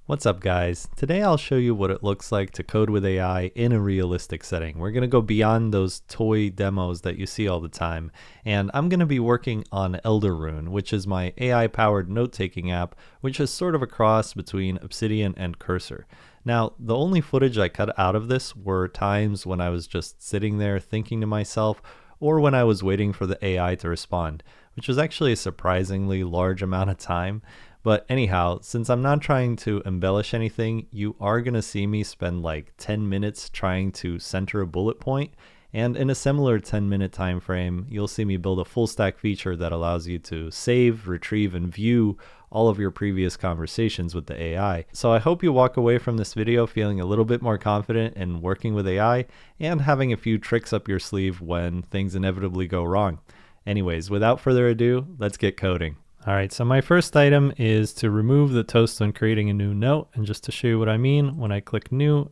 What's up guys? Today I'll show you what it looks like to code with AI in a realistic setting. We're going to go beyond those toy demos that you see all the time, and I'm going to be working on Elderrune, which is my AI-powered note-taking app, which is sort of a cross between Obsidian and Cursor. Now, the only footage I cut out of this were times when I was just sitting there thinking to myself, or when I was waiting for the AI to respond, which was actually a surprisingly large amount of time. But anyhow, since I'm not trying to embellish anything, you are going to see me spend like 10 minutes trying to center a bullet point, and in a similar 10-minute time frame, you'll see me build a full stack feature that allows you to save, retrieve, and view all of your previous conversations with the AI. So I hope you walk away from this video feeling a little bit more confident in working with AI and having a few tricks up your sleeve when things inevitably go wrong. Anyways, without further ado, let's get coding. All right, so my first item is to remove the toast when creating a new note. And just to show you what I mean, when I click new,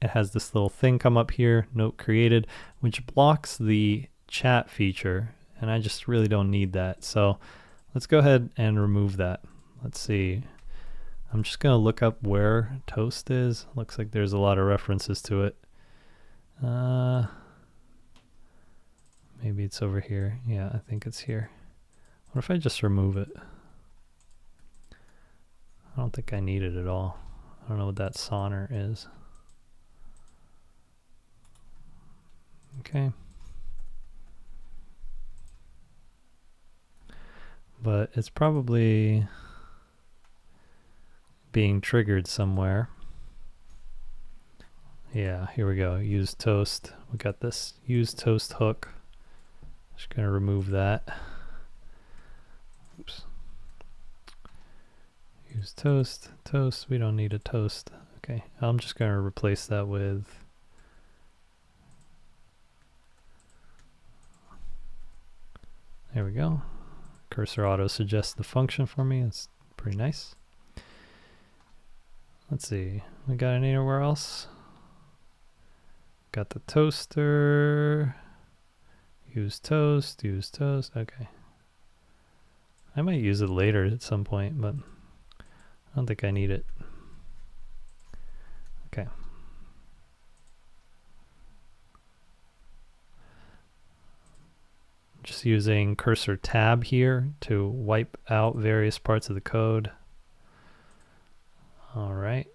it has this little thing come up here, note created, which blocks the chat feature. And I just really don't need that. So let's go ahead and remove that. Let's see. I'm just going to look up where toast is. Looks like there's a lot of references to it. Maybe it's over here. Yeah, I think it's here. What if I just remove it? I don't think I need it at all. I don't know what that sonnet is. Okay. But it's probably being triggered somewhere. Yeah, here we go. Use toast. We got this use toast hook. Just gonna remove that. Oops. Use toast. Toast. We don't need a toast. Okay. I'm just going to replace that with there we go. Cursor auto suggests the function for me. It's pretty nice. Let's see. We got anywhere else? Got the toaster. Use toast. Use toast. Okay. I might use it later at some point, but I don't think I need it. Okay. Just using cursor tab here to wipe out various parts of the code. All right.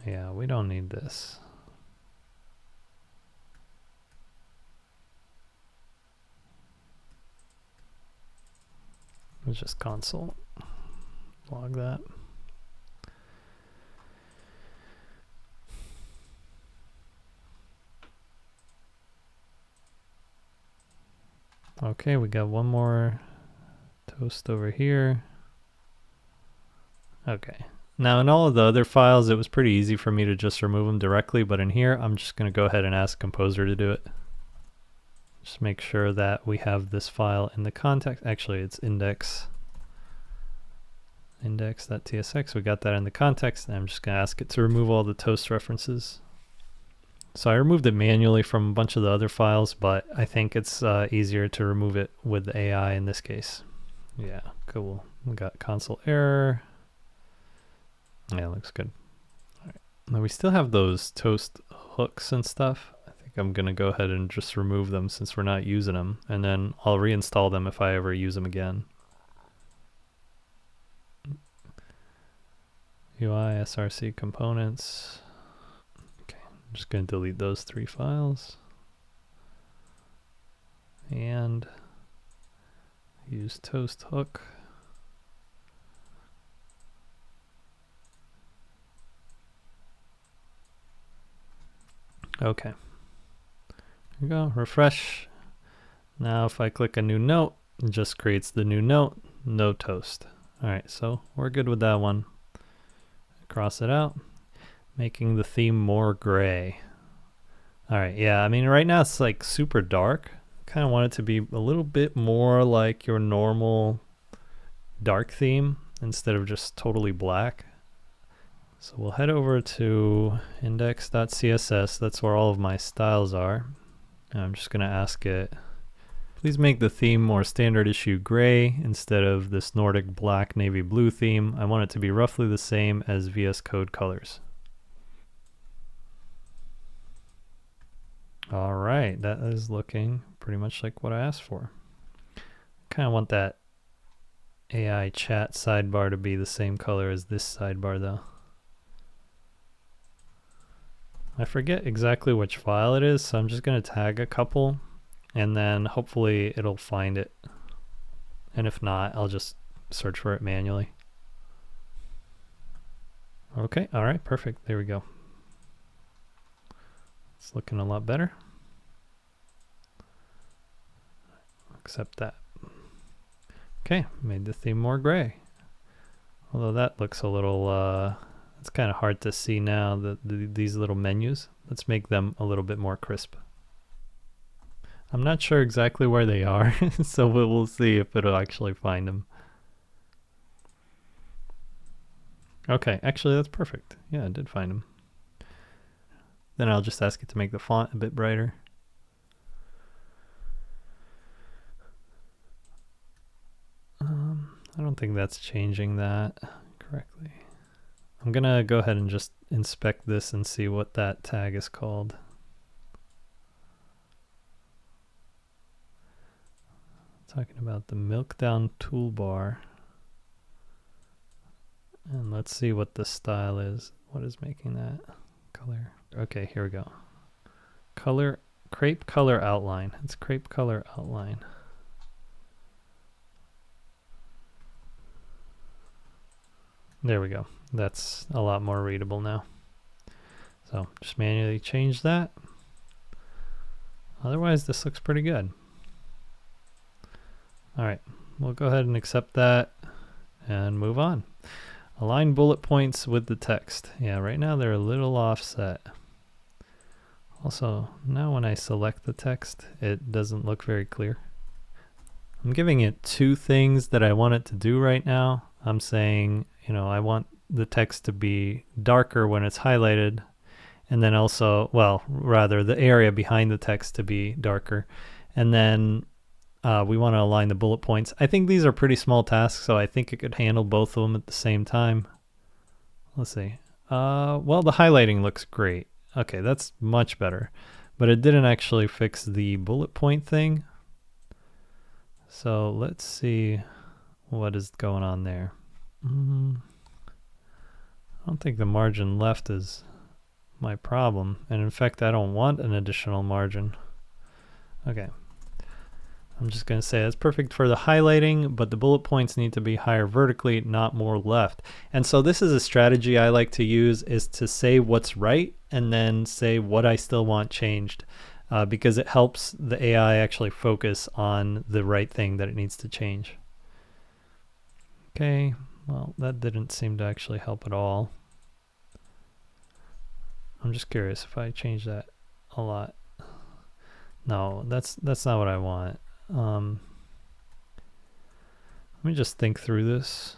Yeah, we don't need this. Let's just console log that. Okay, we got one more toast over here. Okay. Now in all of the other files, it was pretty easy for me to just remove them directly, but in here, I'm just going to go ahead and ask Composer to do it. Just make sure that we have this file in the context. Actually, it's index.tsx. We got that in the context, and I'm just going to ask it to remove all the toast references. So I removed it manually from a bunch of the other files, but I think it's easier to remove it with the AI in this case. Yeah, cool. We got console error. Yeah, looks good. All right. Now we still have those toast hooks and stuff. I'm going to go ahead and just remove them since we're not using them, and then I'll reinstall them if I ever use them again. UI, src components. Okay, I'm just going to delete those 3 files. And use toast hook. Okay. There we go, refresh. Now if I click a new note, it just creates the new note, no toast. All right, so we're good with that one. Cross it out, making the theme more gray. All right, yeah, I mean right now it's like super dark. Kind of want it to be a little bit more like your normal dark theme instead of just totally black. So we'll head over to index.css. That's where all of my styles are. And I'm just going to ask it Please make the theme more standard issue gray instead of this Nordic black navy blue theme. I want it to be roughly the same as VS Code colors. All right, that is looking pretty much like what I asked for. Kind of want that AI chat sidebar to be the same color as this sidebar though. I forget exactly which file it is, so I'm just going to tag a couple and then hopefully it'll find it. And if not, I'll just search for it manually. Okay, all right, perfect. There we go. It's looking a lot better. Accept that. Okay, made the theme more gray. Although that looks a little, it's kind of hard to see now, these little menus. Let's make them a little bit more crisp. I'm not sure exactly where they are, so we'll see if it'll actually find them. Okay, actually that's perfect. Yeah, it did find them. Then I'll just ask it to make the font a bit brighter. I don't think that's changing that correctly. I'm gonna go ahead and just inspect this and see what that tag is called. Talking about the milk down toolbar. And let's see what the style is. What is making that color? Okay, here we go. Color, crepe color outline. It's crepe color outline. There we go. That's a lot more readable now. So just manually change that. Otherwise, this looks pretty good. All right, we'll go ahead and accept that and move on. Align bullet points with the text. Yeah, right now they're a little offset. Also, now when I select the text, it doesn't look very clear. I'm giving it two things that I want it to do right now. I'm saying, you know, I want the text to be darker when it's highlighted, and then also, well, rather the area behind the text to be darker. And then we want to align the bullet points. I think these are pretty small tasks, so I think it could handle both of them at the same time. Let's see. Well, the highlighting looks great. Okay, that's much better. But it didn't actually fix the bullet point thing. So let's see what is going on there. I don't think the margin left is my problem. And in fact, I don't want an additional margin. Okay. I'm just going to say that's perfect for the highlighting, but the bullet points need to be higher vertically, not more left. And so this is a strategy I like to use, is to say what's right and then say what I still want changed, because it helps the AI actually focus on the right thing that it needs to change. Okay, well, that didn't seem to actually help at all. I'm just curious if I change that a lot. No, that's not what I want. Let me just think through this.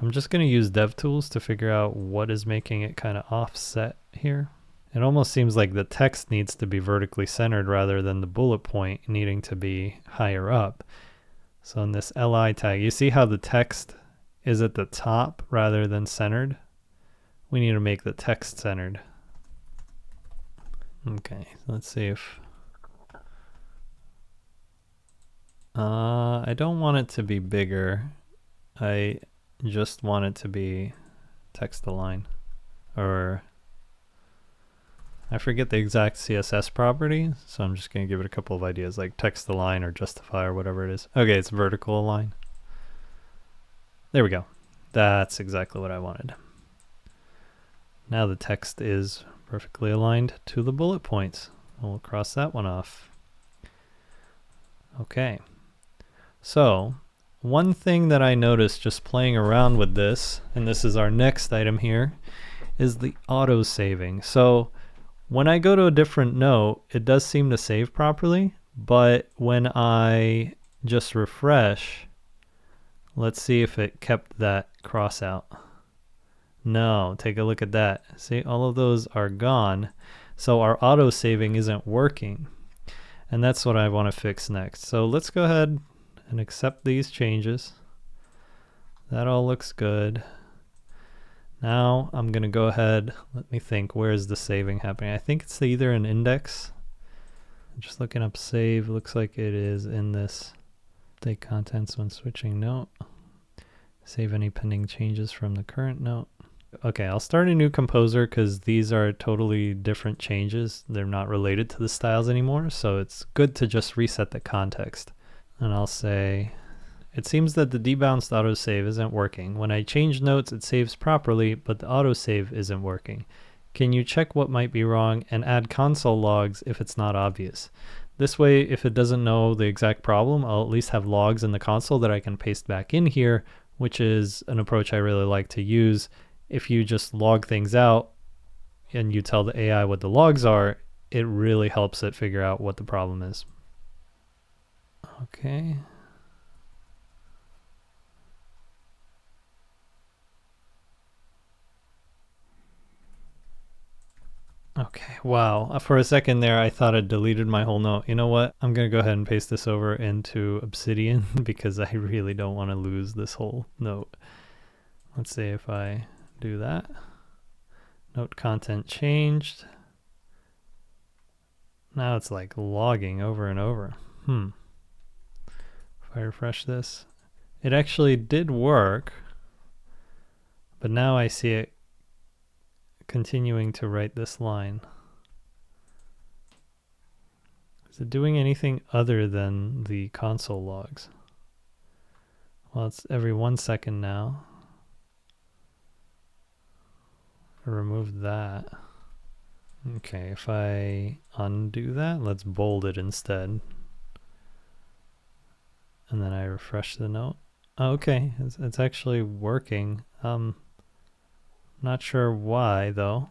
I'm just going to use DevTools to figure out what is making it kind of offset here. It almost seems like the text needs to be vertically centered rather than the bullet point needing to be higher up. So in this li tag, you see how the text is at the top rather than centered? We need to make the text centered. Okay, let's see if... I don't want it to be bigger. I just want it to be text align, or I forget the exact CSS property, so I'm just going to give it a couple of ideas like text align or justify or whatever it is. Okay, it's vertical align. There we go. That's exactly what I wanted. Now the text is perfectly aligned to the bullet points. We'll cross that one off. Okay. So one thing that I noticed just playing around with this, and this is our next item here, is the auto saving. So when I go to a different note, it does seem to save properly, but when I just refresh, let's see if it kept that cross out. No, take a look at that. See, all of those are gone. So our auto saving isn't working. And that's what I want to fix next. So let's go ahead and accept these changes. That all looks good. Now I'm going to go ahead, let me think, where is the saving happening? I think it's either an index. I'm just looking up save, looks like it is in this update contents when switching note. Save any pending changes from the current note. Okay, I'll start a new composer because these are totally different changes. They're not related to the styles anymore, so it's good to just reset the context. And I'll say, it seems that the debounced autosave isn't working. When I change notes, it saves properly, but the autosave isn't working. Can you check what might be wrong and add console logs if it's not obvious? This way, if it doesn't know the exact problem, I'll at least have logs in the console that I can paste back in here, which is an approach I really like to use. If you just log things out and you tell the AI what the logs are, it really helps it figure out what the problem is. Okay. Okay, wow. For a second there, I thought it deleted my whole note. You know what? I'm going to go ahead and paste this over into Obsidian because I really don't want to lose this whole note. Let's see if I do that. Note content changed. Now it's like logging over and over. If I refresh this, it actually did work, but now I see it continuing to write this line. Is it doing anything other than the console logs? Well, it's every 1 second now. I removed that. Okay, if I undo that, let's bold it instead. And then I refresh the note. Oh, okay, it's actually working. Not sure why though.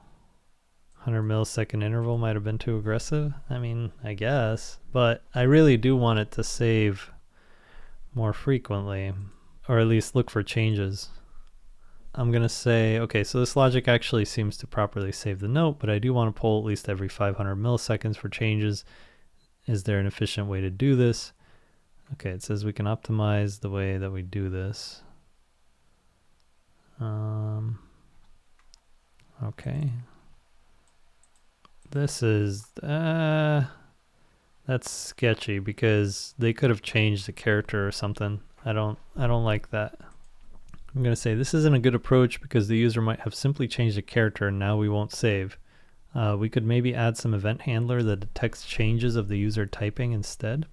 100 millisecond interval might have been too aggressive. I mean, I guess, but I really do want it to save more frequently, or at least look for changes. I'm going to say, okay, so this logic actually seems to properly save the note, but I do want to poll at least every 500 milliseconds for changes. Is there an efficient way to do this? Okay, it says we can optimize the way that we do this. Okay. This is, that's sketchy because they could have changed the character or something. I don't like that. I'm going to say this isn't a good approach because the user might have simply changed the character and now we won't save. We could maybe add some event handler that detects changes of the user typing instead.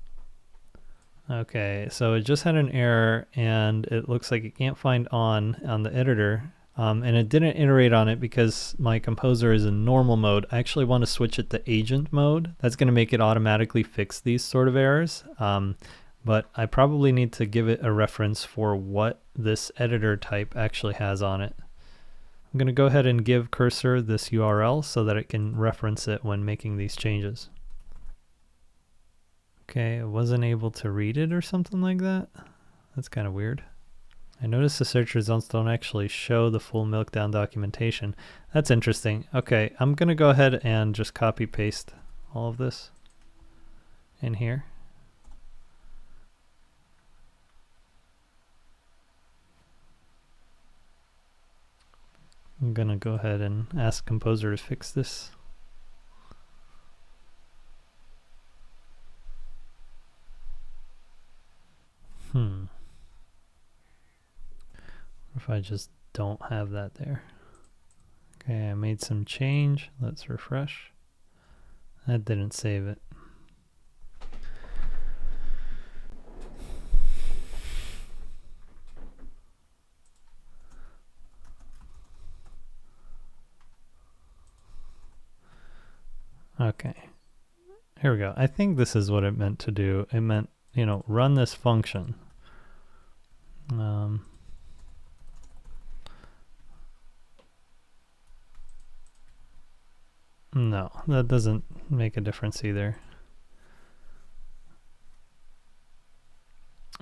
Okay, so it just had an error and it looks like it can't find on the editor. And it didn't iterate on it because my composer is in normal mode. I actually want to switch it to agent mode. That's going to make it automatically fix these sort of errors. But I probably need to give it a reference for what this editor type actually has on it. I'm going to go ahead and give Cursor this URL so that it can reference it when making these changes. Okay, I wasn't able to read it or something like that. That's kind of weird. I noticed the search results don't actually show the full Meltdown documentation. That's interesting. Okay, I'm going to go ahead and just copy paste all of this in here. I'm going to go ahead and ask Composer to fix this. If I just don't have that there. Okay, I made some change. Let's refresh. That didn't save it. Okay, here we go. I think this is what it meant to do. It meant, you know, run this function. No, that doesn't make a difference either.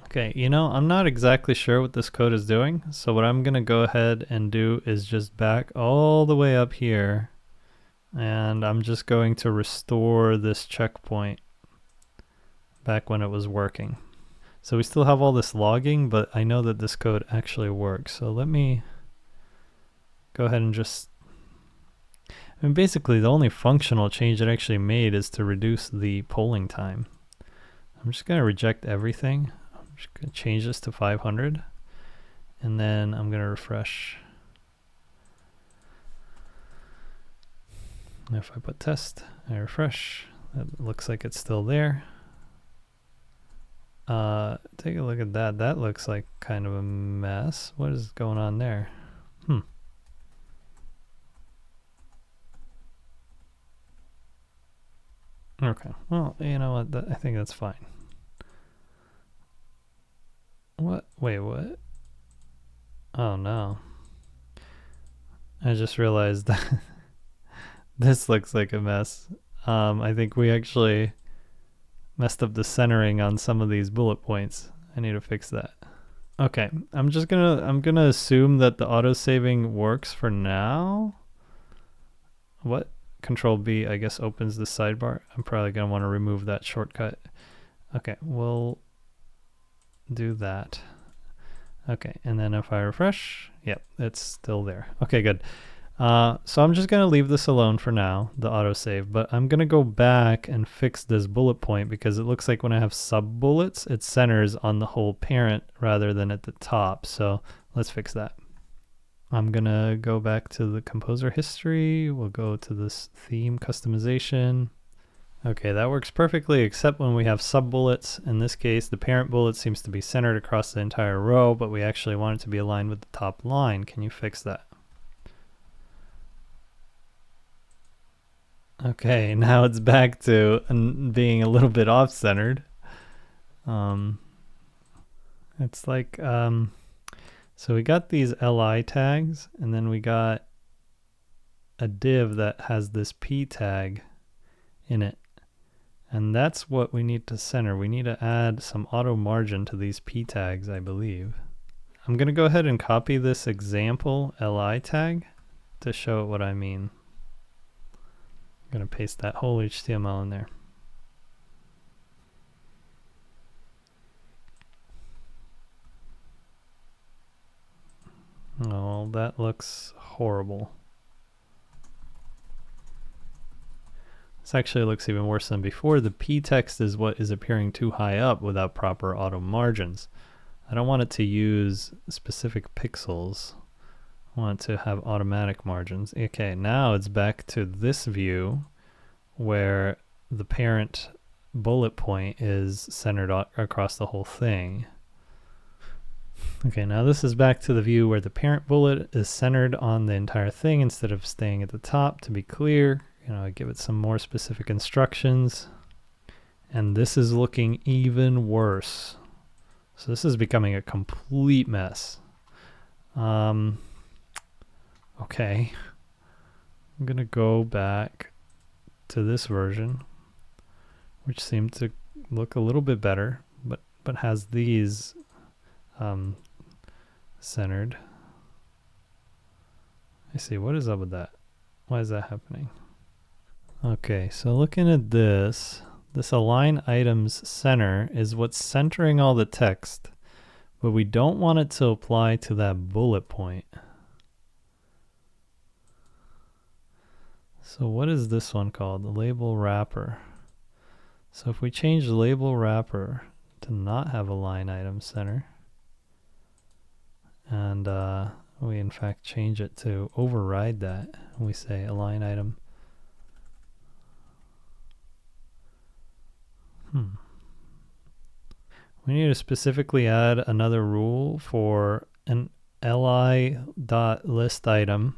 Okay, you know, I'm not exactly sure what this code is doing. So what I'm going to go ahead and do is just back all the way up here. And I'm just going to restore this checkpoint. back when it was working. So we still have all this logging, but I know that this code actually works. So let me go ahead and just, I mean, basically the only functional change it actually made is to reduce the polling time. I'm just going to reject everything. I'm just going to change this to 500. And then I'm going to refresh. And if I put test, I refresh, that looks like it's still there. Take a look at that. That looks like kind of a mess. What is going on there? Okay, well, you know what? I think that's fine. What? Wait, what? Oh no. I just realized that this looks like a mess. I think we actually messed up the centering on some of these bullet points. I need to fix that. Okay, I'm gonna assume that the auto-saving works for now. What? Control B, I guess, opens the sidebar. I'm probably gonna want to remove that shortcut. Okay, we'll do that. Okay, and then if I refresh, yep, it's still there. Okay, good. So I'm just going to leave this alone for now, the autosave, but I'm going to go back and fix this bullet point because it looks like when I have sub bullets, it centers on the whole parent rather than at the top. So let's fix that. I'm going to go back to the composer history. We'll go to this theme customization. Okay, that works perfectly except when we have sub bullets. In this case, the parent bullet seems to be centered across the entire row, but we actually want it to be aligned with the top line. Can you fix that? Okay, now it's back to being a little bit off-centered. It's like, so we got these li tags, and then we got a div that has this p tag in it. And that's what we need to center. We need to add some auto margin to these p tags, I believe. I'm going to go ahead and copy this example li tag to show what I mean. I'm going to paste that whole HTML in there. Oh, that looks horrible. This actually looks even worse than before. The p text is what is appearing too high up without proper auto margins. I don't want it to use specific pixels. I want it to have automatic margins. Okay, now it's back to this view where the parent bullet point is centered across the whole thing. Okay, now this is back to the view where the parent bullet is centered on the entire thing instead of staying at the top. To be clear, I give it some more specific instructions. And this is looking even worse. So this is becoming a complete mess. Okay, I'm gonna go back to this version, which seemed to look a little bit better, but has these centered. I see, what is up with that? Why is that happening? Okay, so looking at this align items center is what's centering all the text, but we don't want it to apply to that bullet point. So what is this one called? The label wrapper. So if we change the label wrapper to not have a line item center, and we in fact change it to override that, and we say align item. We need to specifically add another rule for an li.list item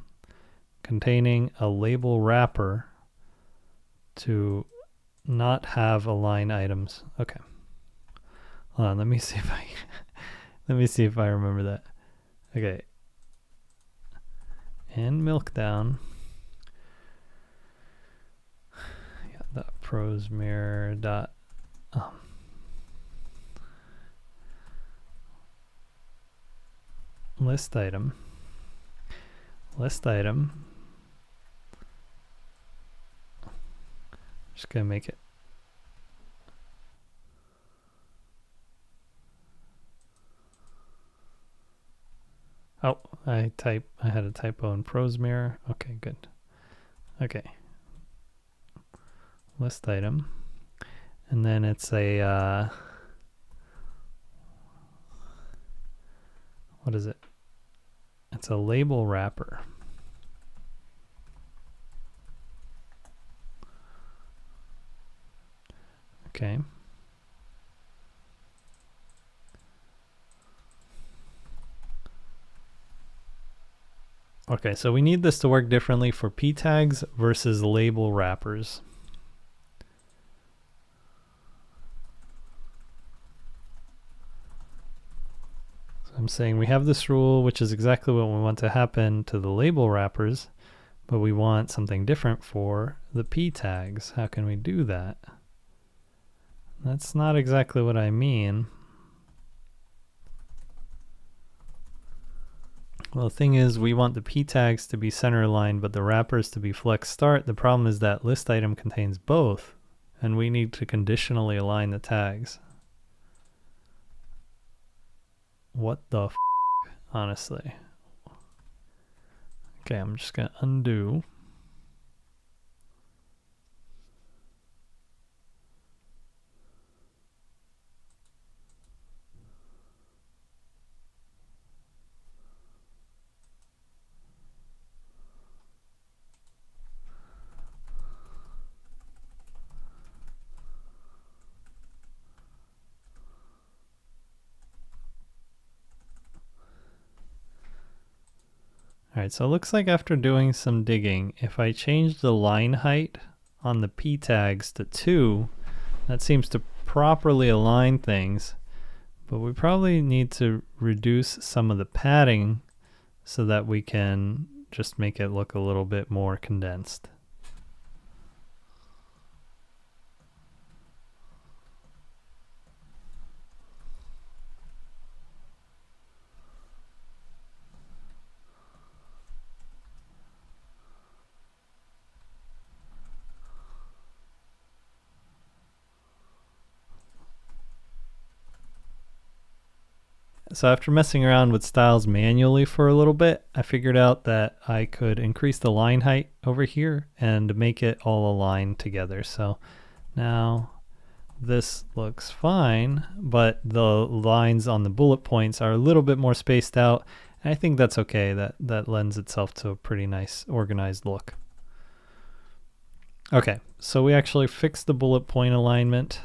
containing a label wrapper to not have align items. Okay. Hold on, let me see if I remember that. Okay. And milk down. Yeah, the pros mirror dot list item. Just gonna make it Oh, I had a typo in prose mirror. Okay, good. Okay. List item. And then it's a, what is it? It's a label wrapper. Okay. Okay, so we need this to work differently for p tags versus label wrappers. So I'm saying we have this rule, which is exactly what we want to happen to the label wrappers, but we want something different for the p tags. How can we do that? That's not exactly what I mean. Well, the thing is, we want the p tags to be center aligned, but the wrappers to be flex start. The problem is that list item contains both, and we need to conditionally align the tags. What the f, honestly. Okay, I'm just gonna undo. Alright, so it looks like after doing some digging, if I change the line height on the p tags to 2, that seems to properly align things, but we probably need to reduce some of the padding so that we can just make it look a little bit more condensed. So after messing around with styles manually for a little bit, I figured out that I could increase the line height over here and make it all align together. So now this looks fine, but the lines on the bullet points are a little bit more spaced out. And I think that's okay. That lends itself to a pretty nice organized look. Okay, so we actually fixed the bullet point alignment.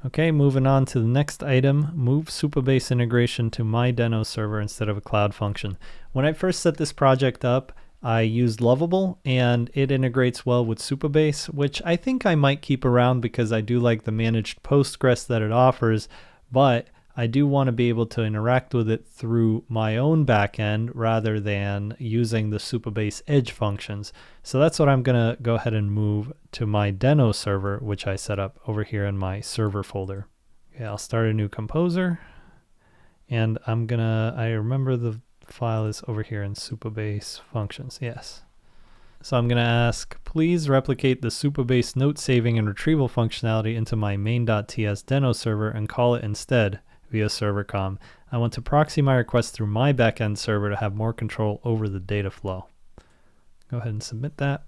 Okay, moving on to the next item, move Supabase integration to my Deno server instead of a cloud function. When I first set this project up, I used Lovable, and it integrates well with Supabase, which I think I might keep around because I do like the managed Postgres that it offers, but I do want to be able to interact with it through my own backend rather than using the Supabase Edge functions. So that's what I'm going to go ahead and move to my Deno server, which I set up over here in my server folder. Okay, I'll start a new composer, and I remember the file is over here in Supabase functions, yes. So I'm going to ask, please replicate the Supabase note saving and retrieval functionality into my main.ts Deno server and call it instead via servercom. I want to proxy my request through my backend server to have more control over the data flow. Go ahead and submit that.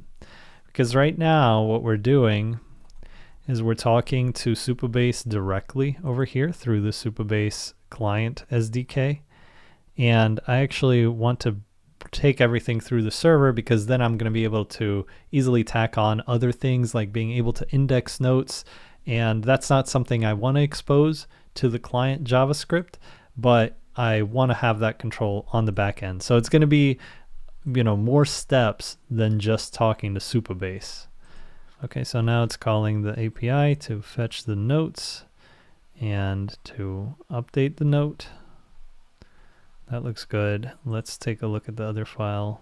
Because right now what we're doing is we're talking to Supabase directly over here through the Supabase client SDK. And I actually want to take everything through the server because then I'm going to be able to easily tack on other things like being able to index notes. And that's not something I want to expose to the client JavaScript, but I want to have that control on the back end. So it's going to be, more steps than just talking to Supabase. Okay, so now it's calling the API to fetch the notes and to update the note. That looks good. Let's take a look at the other file.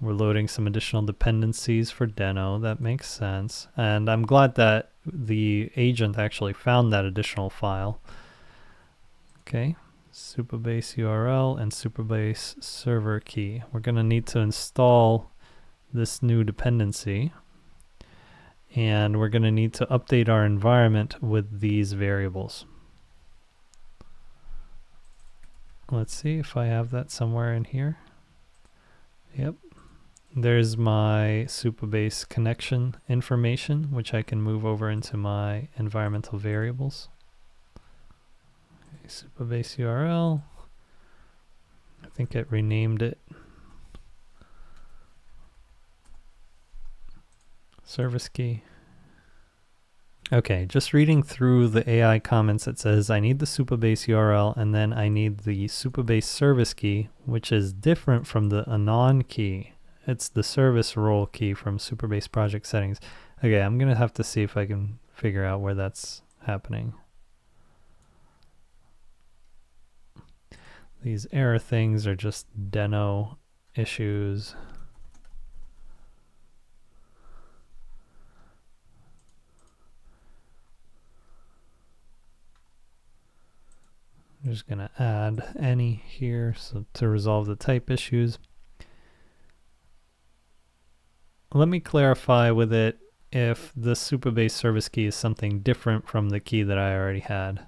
We're loading some additional dependencies for Deno. That makes sense. And I'm glad that the agent actually found that additional file. Okay, Supabase URL and Supabase server key. We're going to need to install this new dependency. And we're going to need to update our environment with these variables. Let's see if I have that somewhere in here. Yep. There's my Supabase connection information, which I can move over into my environmental variables. Okay, Supabase URL. I think it renamed it. Service key. Okay, just reading through the AI comments, it says I need the Supabase URL and then I need the Supabase service key, which is different from the anon key. It's the service role key from Supabase project settings. Okay, I'm going to have to see if I can figure out where that's happening. These error things are just Deno issues. I'm just going to add any here so to resolve the type issues. Let me clarify with it if the Supabase service key is something different from the key that I already had.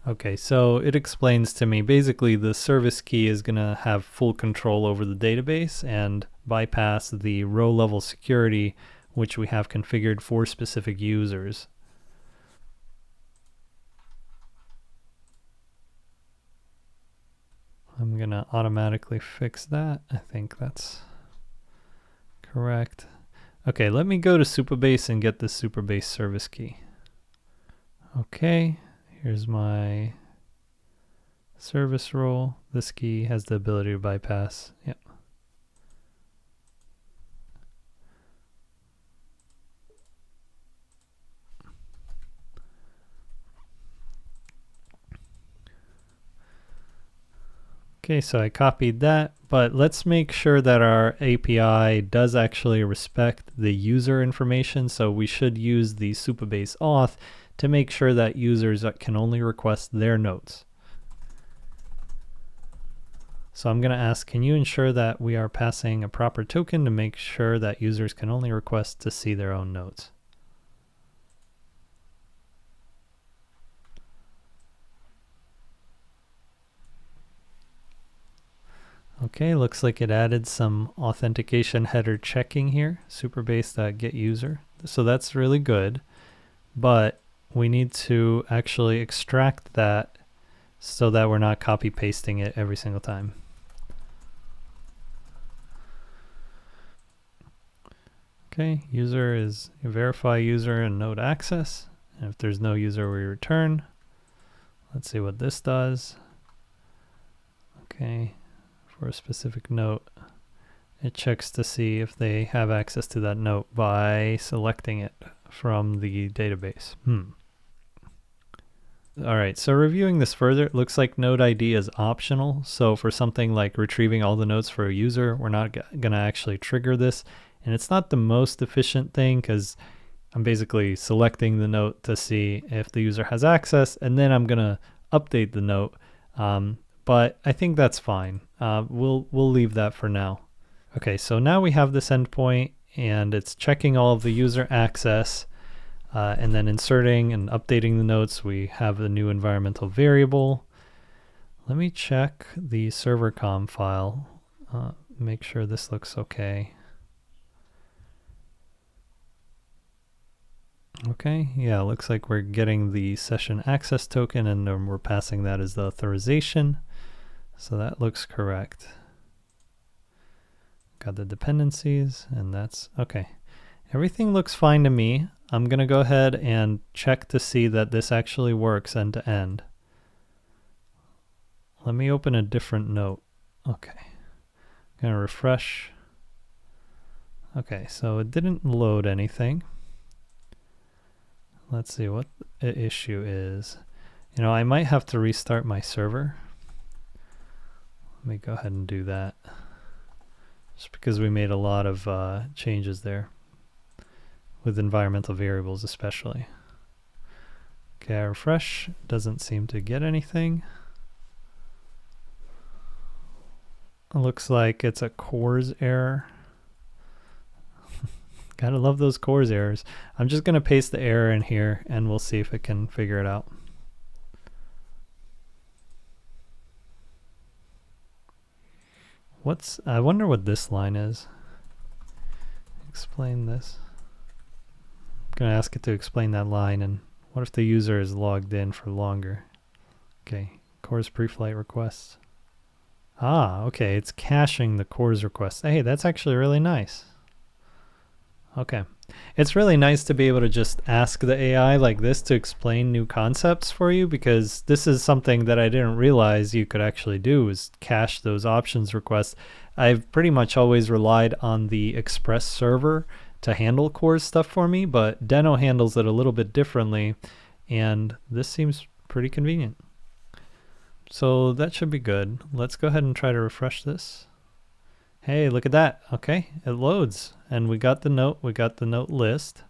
Okay, so it explains to me basically the service key is going to have full control over the database and bypass the row level security which we have configured for specific users. I'm going to automatically fix that. I think that's correct. Okay, let me go to Supabase and get the Supabase service key. Okay, here's my service role. This key has the ability to bypass. Yep. Okay, so I copied that, but let's make sure that our API does actually respect the user information. So we should use the Supabase auth to make sure that users can only request their notes. So I'm going to ask, can you ensure that we are passing a proper token to make sure that users can only request to see their own notes? Okay, looks like it added some authentication header checking here, supabase.getUser. So that's really good, but we need to actually extract that so that we're not copy pasting it every single time. Okay, user is verify user and node access. And if there's no user, we return. Let's see what this does. Okay. For a specific note, it checks to see if they have access to that note by selecting it from the database. All right, so reviewing this further, it looks like node ID is optional. So for something like retrieving all the notes for a user, we're not going to actually trigger this. And it's not the most efficient thing because I'm basically selecting the note to see if the user has access, and then I'm going to update the note. But I think that's fine. We'll leave that for now. Okay, so now we have this endpoint and it's checking all of the user access and then inserting and updating the notes. We have a new environmental variable. Let me check the server com file, make sure this looks okay. Okay, yeah, looks like we're getting the session access token and then we're passing that as the authorization. So that looks correct. Got the dependencies and that's okay. Everything looks fine to me. I'm going to go ahead and check to see that this actually works end to end. Let me open a different note. Okay. I'm going to refresh. Okay, so it didn't load anything. Let's see what the issue is. You know, I might have to restart my server. Let me go ahead and do that. Just because we made a lot of changes there. With environmental variables especially. Okay, I refresh. Doesn't seem to get anything. It looks like it's a CORS error. Gotta love those CORS errors. I'm just gonna paste the error in here and we'll see if it can figure it out. I wonder what this line is. Explain this. I'm gonna ask it to explain that line, and what if the user is logged in for longer? Okay, CORS pre-flight requests. Ah, okay, it's caching the CORS requests. Hey, that's actually really nice. Okay. It's really nice to be able to just ask the AI like this to explain new concepts for you, because this is something that I didn't realize you could actually do, is cache those options requests. I've pretty much always relied on the Express server to handle CORS stuff for me, but Deno handles it a little bit differently, and this seems pretty convenient. So that should be good. Let's go ahead and try to refresh this. Hey, look at that. Okay, it loads. And we got the note list.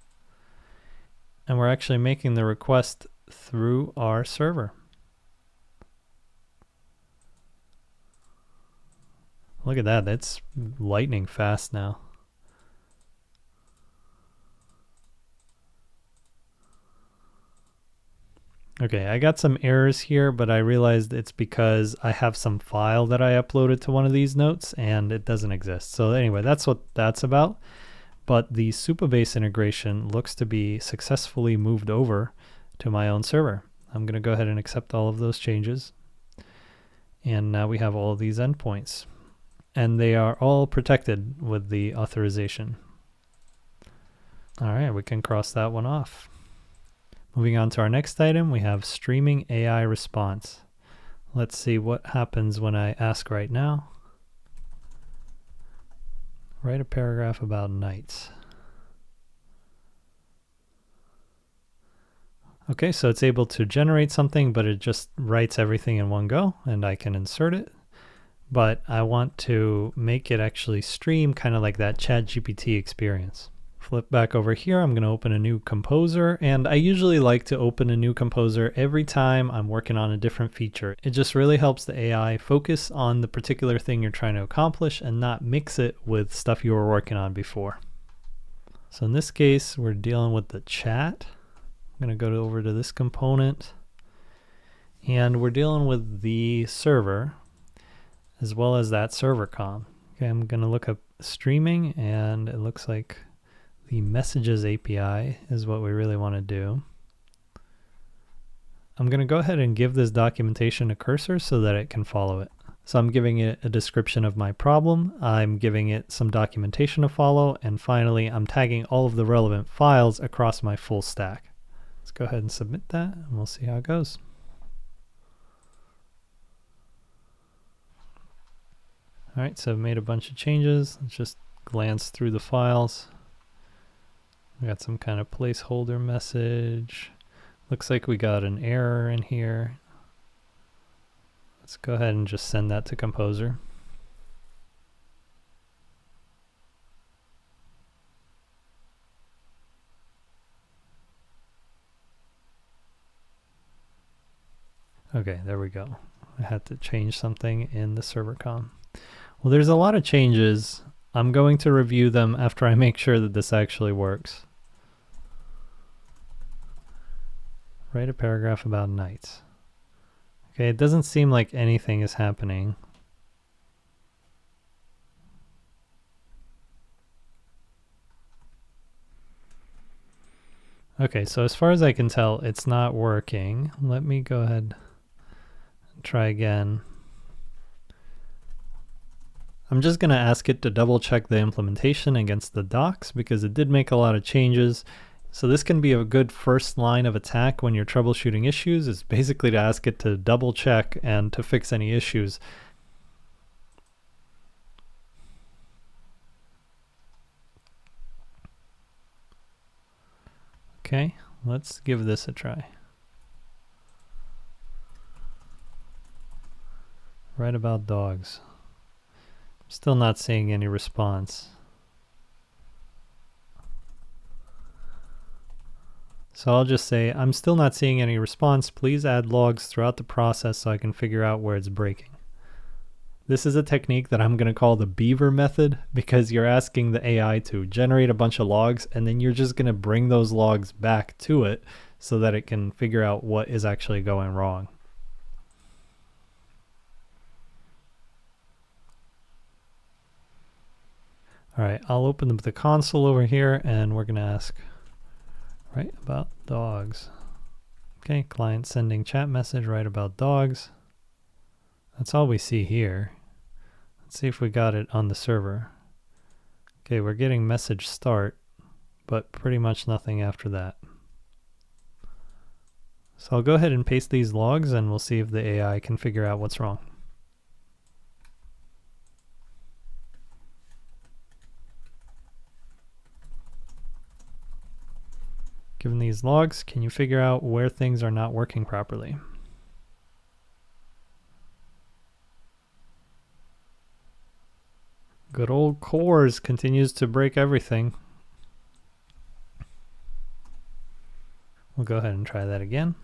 And we're actually making the request through our server. Look at that, that's lightning fast now. Okay, I got some errors here, but I realized it's because I have some file that I uploaded to one of these notes and it doesn't exist. So anyway, that's what that's about. But the Supabase integration looks to be successfully moved over to my own server. I'm going to go ahead and accept all of those changes. And now we have all of these endpoints. And they are all protected with the authorization. All right, we can cross that one off. Moving on to our next item, we have streaming AI response. Let's see what happens when I ask right now. Write a paragraph about nights. Okay, so it's able to generate something, but it just writes everything in one go, and I can insert it. But I want to make it actually stream, kind of like that ChatGPT experience. Flip back over here, I'm going to open a new composer, and I usually like to open a new composer every time I'm working on a different feature. It just really helps the AI focus on the particular thing you're trying to accomplish and not mix it with stuff you were working on before. So in this case, we're dealing with the chat. I'm going to go over to this component, and we're dealing with the server as well as that server com. Okay, I'm going to look up streaming, and it looks like the messages API is what we really want to do. I'm going to go ahead and give this documentation to Cursor so that it can follow it. So I'm giving it a description of my problem, I'm giving it some documentation to follow, and finally I'm tagging all of the relevant files across my full stack. Let's go ahead and submit that, and we'll see how it goes. All right, so I've made a bunch of changes. Let's just glance through the files. We got some kind of placeholder message. Looks like we got an error in here. Let's go ahead and just send that to Composer. Okay, there we go. I had to change something in the server com. Well, there's a lot of changes. I'm going to review them after I make sure that this actually works. Write a paragraph about nights. Okay, it doesn't seem like anything is happening. Okay, so as far as I can tell, it's not working. Let me go ahead and try again. I'm just going to ask it to double check the implementation against the docs because it did make a lot of changes. So this can be a good first line of attack when you're troubleshooting issues, is basically to ask it to double check and to fix any issues. Okay, let's give this a try. Write about dogs. Still not seeing any response. So I'll just say, I'm still not seeing any response. Please add logs throughout the process so I can figure out where it's breaking. This is a technique that I'm going to call the beaver method, because you're asking the AI to generate a bunch of logs, and then you're just going to bring those logs back to it so that it can figure out what is actually going wrong. All right, I'll open up the console over here, and we're going to ask, write about dogs. Okay, client sending chat message, write about dogs. That's all we see here. Let's see if we got it on the server. Okay, we're getting message start, but pretty much nothing after that. So I'll go ahead and paste these logs, and we'll see if the AI can figure out what's wrong. Given these logs, can you figure out where things are not working properly? Good old cores continues to break everything. We'll go ahead and try that again.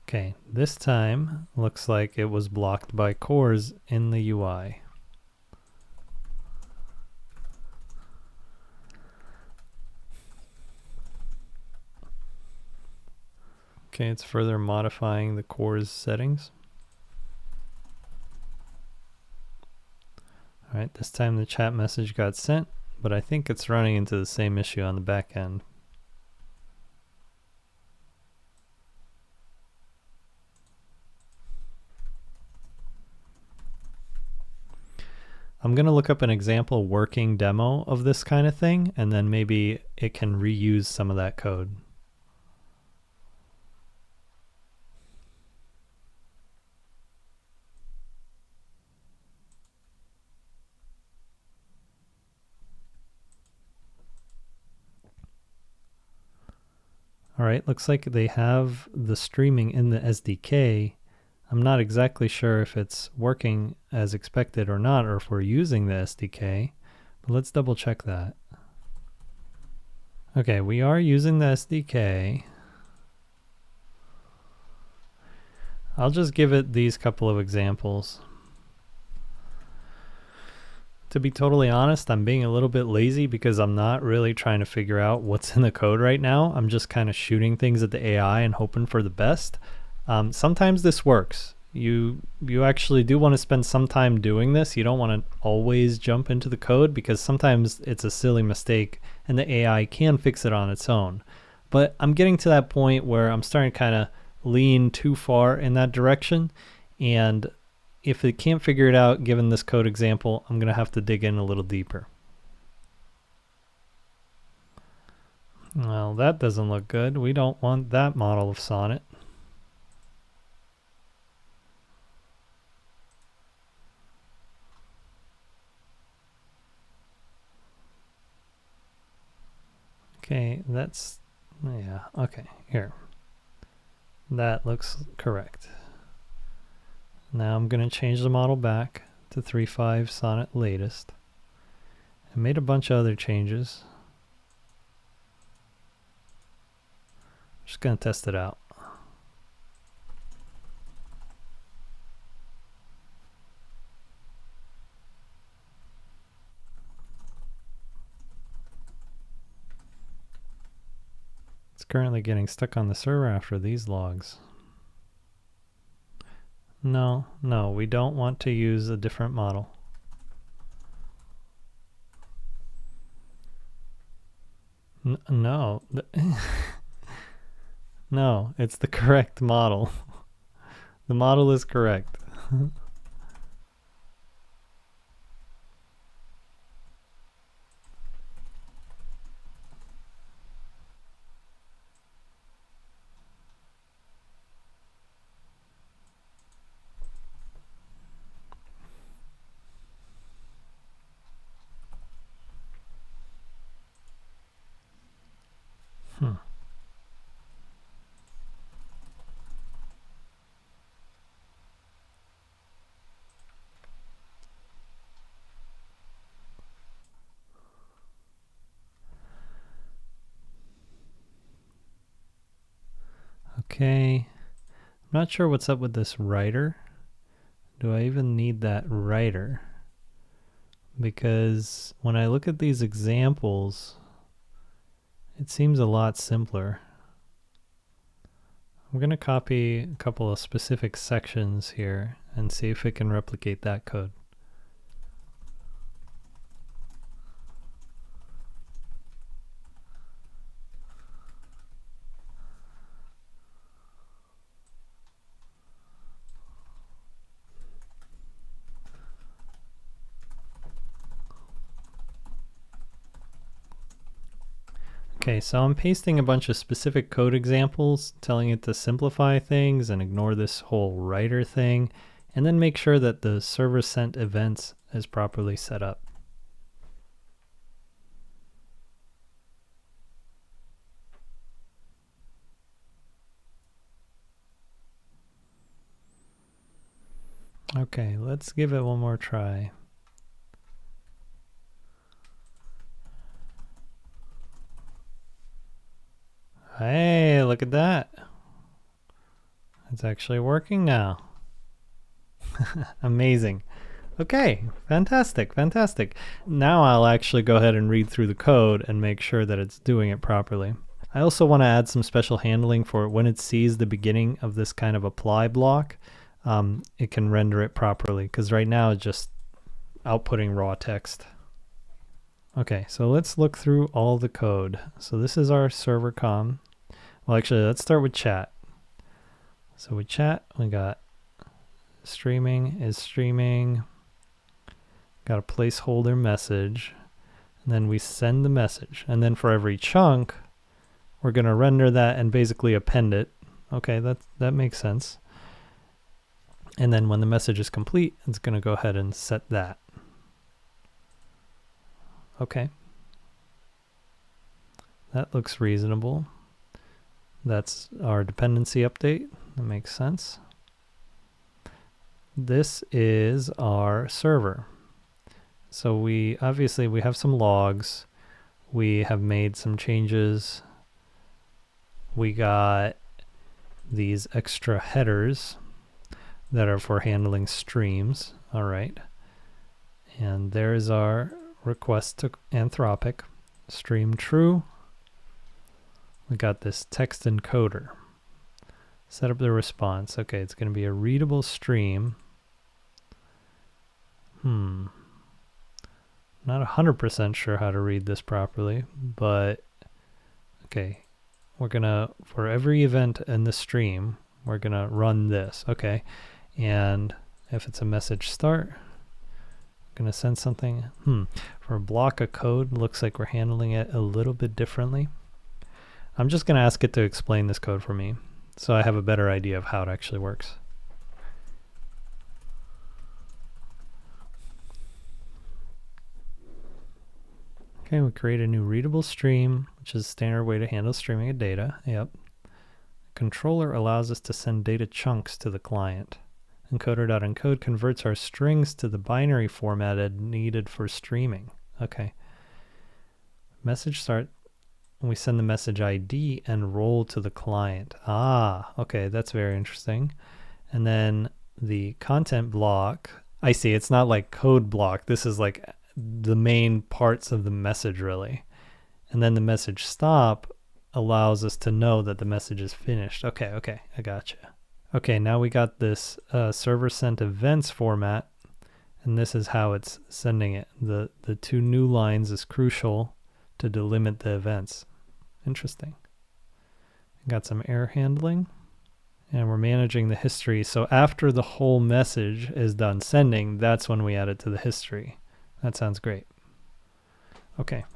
Okay, this time looks like it was blocked by cores in the UI. Okay, it's further modifying the cores settings. All right, this time the chat message got sent, but I think it's running into the same issue on the back end. I'm going to look up an example working demo of this kind of thing, and then maybe it can reuse some of that code. All right, looks like they have the streaming in the SDK. I'm not exactly sure if it's working as expected or not, or if we're using the SDK, but let's double check that. Okay, we are using the SDK. I'll just give it these couple of examples. To be totally honest, I'm being a little bit lazy because I'm not really trying to figure out what's in the code right now. I'm just kind of shooting things at the AI and hoping for the best. Sometimes this works. You actually do want to spend some time doing this. You don't want to always jump into the code, because sometimes it's a silly mistake and the AI can fix it on its own. But I'm getting to that point where I'm starting to kind of lean too far in that direction, and if it can't figure it out, given this code example, I'm going to have to dig in a little deeper. Well, that doesn't look good. We don't want that model of Sonnet. Okay, yeah, okay, here. That looks correct. Now I'm going to change the model back to 3.5 Sonnet latest. I made a bunch of other changes. Just going to test it out. It's currently getting stuck on the server after these logs. No, we don't want to use a different model. No. No, it's the correct model. The model is correct. Okay, I'm not sure what's up with this writer. Do I even need that writer? Because when I look at these examples, it seems a lot simpler. I'm going to copy a couple of specific sections here and see if it can replicate that code. Okay, so I'm pasting a bunch of specific code examples, telling it to simplify things and ignore this whole writer thing, and then make sure that the server sent events is properly set up. Okay, let's give it one more try. Hey, look at that. It's actually working now. Amazing. Okay, fantastic, fantastic. Now I'll actually go ahead and read through the code and make sure that it's doing it properly. I also want to add some special handling for when it sees the beginning of this kind of apply block, it can render it properly, because right now it's just outputting raw text. Okay, so let's look through all the code. So this is our server comm. Well, actually, let's start with chat. So with chat, we got streaming is streaming, got a placeholder message, and then we send the message. And then for every chunk, we're going to render that and basically append it. Okay, that makes sense. And then when the message is complete, it's going to go ahead and set that. Okay. That looks reasonable. That's our dependency update. That makes sense. This is our server. So we obviously have some logs. We have made some changes. We got these extra headers that are for handling streams. All right. And there's our request to Anthropic. Stream true. We got this text encoder. Set up the response. Okay, it's going to be a readable stream. Not 100% sure how to read this properly, but okay. We're going to, for every event in the stream, we're going to run this. Okay. And if it's a message start, I'm going to send something. For a block of code, looks like we're handling it a little bit differently. I'm just going to ask it to explain this code for me so I have a better idea of how it actually works. Okay, we create a new readable stream, which is a standard way to handle streaming of data. Yep. Controller allows us to send data chunks to the client. Encoder.encode converts our strings to the binary format needed for streaming. Okay. Message start. We send the message ID and roll to the client. Ah, okay, that's very interesting. And then the content block, I see, it's not like code block. This is like the main parts of the message, really. And then the message stop allows us to know that the message is finished. Okay, I gotcha. Okay, now we got this server sent events format, and this is how it's sending it. The two new lines is crucial to delimit the events. Interesting. Got some error handling, and we're managing the history. So after the whole message is done sending, that's when we add it to the history. That sounds great. Okay.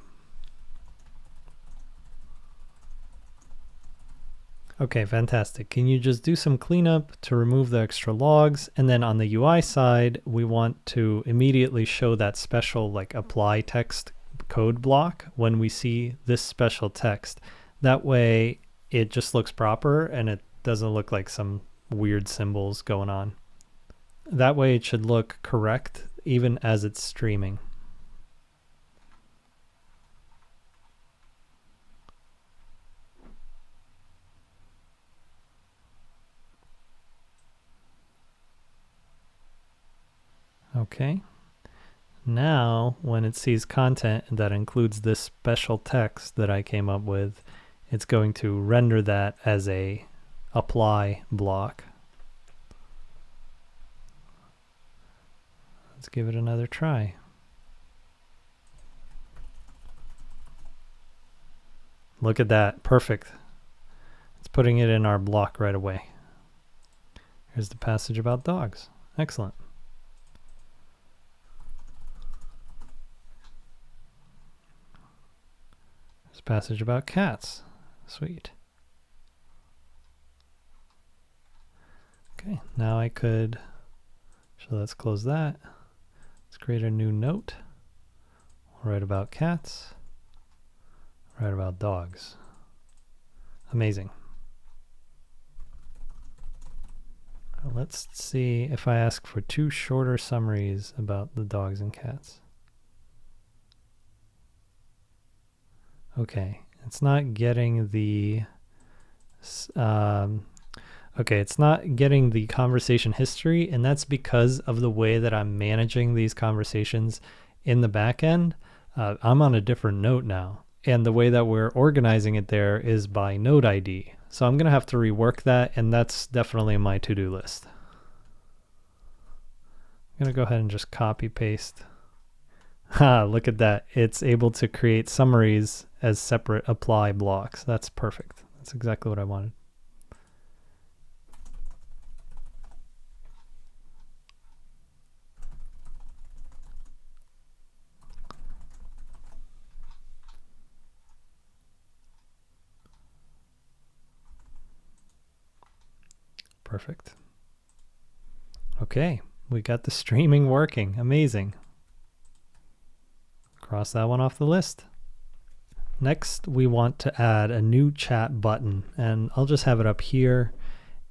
Okay, fantastic. Can you just do some cleanup to remove the extra logs? And then on the UI side, we want to immediately show that special like apply text code block when we see this special text. That way it just looks proper and it doesn't look like some weird symbols going on. That way it should look correct even as it's streaming. Okay. Now, when it sees content that includes this special text that I came up with, it's going to render that as a apply block. Let's give it another try. Look at that, perfect. It's putting it in our block right away. Here's the passage about dogs. Excellent. There's a passage about cats. Sweet. Okay, now I could, so let's close that. Let's create a new note. We'll write about cats. Write about dogs. Amazing. Let's see if I ask for 2 shorter summaries about the dogs and cats. Okay, it's not getting the it's not getting the conversation history, and that's because of the way that I'm managing these conversations in the back end. I'm on a different note now, and the way that we're organizing it there is by node ID. So I'm going to have to rework that, and that's definitely in my to-do list. I'm going to go ahead and just copy paste. Look at that. It's able to create summaries as separate apply blocks. That's perfect. That's exactly what I wanted. Perfect. Okay, we got the streaming working. Amazing. Cross that one off the list. Next, we want to add a new chat button, and I'll just have it up here.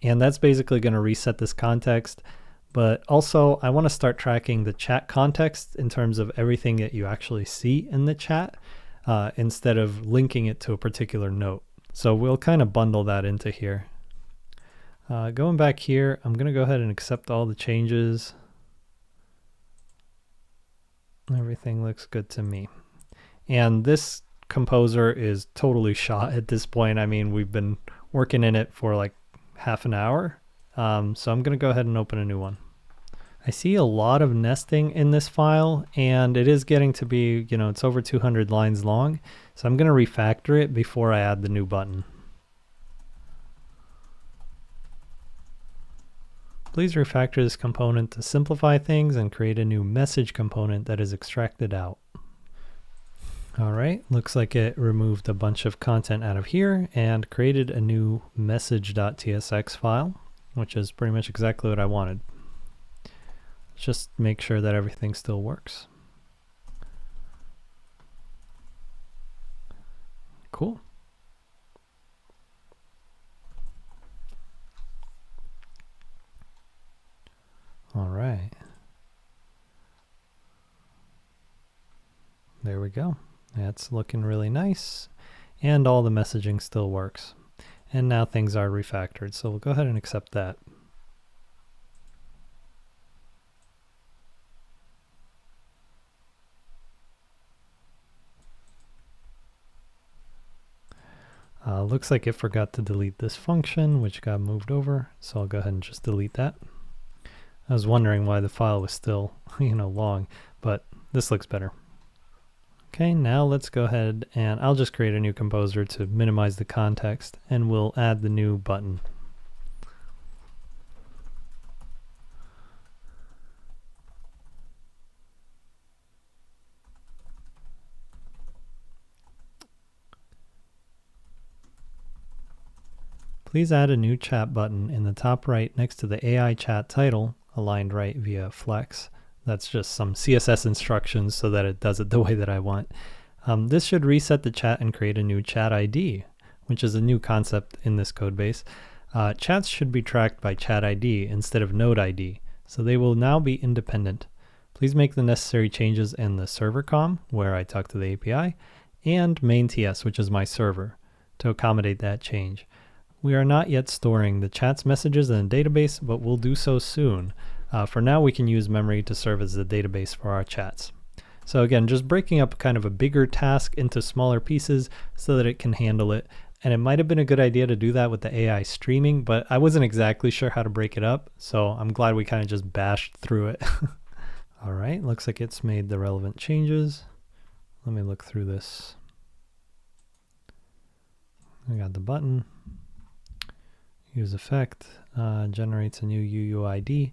And that's basically going to reset this context. But also, I want to start tracking the chat context in terms of everything that you actually see in the chat instead of linking it to a particular note. So we'll kind of bundle that into here. Going back here, I'm going to go ahead and accept all the changes. Everything looks good to me. And this composer is totally shot at this point. I mean, we've been working in it for like half an hour. So I'm going to go ahead and open a new one. I see a lot of nesting in this file, and it is getting to be, you know, it's over 200 lines long. So I'm going to refactor it before I add the new button. Please refactor this component to simplify things and create a new message component that is extracted out. All right, looks like it removed a bunch of content out of here and created a new message.tsx file, which is pretty much exactly what I wanted. Let's just make sure that everything still works. Cool. All right. There we go. That's looking really nice. And all the messaging still works. And now things are refactored. So we'll go ahead and accept that. Looks like it forgot to delete this function, which got moved over. So I'll go ahead and just delete that. I was wondering why the file was still, long, but this looks better. Okay, now let's go ahead and I'll just create a new composer to minimize the context, and we'll add the new button. Please add a new chat button in the top right next to the AI chat title, aligned right via flex. That's just some CSS instructions so that it does it the way that I want. This should reset the chat and create a new chat ID, which is a new concept in this code base. Chats should be tracked by chat ID instead of node ID, so they will now be independent. Please make the necessary changes in the server com, where I talk to the API, and main TS, which is my server, to accommodate that change. We are not yet storing the chat's messages in a database, but we'll do so soon. For now, we can use memory to serve as the database for our chats. So again, just breaking up kind of a bigger task into smaller pieces so that it can handle it. And it might have been a good idea to do that with the AI streaming, but I wasn't exactly sure how to break it up. So I'm glad we kind of just bashed through it. All right, looks like it's made the relevant changes. Let me look through this. I got the button. Use effect, generates a new UUID.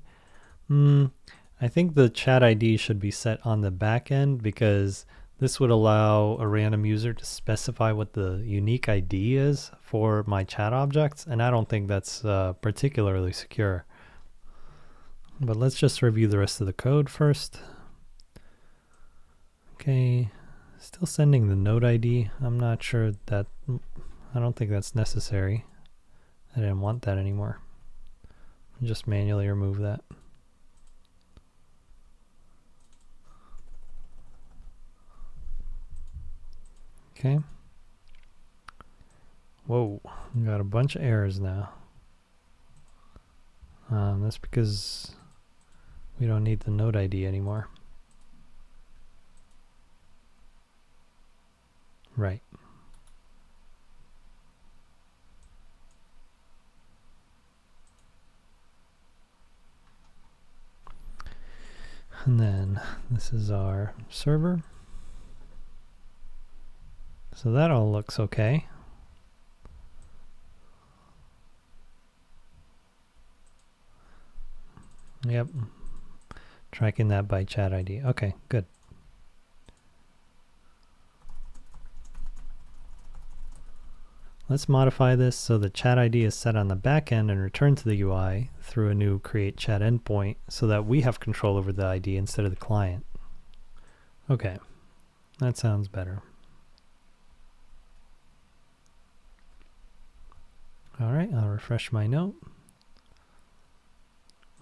I think the chat ID should be set on the back end because this would allow a random user to specify what the unique ID is for my chat objects, and I don't think that's particularly secure. But let's just review the rest of the code first. Okay, still sending the node ID. I'm not sure that, I don't think that's necessary. I didn't want that anymore. Just manually remove that. Okay. Whoa, we got a bunch of errors now. That's because we don't need the node ID anymore. Right. And then this is our server. So that all looks okay. Yep. Tracking that by chat ID. Okay, good. Let's modify this so the chat ID is set on the back end and returned to the UI through a new create chat endpoint so that we have control over the ID instead of the client. Okay, that sounds better. All right, I'll refresh my note.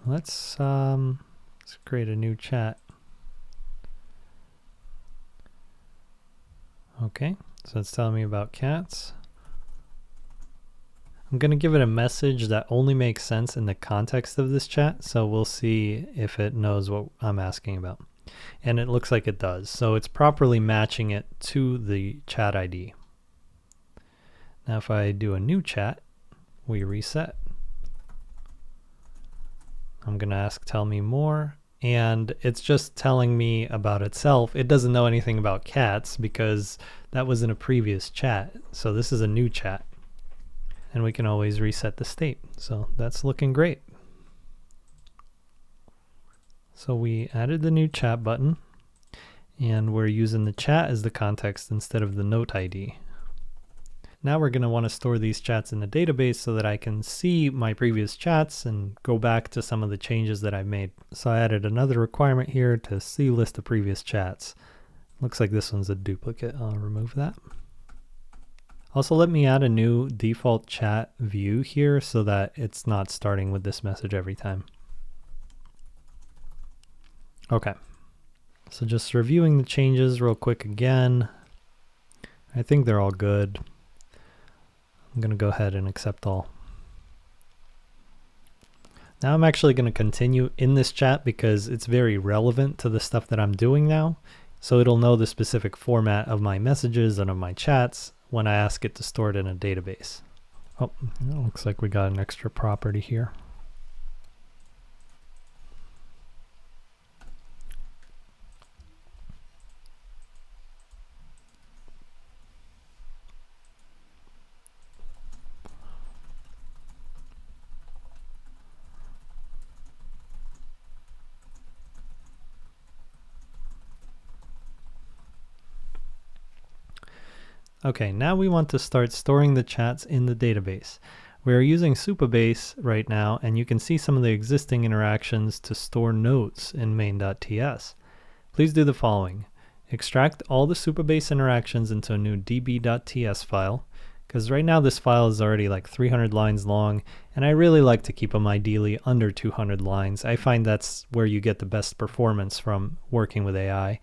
Let's create a new chat. Okay, so it's telling me about cats. I'm going to give it a message that only makes sense in the context of this chat, so we'll see if it knows what I'm asking about. And it looks like it does, so it's properly matching it to the chat ID. Now if I do a new chat, we reset. I'm going to ask tell me more, and it's just telling me about itself. It doesn't know anything about cats because that was in a previous chat, so this is a new chat. And we can always reset the state. So that's looking great. So we added the new chat button, and we're using the chat as the context instead of the note ID. Now we're going to want to store these chats in the database so that I can see my previous chats and go back to some of the changes that I've made. So I added another requirement here to see list of previous chats. Looks like this one's a duplicate. I'll remove that. Also, let me add a new default chat view here so that it's not starting with this message every time. Okay, so just reviewing the changes real quick again. I think they're all good. I'm going to go ahead and accept all. Now I'm actually going to continue in this chat because it's very relevant to the stuff that I'm doing now. So it'll know the specific format of my messages and of my chats when I ask it to store it in a database. Oh, it looks like we got an extra property here. Okay, now we want to start storing the chats in the database. We are using Supabase right now, and you can see some of the existing interactions to store notes in main.ts. Please do the following. Extract all the Supabase interactions into a new db.ts file, because right now this file is already like 300 lines long, and I really like to keep them ideally under 200 lines. I find that's where you get the best performance from working with AI.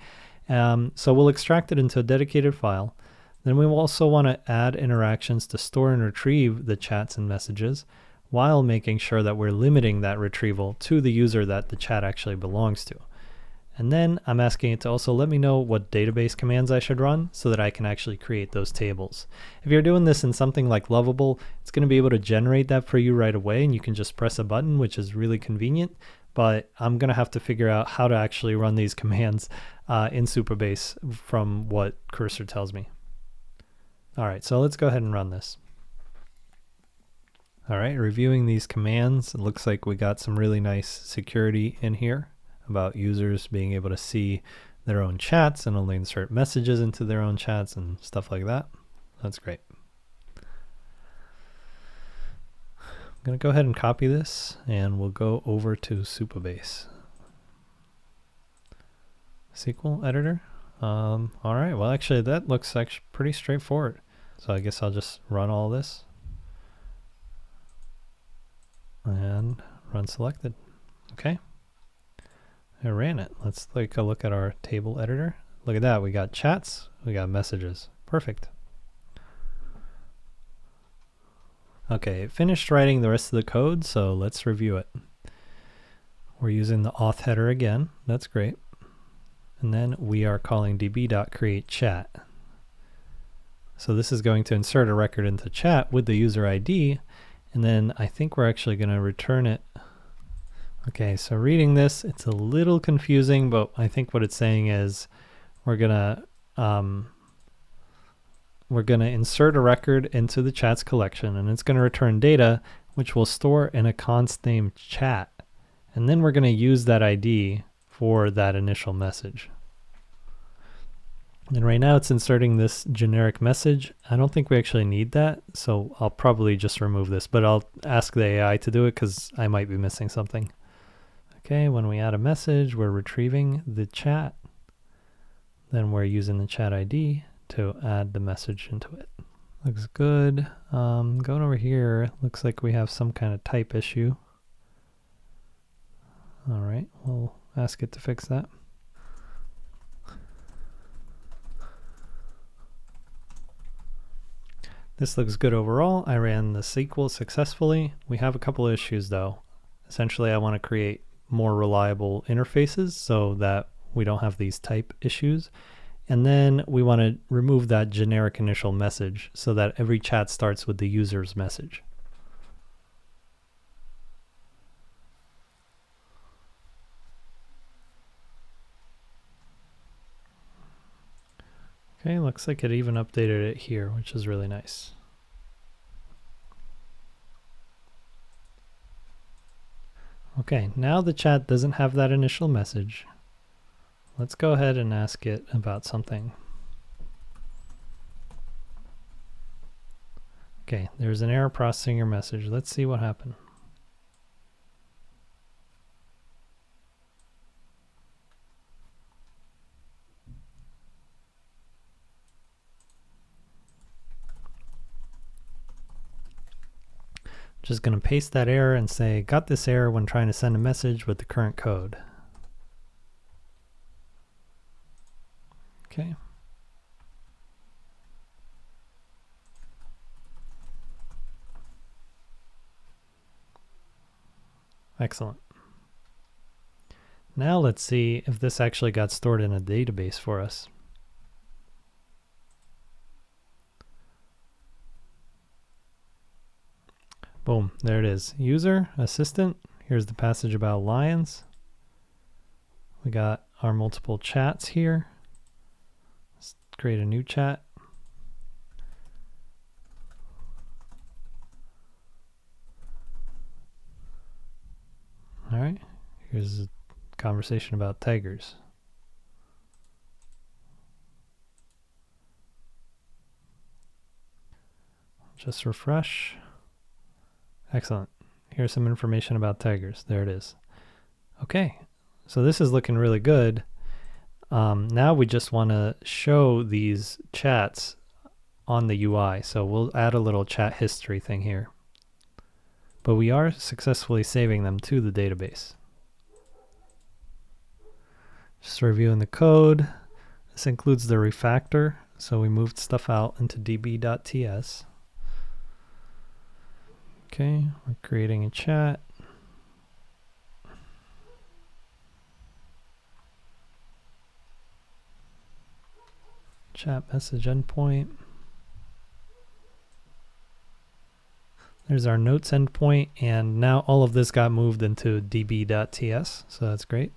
So we'll extract it into a dedicated file. Then we will also want to add interactions to store and retrieve the chats and messages. while making sure that we're limiting that retrieval to the user that the chat actually belongs to. And then I'm asking it to also let me know what database commands I should run so that I can actually create those tables. If you're doing this in something like Lovable, it's going to be able to generate that for you right away, and you can just press a button, which is really convenient. But I'm going to have to figure out how to actually run these commands in Supabase from what Cursor tells me. All right, so let's go ahead and run this. All right, reviewing these commands, it looks like we got some really nice security in here about users being able to see their own chats and only insert messages into their own chats and stuff like that. That's great. I'm going to go ahead and copy this, and we'll go over to Supabase. SQL editor. All right, well actually that looks actually pretty straightforward. So I guess I'll just run all this and run selected. Okay. I ran it. Let's take a look at our table editor. Look at that. We got chats. We got messages. Perfect. Okay, it finished writing the rest of the code, so let's review it. We're using the auth header again. That's great. And then we are calling db.createChat. So this is going to insert a record into chat with the user ID, and then I think we're actually going to return it. Okay, so reading this, it's a little confusing, but I think what it's saying is we're gonna insert a record into the chats collection, and it's gonna return data, which we'll store in a const named chat, and then we're gonna use that ID for that initial message. And right now it's inserting this generic message. I don't think we actually need that, so I'll probably just remove this, but I'll ask the AI to do it because I might be missing something. Okay, when we add a message, we're retrieving the chat. Then we're using the chat ID to add the message into it. Looks good. Going over here, looks like we have some kind of type issue. All right, we'll ask it to fix that. This looks good overall. I ran the SQL successfully. We have a couple of issues though. Essentially, I want to create more reliable interfaces so that we don't have these type issues. And then we want to remove that generic initial message so that every chat starts with the user's message. Okay, looks like it even updated it here, which is really nice. Okay, now the chat doesn't have that initial message. Let's go ahead and ask it about something. Okay, there's an error processing your message. Let's see what happened. Just going to paste that error and say, got this error when trying to send a message with the current code. Okay. Excellent. Now let's see if this actually got stored in a database for us. Boom, there it is. User, assistant, here's the passage about lions. We got our multiple chats here. Let's create a new chat. All right, here's a conversation about tigers. Just refresh. Excellent. Here's some information about tigers. There it is. Okay, so this is looking really good. Now we just want to show these chats on the UI. So we'll add a little chat history thing here. But we are successfully saving them to the database. Just reviewing the code. This includes the refactor. So we moved stuff out into db.ts. Okay, we're creating a chat. Chat message endpoint. There's our notes endpoint, and now all of this got moved into db.ts, so that's great.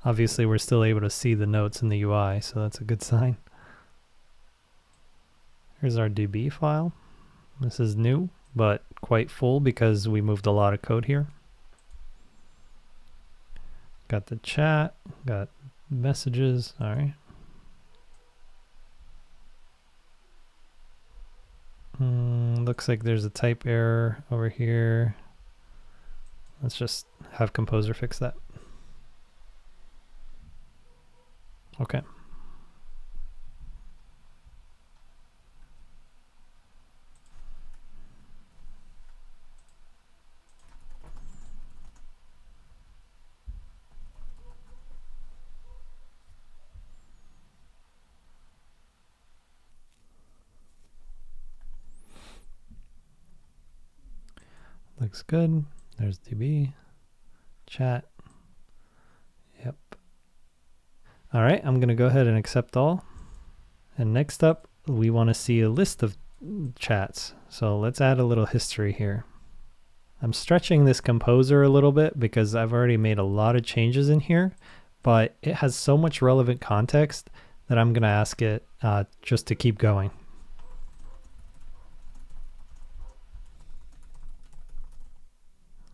Obviously, we're still able to see the notes in the UI, so that's a good sign. Here's our db file. This is new, but quite full because we moved a lot of code here. Got the chat, got messages, all right. Looks like there's a type error over here. Let's just have Composer fix that. Okay. Looks good. There's DB, chat. Yep. All right, I'm going to go ahead and accept all. And next up, we want to see a list of chats. So let's add a little history here. I'm stretching this Composer a little bit because I've already made a lot of changes in here, but it has so much relevant context that I'm going to ask it just to keep going.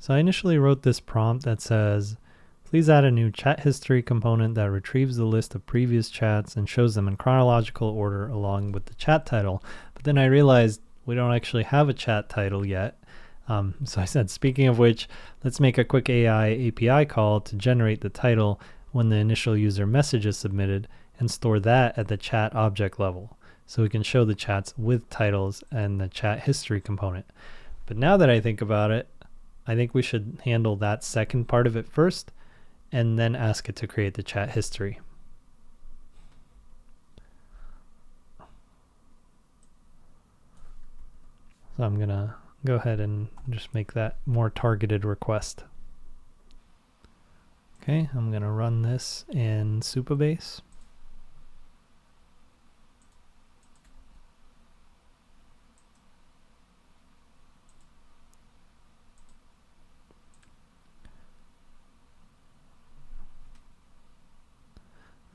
So I initially wrote this prompt that says, please add a new chat history component that retrieves the list of previous chats and shows them in chronological order along with the chat title. But then I realized we don't actually have a chat title yet. So I said, speaking of which, let's make a quick AI API call to generate the title when the initial user message is submitted and store that at the chat object level, so we can show the chats with titles and the chat history component. But now that I think about it, I think we should handle that second part of it first and then ask it to create the chat history. So I'm going to go ahead and just make that more targeted request. Okay, I'm going to run this in Supabase.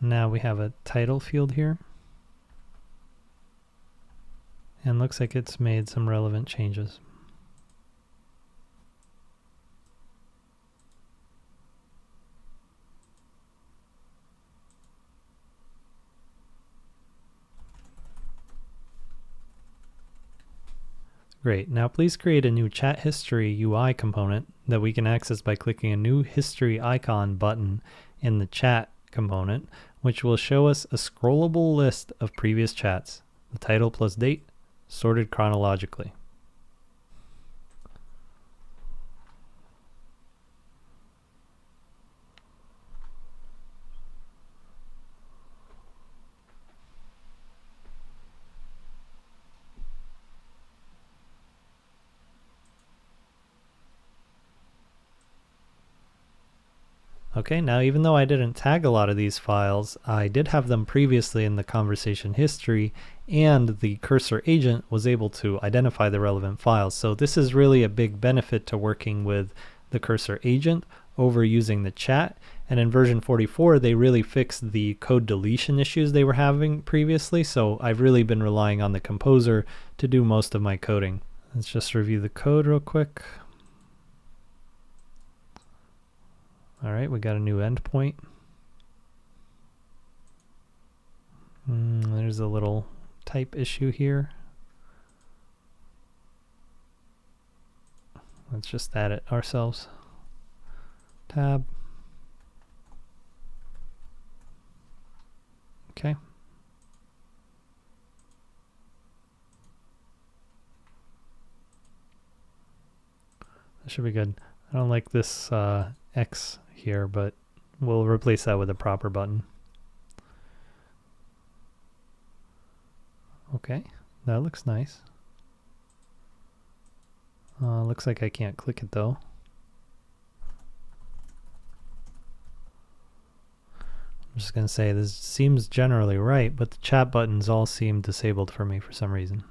Now we have a title field here. And looks like it's made some relevant changes. Great. Now please create a new chat history UI component that we can access by clicking a new history icon button in the chat component, which will show us a scrollable list of previous chats, the title plus date, sorted chronologically. Okay, now even though I didn't tag a lot of these files, I did have them previously in the conversation history, and the cursor agent was able to identify the relevant files. So this is really a big benefit to working with the cursor agent over using the chat. And in version 44, they really fixed the code deletion issues they were having previously. So I've really been relying on the Composer to do most of my coding. Let's just review the code real quick. All right, we got a new endpoint. There's a little type issue here. Let's just add it ourselves. Tab. Okay. That should be good. I don't like this X here, but we'll replace that with a proper button. Okay, That looks nice. Looks like I can't click it though. I'm just going to say this seems generally right, but the chat buttons all seem disabled for me for some reason.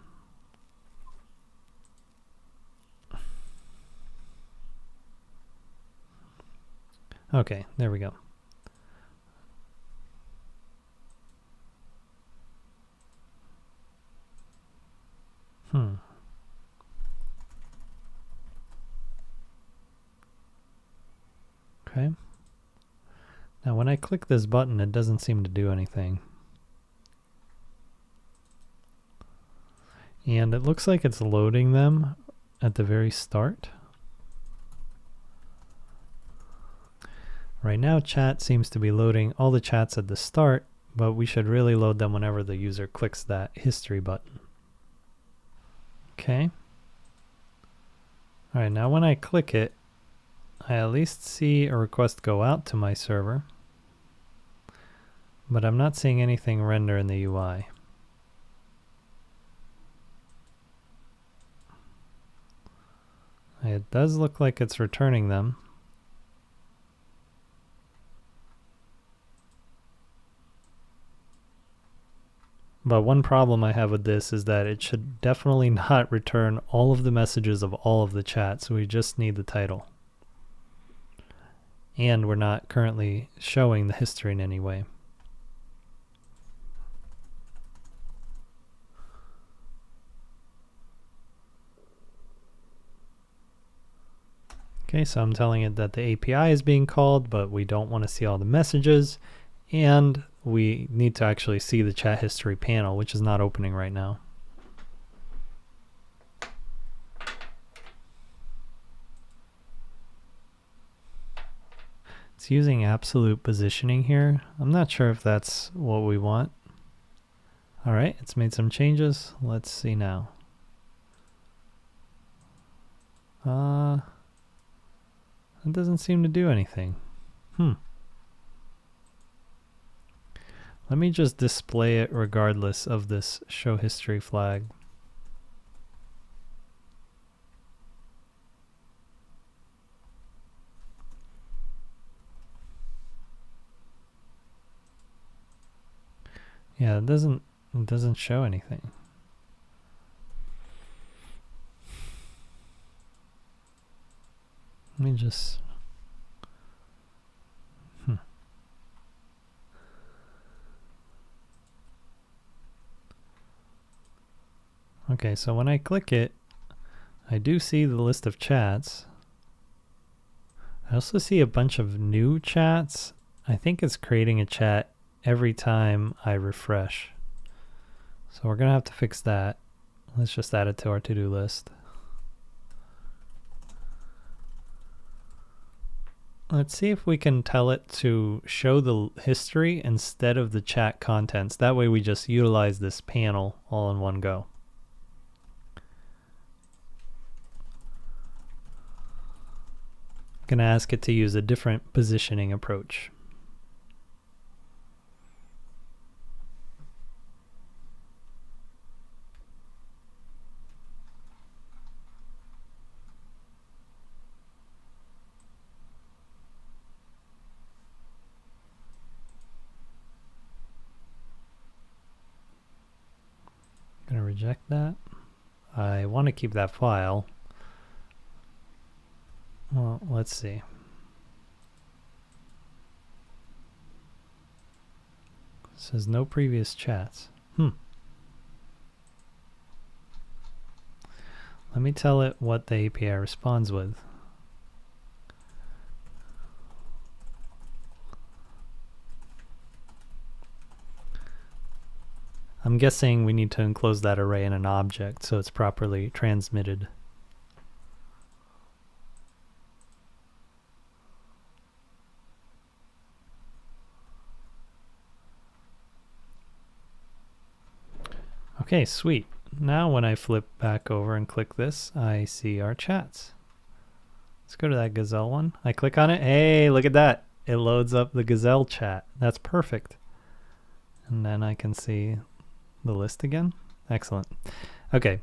Okay, there we go. Okay. Now when I click this button, it doesn't seem to do anything. And it looks like it's loading them at the very start. Right now, chat seems to be loading all the chats at the start, but we should really load them whenever the user clicks that history button. Okay. All right, now when I click it, I at least see a request go out to my server, but I'm not seeing anything render in the UI. It does look like it's returning them. But one problem I have with this is that it should definitely not return all of the messages of all of the chats. We just need the title. And we're not currently showing the history in any way. Okay, so I'm telling it that the API is being called, but we don't want to see all the messages. And we need to actually see the chat history panel, which is not opening right now. It's using absolute positioning here. I'm not sure if that's what we want. All right, it's made some changes. Let's see now. It doesn't seem to do anything. Let me just display it regardless of this show history flag. Yeah, it doesn't show anything. Let me just Okay, so when I click it, I do see the list of chats. I also see a bunch of new chats. I think it's creating a chat every time I refresh. So we're going to have to fix that. Let's just add it to our to-do list. Let's see if we can tell it to show the history instead of the chat contents. That way we just utilize this panel all in one go. I'm going to ask it to use a different positioning approach. I'm going to reject that. I want to keep that file. Well, let's see. It says no previous chats. Let me tell it what the API responds with. I'm guessing we need to enclose that array in an object so it's properly transmitted. Okay, sweet. Now when I flip back over and click this, I see our chats. Let's go to that Gazelle one. I click on it. Hey, look at that. It loads up the Gazelle chat. That's perfect. And then I can see the list again. Excellent. Okay,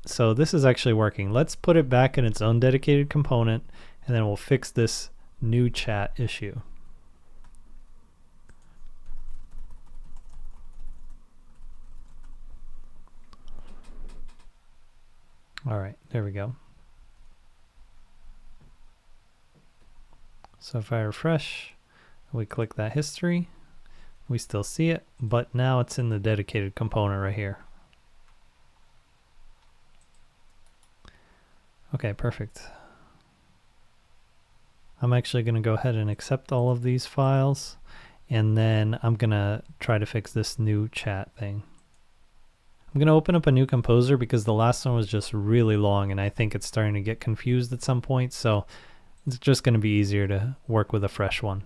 so this is actually working. Let's put it back in its own dedicated component, and then we'll fix this new chat issue. All right, there we go. So if I refresh, we click that history, we still see it, but now it's in the dedicated component right here. Okay, perfect. I'm actually going to go ahead and accept all of these files, and then I'm going to try to fix this new chat thing. I'm going to open up a new composer because the last one was just really long, and I think it's starting to get confused at some point, so it's just going to be easier to work with a fresh one.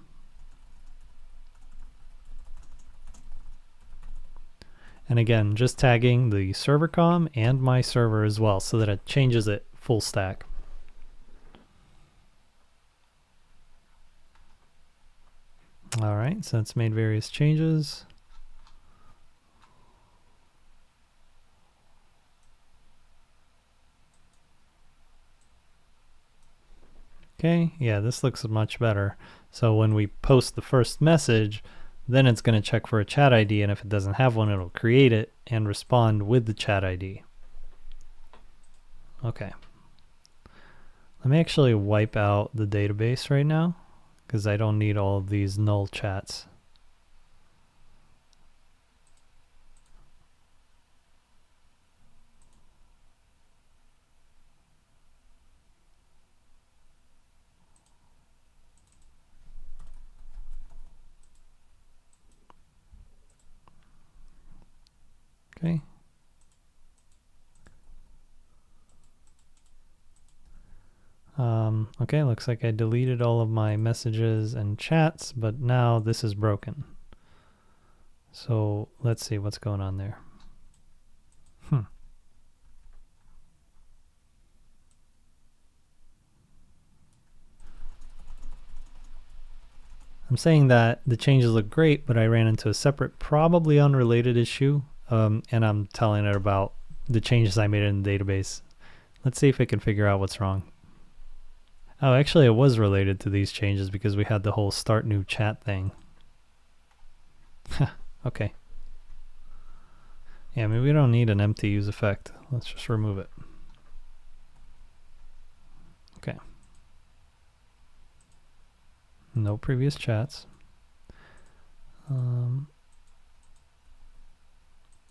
And again, just tagging the server com and my server as well so that it changes it full stack. All right, so it's made various changes. Okay, yeah, this looks much better. So when we post the first message, then it's going to check for a chat ID, and if it doesn't have one, it'll create it and respond with the chat ID. Okay. Let me actually wipe out the database right now, because I don't need all of these null chats. Okay. Okay, looks like I deleted all of my messages and chats, but now this is broken. So let's see what's going on there. I'm saying that the changes look great, but I ran into a separate, probably unrelated issue, and I'm telling it about the changes I made in the database. Let's see if it can figure out what's wrong. Oh, actually it was related to these changes because we had the whole start new chat thing. Okay. Yeah, I mean, we don't need an empty use effect. Let's just remove it. Okay. No previous chats.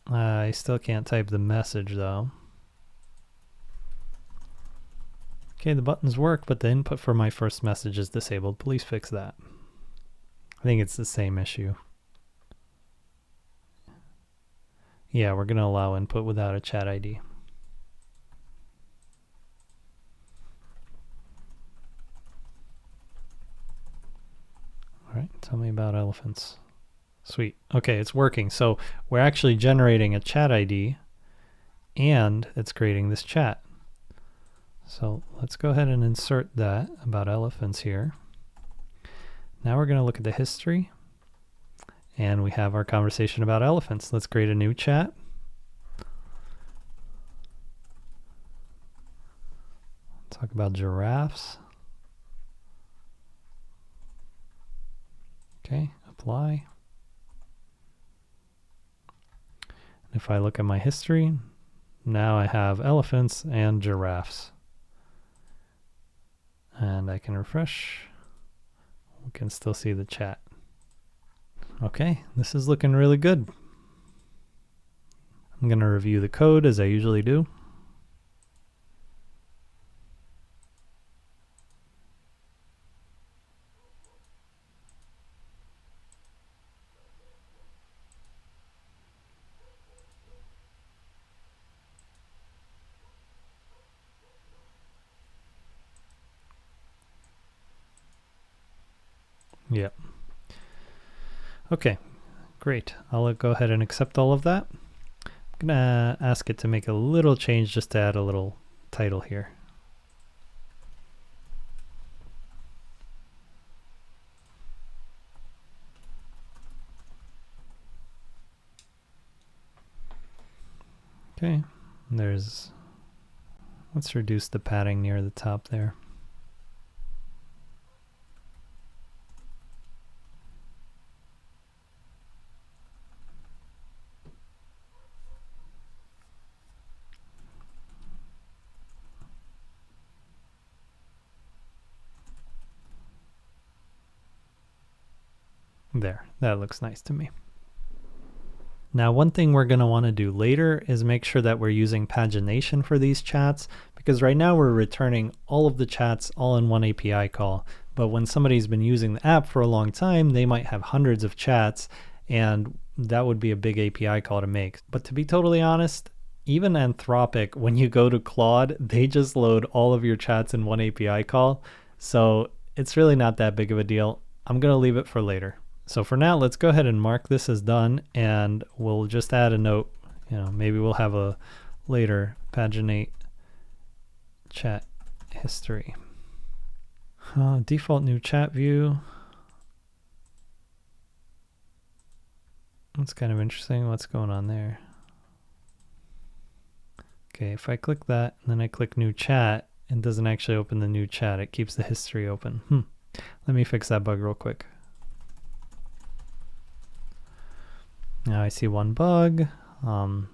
I still can't type the message though. Okay, the buttons work, but the input for my first message is disabled. Please fix that. I think it's the same issue. Yeah, we're going to allow input without a chat ID. All right, tell me about elephants. Sweet. Okay, it's working. So we're actually generating a chat ID, and it's creating this chat. So let's go ahead and insert that about elephants here. Now we're going to look at the history, and we have our conversation about elephants. Let's create a new chat. Talk about giraffes. Okay, apply. And if I look at my history, now I have elephants and giraffes. And I can refresh. We can still see the chat. Okay, this is looking really good. I'm going to review the code as I usually do. Yep. Okay, great. I'll go ahead and accept all of that. I'm gonna ask it to make a little change just to add a little title here. Okay, let's reduce the padding near the top there. There, that looks nice to me. Now, one thing we're going to want to do later is make sure that we're using pagination for these chats, because right now we're returning all of the chats all in one API call. But when somebody's been using the app for a long time, they might have hundreds of chats, and that would be a big API call to make. But to be totally honest, even Anthropic, when you go to Claude, they just load all of your chats in one API call. So it's really not that big of a deal. I'm going to leave it for later. So for now, let's go ahead and mark this as done, and we'll just add a note. Maybe we'll have a later paginate chat history. Default new chat view. That's kind of interesting. What's going on there? Okay, if I click that and then I click new chat, it doesn't actually open the new chat. It keeps the history open. Let me fix that bug real quick. Now I see one bug, and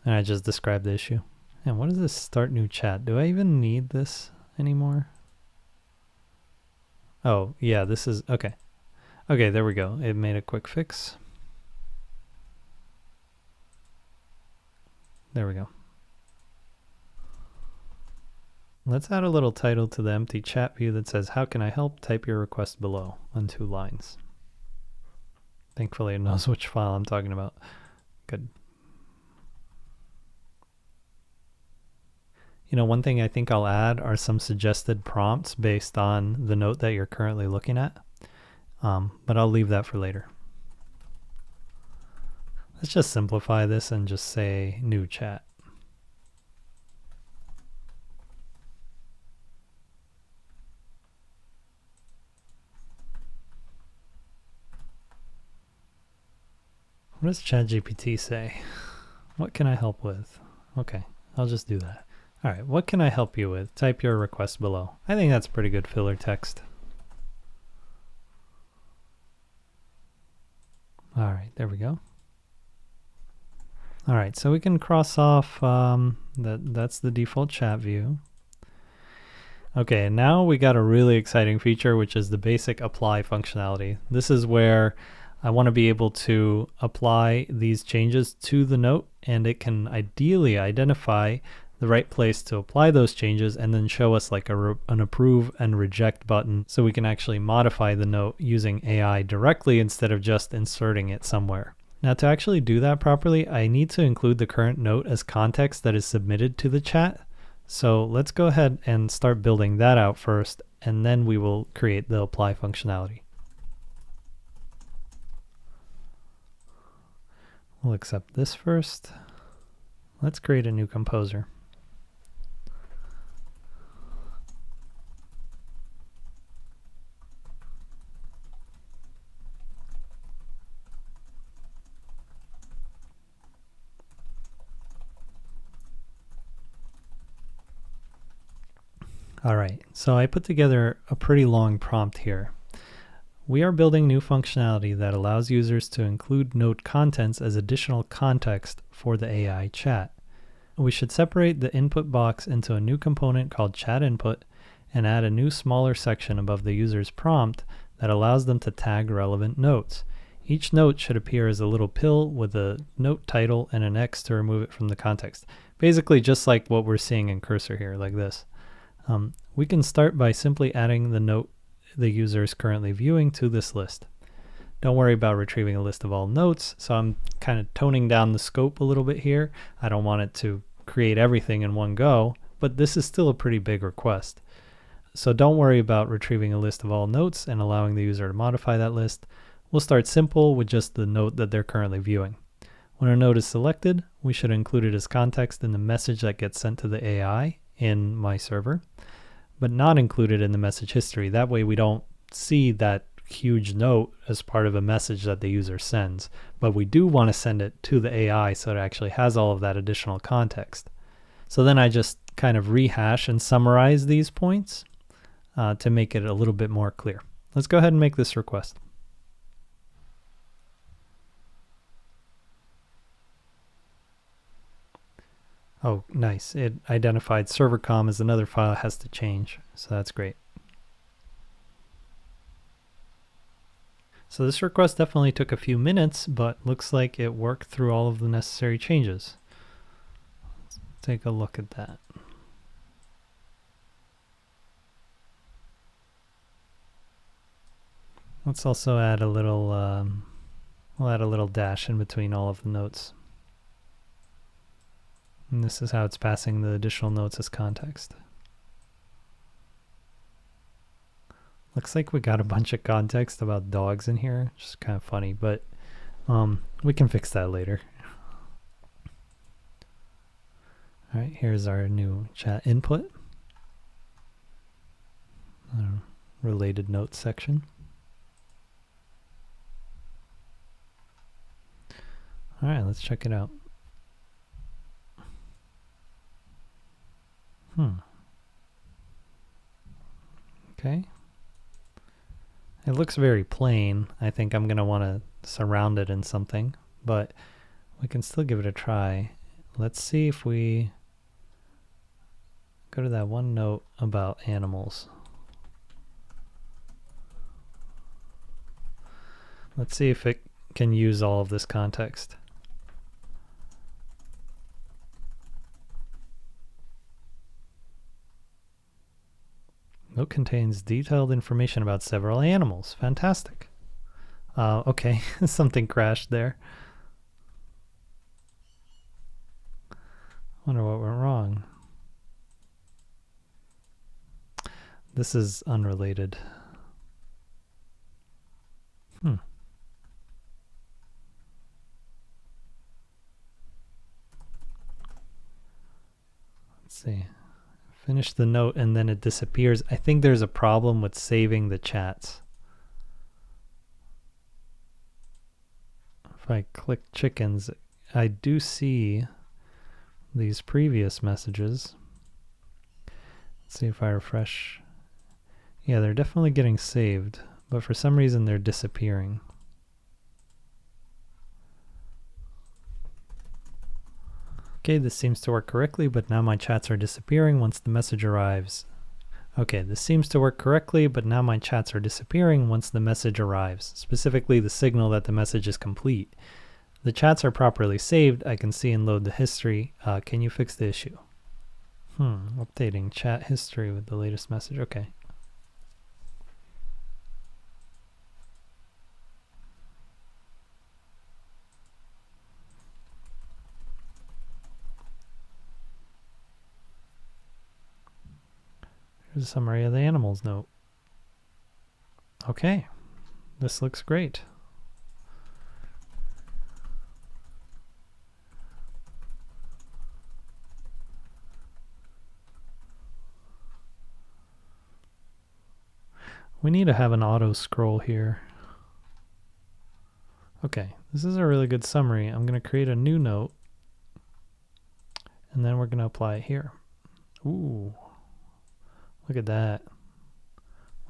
I just described the issue. And what is this start new chat? Do I even need this anymore? Oh, yeah, this is, okay. Okay, there we go. It made a quick fix. There we go. Let's add a little title to the empty chat view that says, "How can I help? Type your request below," on 2 lines. Thankfully, it knows which file I'm talking about. Good. One thing I think I'll add are some suggested prompts based on the note that you're currently looking at. But I'll leave that for later. Let's just simplify this and just say new chat. What does ChatGPT say? What can I help with? Okay, I'll just do that. All right, what can I help you with? Type your request below. I think that's pretty good filler text. All right, there we go. All right, so we can cross off that's the default chat view. Okay, now we got a really exciting feature, which is the basic apply functionality. This is where I want to be able to apply these changes to the note, and it can ideally identify the right place to apply those changes and then show us like an approve and reject button, so we can actually modify the note using AI directly instead of just inserting it somewhere. Now, to actually do that properly, I need to include the current note as context that is submitted to the chat. So let's go ahead and start building that out first, and then we will create the apply functionality. We'll accept this first. Let's create a new composer. All right, so I put together a pretty long prompt here. We are building new functionality that allows users to include note contents as additional context for the AI chat. We should separate the input box into a new component called chat input and add a new smaller section above the user's prompt that allows them to tag relevant notes. Each note should appear as a little pill with a note title and an X to remove it from the context. Basically just like what we're seeing in Cursor here, like this. We can start by simply adding the note the user is currently viewing to this list. Don't worry about retrieving a list of all notes, so I'm kind of toning down the scope a little bit here. I don't want it to create everything in one go, but this is still a pretty big request. So don't worry about retrieving a list of all notes and allowing the user to modify that list. We'll start simple with just the note that they're currently viewing. When a note is selected, we should include it as context in the message that gets sent to the AI in my server, but not included in the message history. That way we don't see that huge note as part of a message that the user sends, but we do want to send it to the AI so it actually has all of that additional context. So then I just kind of rehash and summarize these points to make it a little bit more clear. Let's go ahead and make this request. Oh, nice. It identified server.com as another file it has to change, so that's great. So this request definitely took a few minutes, but looks like it worked through all of the necessary changes. Let's take a look at that. Let's also add a little, we'll add a little dash in between all of the notes. And this is how it's passing the additional notes as context. Looks like we got a bunch of context about dogs in here, which is kind of funny, but we can fix that later. All right, here's our new chat input. Related notes section. All right, let's check it out. Okay. It looks very plain. I think I'm going to want to surround it in something, but we can still give it a try. Let's see if we go to that one note about animals. Let's see if it can use all of this context. Note contains detailed information about several animals. Fantastic. Okay, something crashed there. Wonder what went wrong. This is unrelated. Let's see. Finish the note and then it disappears. I think there's a problem with saving the chats. If I click chickens, I do see these previous messages. Let's see if I refresh. Yeah, they're definitely getting saved, but for some reason they're disappearing. Okay, this seems to work correctly, but now my chats are disappearing once the message arrives. Okay, this seems to work correctly, but now my chats are disappearing once the message arrives, specifically the signal that the message is complete. The chats are properly saved. I can see and load the history. Can you fix the issue? Updating chat history with the latest message. Okay. Here's a summary of the animals note. Okay, this looks great. We need to have an auto scroll here. Okay, this is a really good summary. I'm going to create a new note, and then we're going to apply it here. Ooh. Look at that.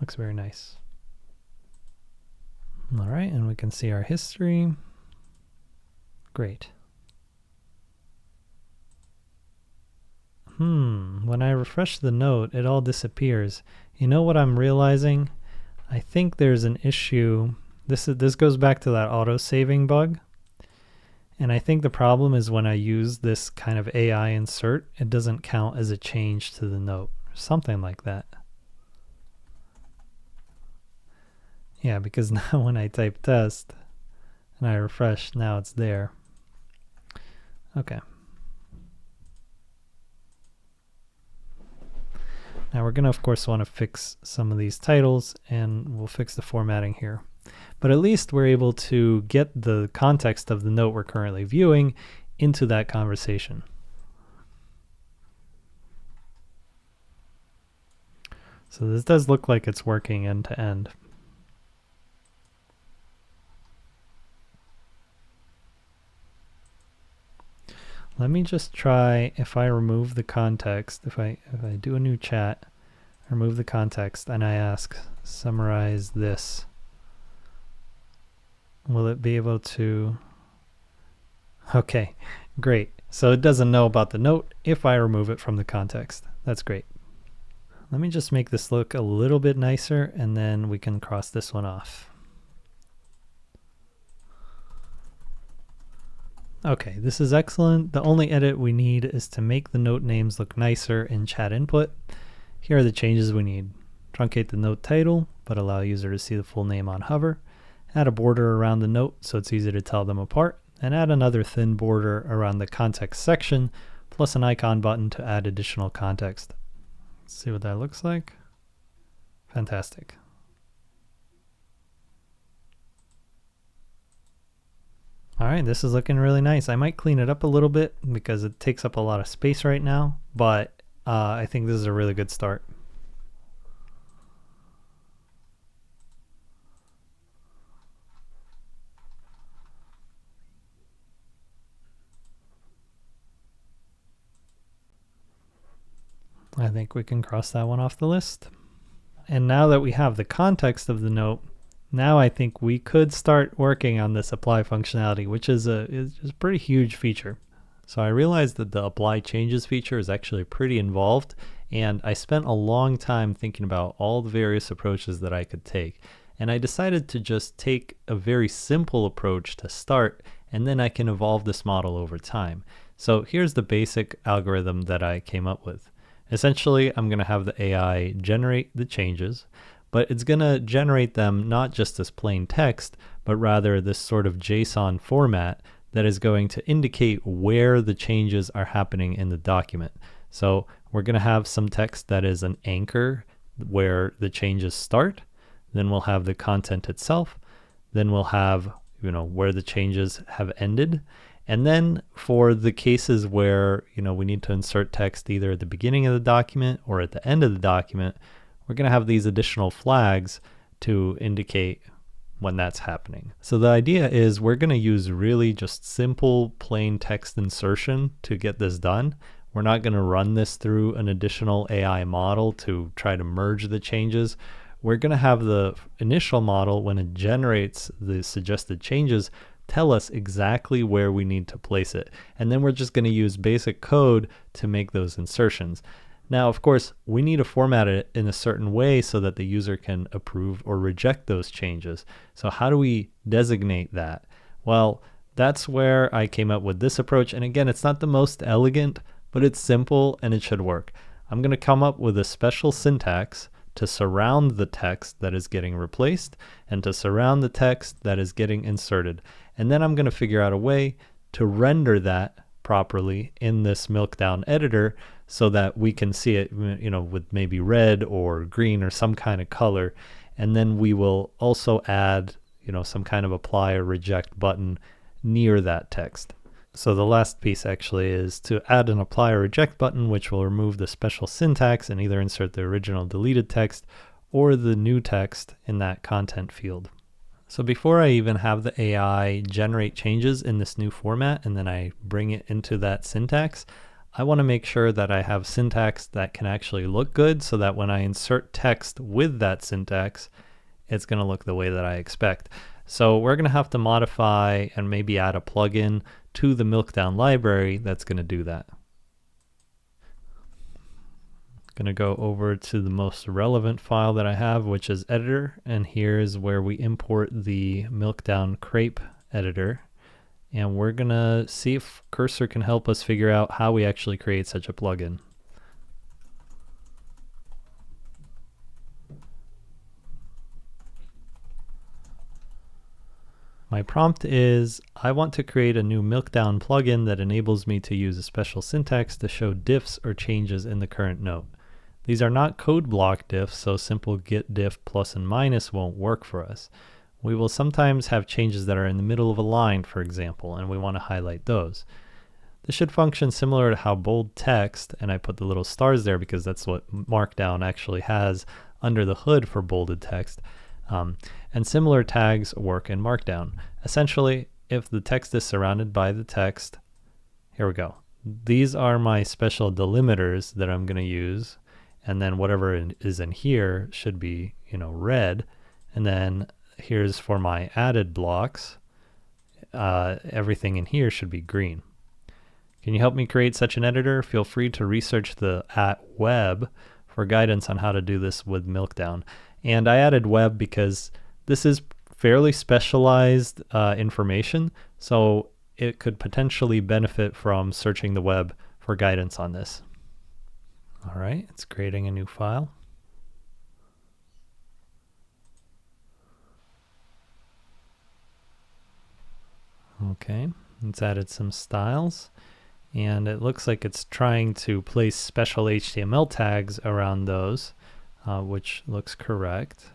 Looks very nice. All right, and we can see our history. Great. When I refresh the note, it all disappears. You know what I'm realizing? I think there's an issue. This goes back to that auto-saving bug. And I think the problem is when I use this kind of AI insert, it doesn't count as a change to the note. Something like that. Yeah, because now when I type test and I refresh, now it's there. Okay. Now we're going to, of course, want to fix some of these titles, and we'll fix the formatting here. But at least we're able to get the context of the note we're currently viewing into that conversation. So this does look like it's working end to end. Let me just try, if I remove the context, if I do a new chat, remove the context, and I ask, summarize this, will it be able to? Okay, great. So it doesn't know about the note if I remove it from the context. That's great. Let me just make this look a little bit nicer, and then we can cross this one off. Okay, this is excellent. The only edit we need is to make the note names look nicer in chat input. Here are the changes we need. Truncate the note title, but allow user to see the full name on hover. Add a border around the note so it's easy to tell them apart. And add another thin border around the context section, plus an icon button to add additional context. Let's see what that looks like. Fantastic. All right, this is looking really nice. I might clean it up a little bit because it takes up a lot of space right now, but I think this is a really good start. I think we can cross that one off the list. And now that we have the context of the note, now I think we could start working on this apply functionality, which is a pretty huge feature. So I realized that the apply changes feature is actually pretty involved, and I spent a long time thinking about all the various approaches that I could take. And I decided to just take a very simple approach to start, and then I can evolve this model over time. So here's the basic algorithm that I came up with. Essentially, I'm going to have the AI generate the changes, but it's going to generate them not just as plain text, but rather this sort of JSON format that is going to indicate where the changes are happening in the document. So we're going to have some text that is an anchor where the changes start. Then we'll have the content itself. Then we'll have, where the changes have ended. And then for the cases where, we need to insert text either at the beginning of the document or at the end of the document, we're going to have these additional flags to indicate when that's happening. So the idea is we're going to use really just simple plain text insertion to get this done. We're not going to run this through an additional AI model to try to merge the changes. We're going to have the initial model, when it generates the suggested changes, tell us exactly where we need to place it. And then we're just going to use basic code to make those insertions. Now, of course, we need to format it in a certain way so that the user can approve or reject those changes. So how do we designate that? Well, that's where I came up with this approach. And again, it's not the most elegant, but it's simple and it should work. I'm going to come up with a special syntax to surround the text that is getting replaced and to surround the text that is getting inserted. And then I'm going to figure out a way to render that properly in this Milkdown editor so that we can see it, with maybe red or green or some kind of color. And then we will also add, some kind of apply or reject button near that text. So the last piece actually is to add an apply or reject button, which will remove the special syntax and either insert the original deleted text or the new text in that content field. So before I even have the AI generate changes in this new format and then I bring it into that syntax, I want to make sure that I have syntax that can actually look good so that when I insert text with that syntax, it's going to look the way that I expect. So we're going to have to modify and maybe add a plugin to the Milkdown library that's going to do that. Going to go over to the most relevant file that I have, which is editor, and here's where we import the Milkdown crepe editor, and we're going to see if Cursor can help us figure out how we actually create such a plugin. My prompt is, I want to create a new Milkdown plugin that enables me to use a special syntax to show diffs or changes in the current note. These are not code block diffs, so simple get diff plus and minus won't work for us. We will sometimes have changes that are in the middle of a line, for example, and we want to highlight those. This should function similar to how bold text, and I put the little stars there because that's what Markdown actually has under the hood for bolded text. And similar tags work in Markdown. Essentially, if the text is surrounded by the text, here we go. these are my special delimiters that I'm going to use, and then whatever is in here should be, red, and then here's for my added blocks. Everything in here should be green. Can you help me create such an editor? Feel free to research the @web for guidance on how to do this with Milkdown. And I added web because this is fairly specialized information, so it could potentially benefit from searching the web for guidance on this. All right, it's creating a new file. Okay, it's added some styles, and it looks like it's trying to place special HTML tags around those, which looks correct.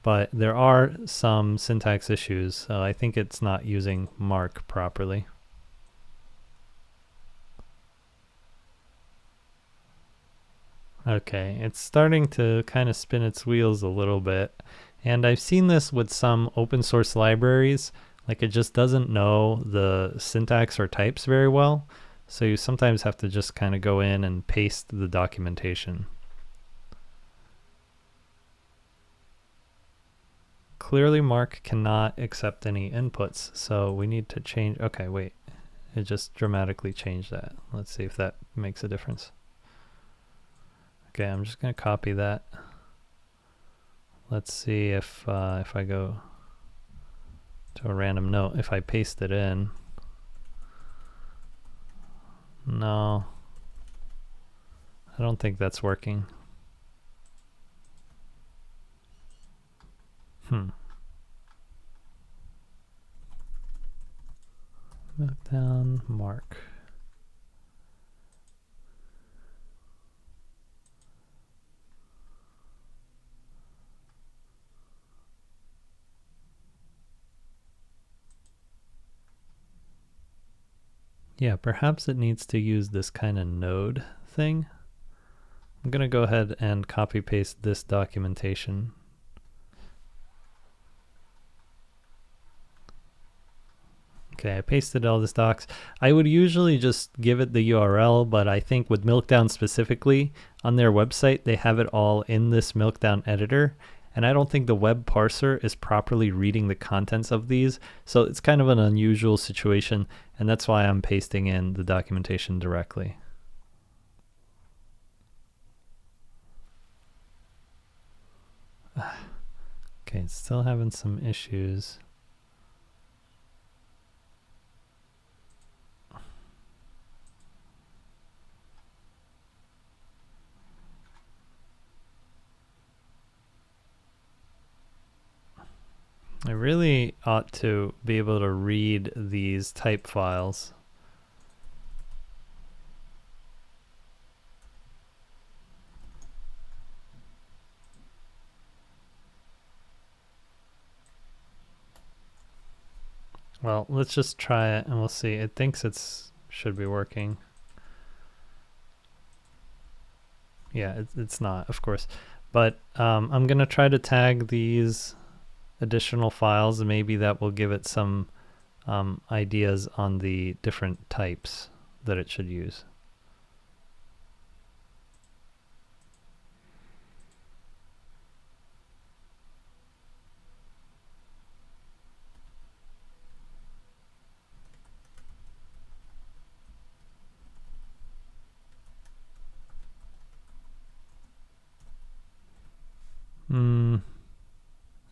But there are some syntax issues, so I think it's not using mark properly. Okay, it's starting to kind of spin its wheels a little bit, and I've seen this with some open source libraries. Like, it just doesn't know the syntax or types very well, so you sometimes have to just kind of go in and paste the documentation. Clearly mark cannot accept any inputs, so we need to change. Okay, wait, it just dramatically changed that. Let's see if that makes a difference. Okay, I'm just going to copy that. Let's see if I go to a random note, if I paste it in. No, I don't think that's working. Markdown mark. Yeah, perhaps it needs to use this kind of node thing. I'm going to go ahead and copy paste this documentation. Okay, I pasted all this docs. I would usually just give it the URL, but I think with Milkdown specifically, on their website, they have it all in this Milkdown editor. And I don't think the web parser is properly reading the contents of these. So it's kind of an unusual situation, and that's why I'm pasting in the documentation directly. Okay, it's still having some issues. I really ought to be able to read these type files. Well, let's just try it and we'll see. It thinks it's should be working. Yeah, it's not, of course. But I'm going to try to tag these additional files, and maybe that will give it some ideas on the different types that it should use.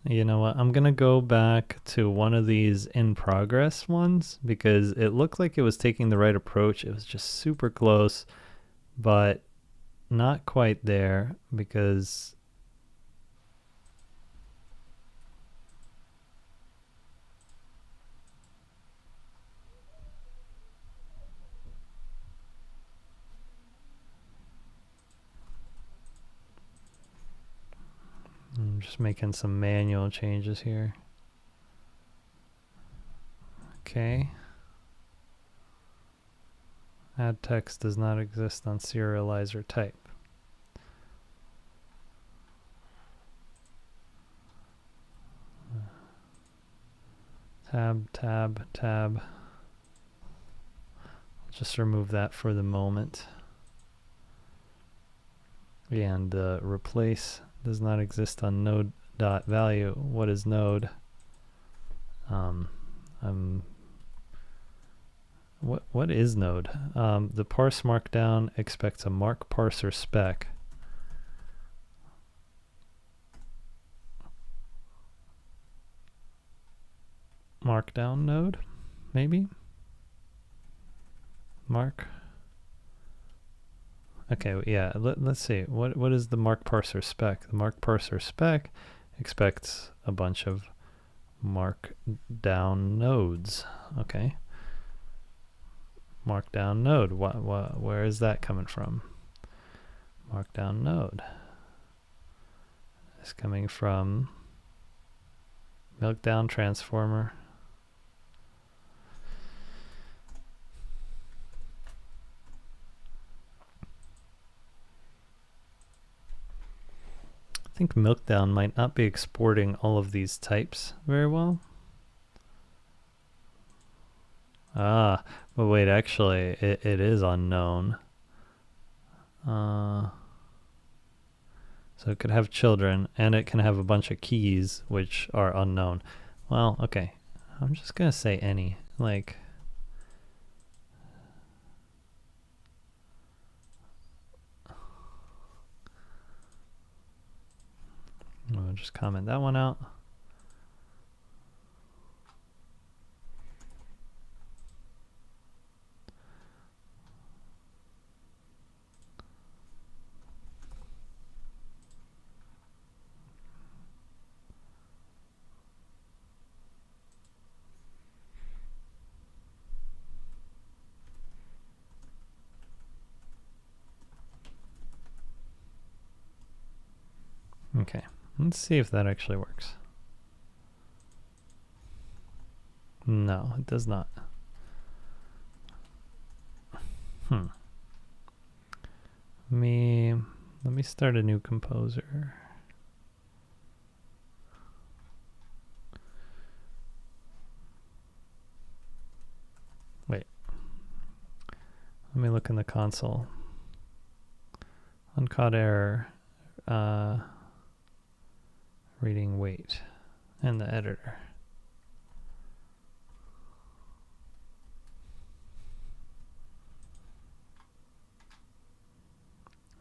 You know what? I'm going to go back to one of these in progress ones because it looked like it was taking the right approach. It was just super close, but not quite there because I'm just making some manual changes here. Okay. Add text does not exist on serializer type. Tab, tab, tab. just remove that for the moment. And replace does not exist on node.value. What is node? What is node? The parse markdown expects a mark parser spec. Markdown node, maybe? Mark. Okay, yeah, let's see. What is the mark parser spec? The mark parser spec expects a bunch of markdown nodes. Okay. Markdown node. Where is that coming from? Markdown node. It's coming from Meltdown transformer. I think Meltdown might not be exporting all of these types very well. Ah, but wait, actually, it is unknown. So it could have children, and it can have a bunch of keys, which are unknown. Well, okay. I'm just going to say any. Like, I'll just comment that one out. Okay, let's see if that actually works. No, it does not. Let me start a new composer. Wait. Let me look in the console. Uncaught error. Reading wait and the editor.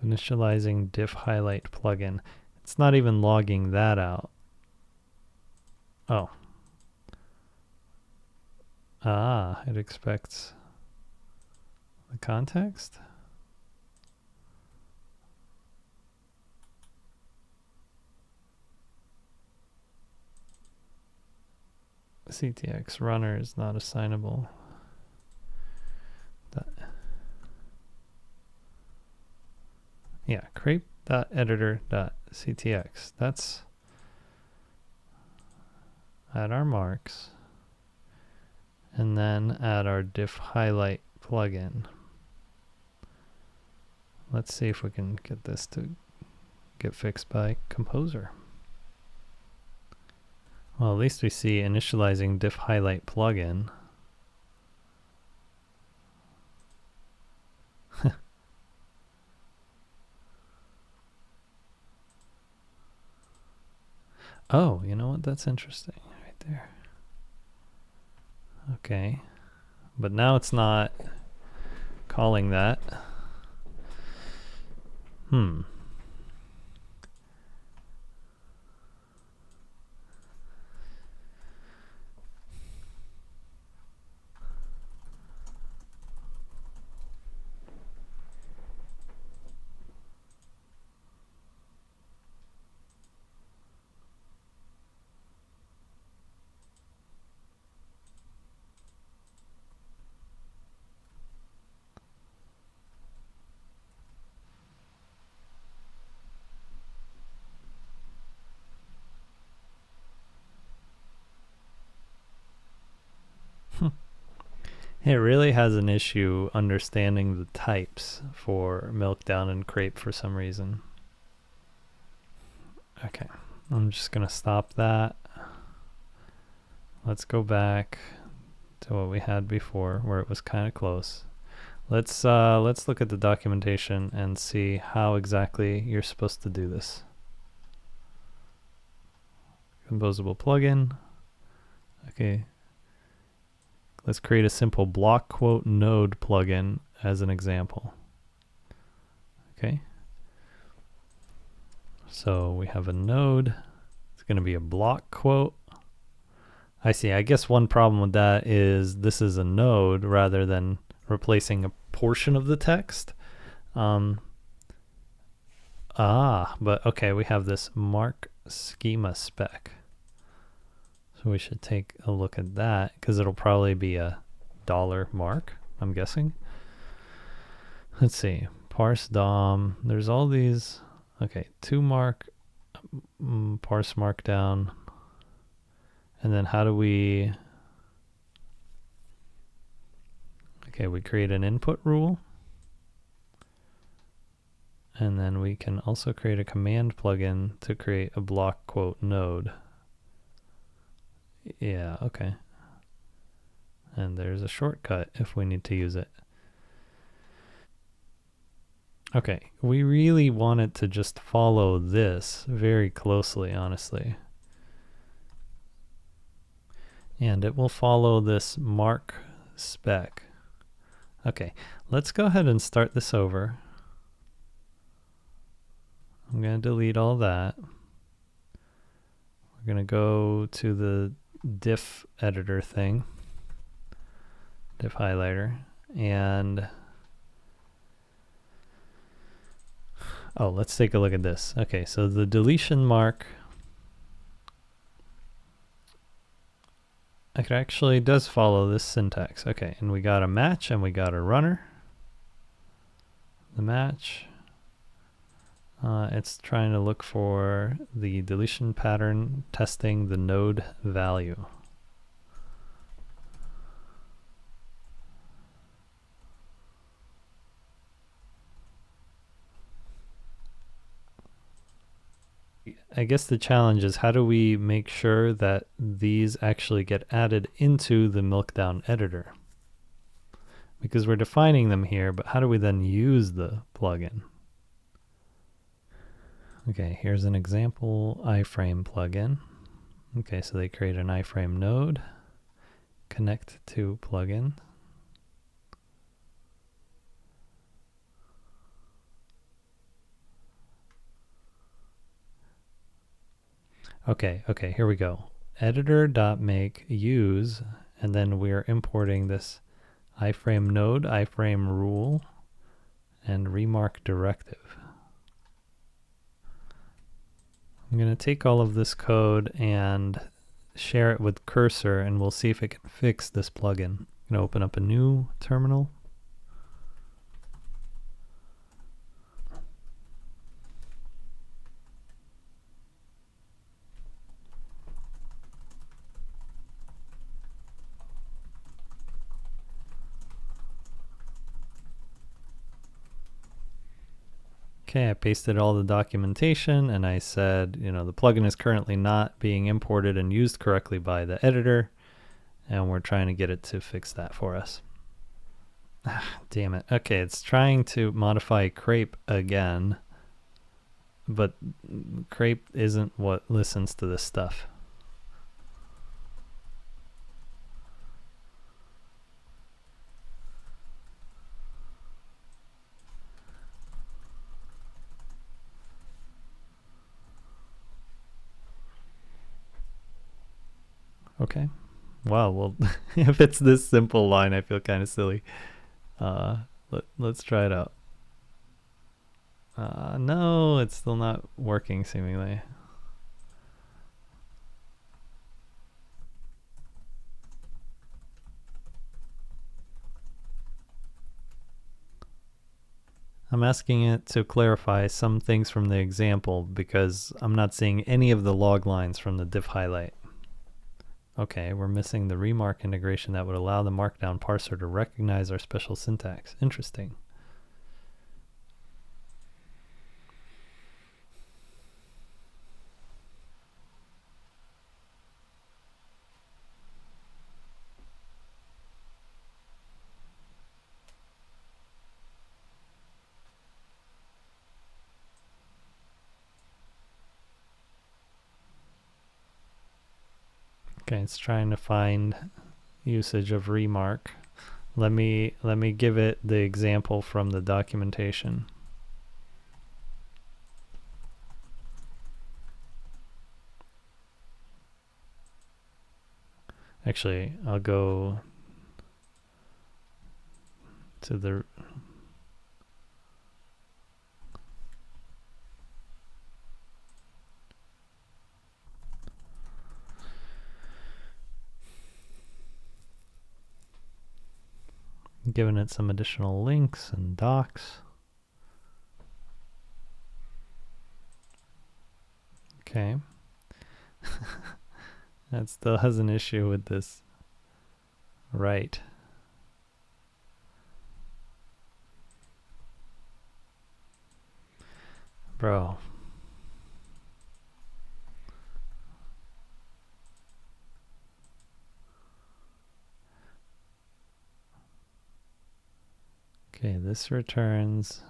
Initializing diff highlight plugin. It's not even logging that out. Oh. Ah, it expects the context? CTX runner is not assignable. Yeah, crepe.editor.ctx. That's add our marks and then add our diff highlight plugin. Let's see if we can get this to get fixed by Composer. Well, at least we see initializing diff highlight plugin. Oh, you know what? That's interesting right there. Okay. But now it's not calling that. It really has an issue understanding the types for Meltdown and Crepe for some reason. Okay, I'm just going to stop that. Let's go back to what we had before where it was kind of close. Let's look at the documentation and see how exactly you're supposed to do this. Composable plugin. Okay. Let's create a simple block quote node plugin as an example. Okay. So we have a node. It's going to be a block quote. I see. I guess one problem with that is this is a node rather than replacing a portion of the text. But okay, we have this mark schema spec. So we should take a look at that because it'll probably be a dollar mark, I'm guessing. Let's see. Parse DOM. There's all these. Okay, to mark, parse markdown. And then how do we... Okay, we create an input rule. And then we can also create a command plugin to create a block quote node. Yeah, okay. And there's a shortcut if we need to use it. Okay, we really want it to just follow this very closely, honestly. And it will follow this mark spec. Okay, let's go ahead and start this over. I'm going to delete all that. We're going to go to the diff editor thing, diff highlighter, and oh, let's take a look at this. Okay, so the deletion mark, it actually does follow this syntax. Okay, and we got a match and we got a runner. The match, it's trying to look for the deletion pattern, testing the node value. I guess the challenge is how do we make sure that these actually get added into the Milkdown editor? Because we're defining them here, but how do we then use the plugin? Okay, here's an example iframe plugin. Okay, so they create an iframe node, connect to plugin. Okay, here we go. Editor.make use, and then we're importing this iframe node, iframe rule, and remark directive. I'm going to take all of this code and share it with Cursor, and we'll see if it can fix this plugin. I'm going to open up a new terminal. Okay, I pasted all the documentation and I said, you know, the plugin is currently not being imported and used correctly by the editor, and we're trying to get it to fix that for us. Damn it. Okay, it's trying to modify crepe again, but crepe isn't what listens to this stuff. Okay. Wow, well, if it's this simple line, I feel kind of silly. Let's try it out. No, it's still not working, seemingly. I'm asking it to clarify some things from the example because I'm not seeing any of the log lines from the diff highlight. Okay, we're missing the remark integration that would allow the markdown parser to recognize our special syntax. Interesting. Okay, it's trying to find usage of remark. Let me give it the example from the documentation. Actually, I'll go to the giving it some additional links and docs. Okay. That still has an issue with this. Right. Bro. Okay, this returns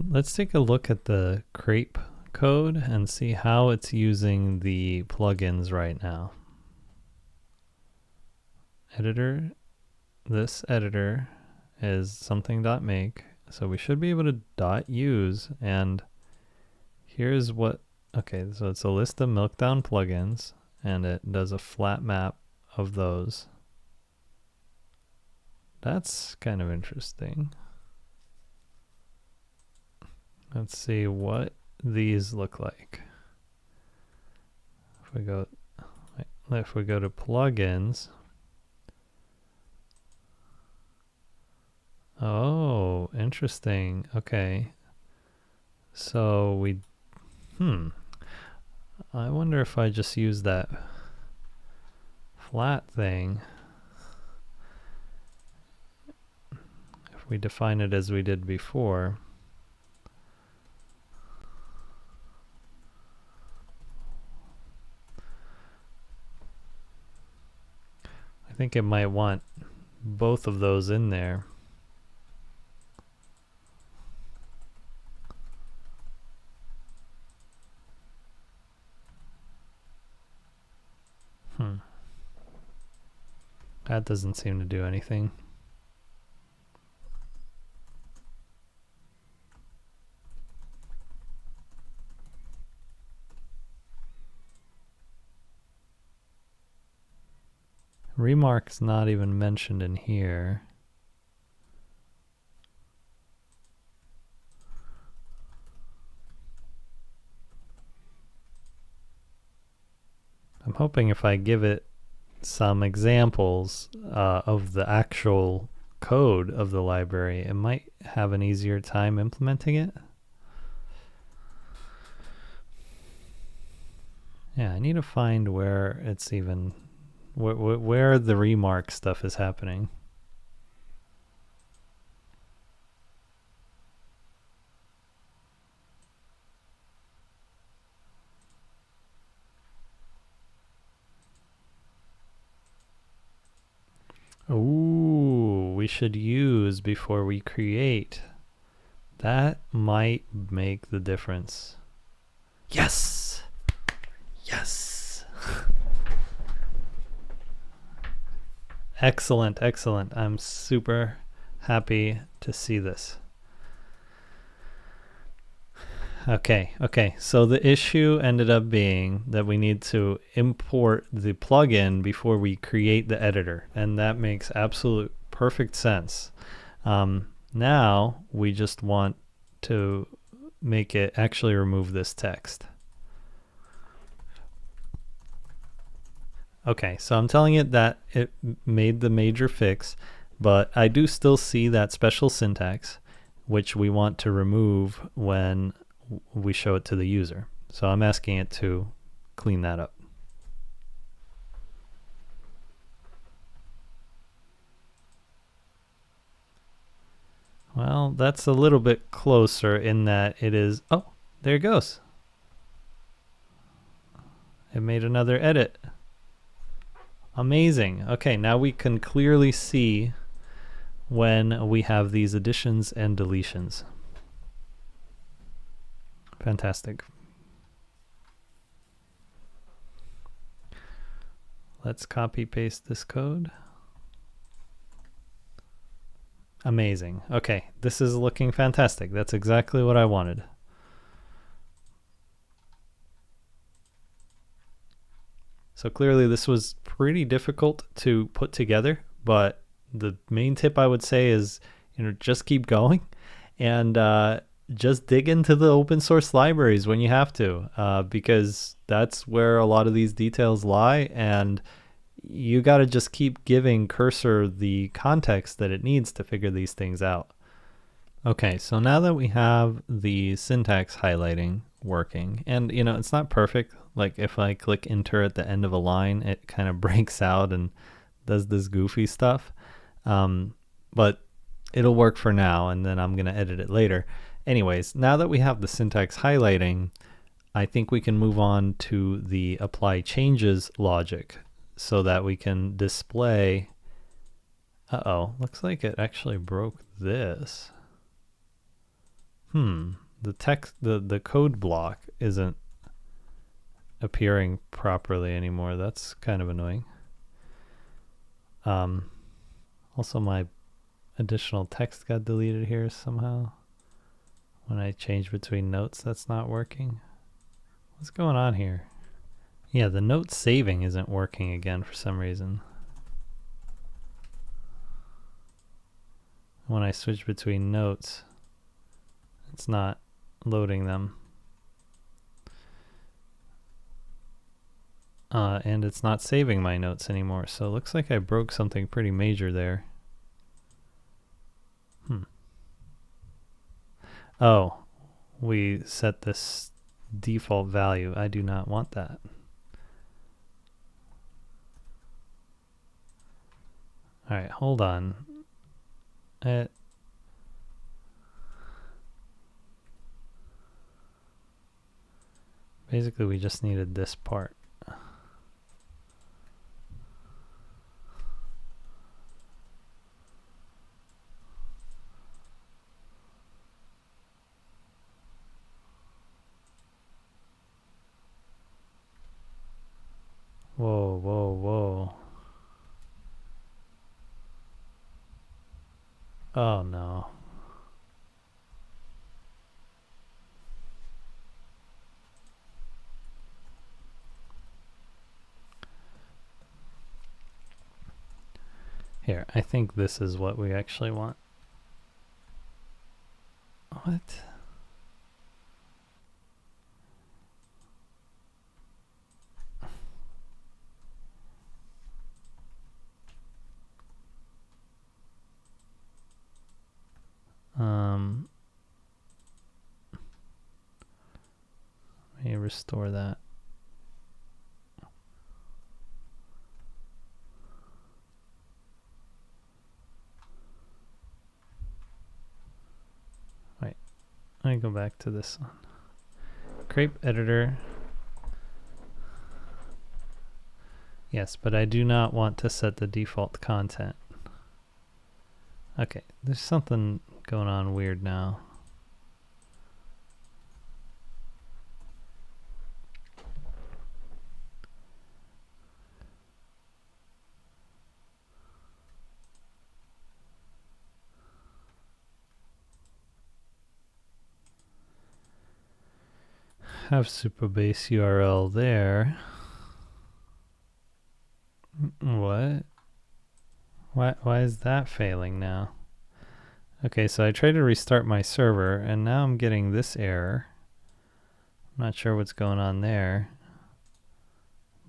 Let's take a look at the crepe code and see how it's using the plugins right now. Editor, this editor is something.make, so we should be able to .use, and here's what, okay, so it's a list of Milkdown plugins, and it does a flat map of those. That's kind of interesting. Let's see what these look like. If we go to plugins. Oh, interesting. Okay. So I wonder if I just use that flat thing. If we define it as we did before. I think it might want both of those in there. That doesn't seem to do anything. Remark's not even mentioned in here. I'm hoping if I give it some examples of the actual code of the library, it might have an easier time implementing it. Yeah, I need to find where it's even, where the remark stuff is happening. Ooh, we should use before we create. That might make the difference. Yes! Yes! Excellent, excellent. I'm super happy to see this. Okay, so the issue ended up being that we need to import the plugin before we create the editor, and that makes absolute perfect sense. Now we just want to make it actually remove this text. Okay, so I'm telling it that it made the major fix. But I do still see that special syntax, which we want to remove when we show it to the user. So I'm asking it to clean that up. Well, that's a little bit closer in that it is, oh, there it goes. It made another edit. Amazing. Okay, now we can clearly see when we have these additions and deletions. Fantastic. Let's copy paste this code. Amazing. Okay, this is looking fantastic. That's exactly what I wanted. So clearly this was pretty difficult to put together, but the main tip I would say is, just keep going and just dig into the open source libraries when you have to, because that's where a lot of these details lie, and you got to just keep giving Cursor the context that it needs to figure these things out. Okay, so now that we have the syntax highlighting working, and it's not perfect. Like if I click enter at the end of a line, it kind of breaks out and does this goofy stuff. But it'll work for now, and then I'm going to edit it later. Anyways, now that we have the syntax highlighting, I think we can move on to the apply changes logic so that we can display. Uh-oh, looks like it actually broke this. The text, the code block isn't appearing properly anymore. That's kind of annoying. Also, my additional text got deleted here somehow. When I change between notes, that's not working. What's going on here? Yeah, the note saving isn't working again for some reason. When I switch between notes, it's not loading them. And it's not saving my notes anymore, so it looks like I broke something pretty major there. Oh, we set this default value. I do not want that. All right, hold on. Basically, we just needed this part. Whoa, whoa, whoa. Oh no. Here, I think this is what we actually want. What? Let me restore that. Wait, let me go back to this one. Crepe editor. Yes, but I do not want to set the default content. Okay, there's something going on weird now. Have Supabase URL there. What? Why is that failing now? Okay, so I tried to restart my server and now I'm getting this error. I'm not sure what's going on there.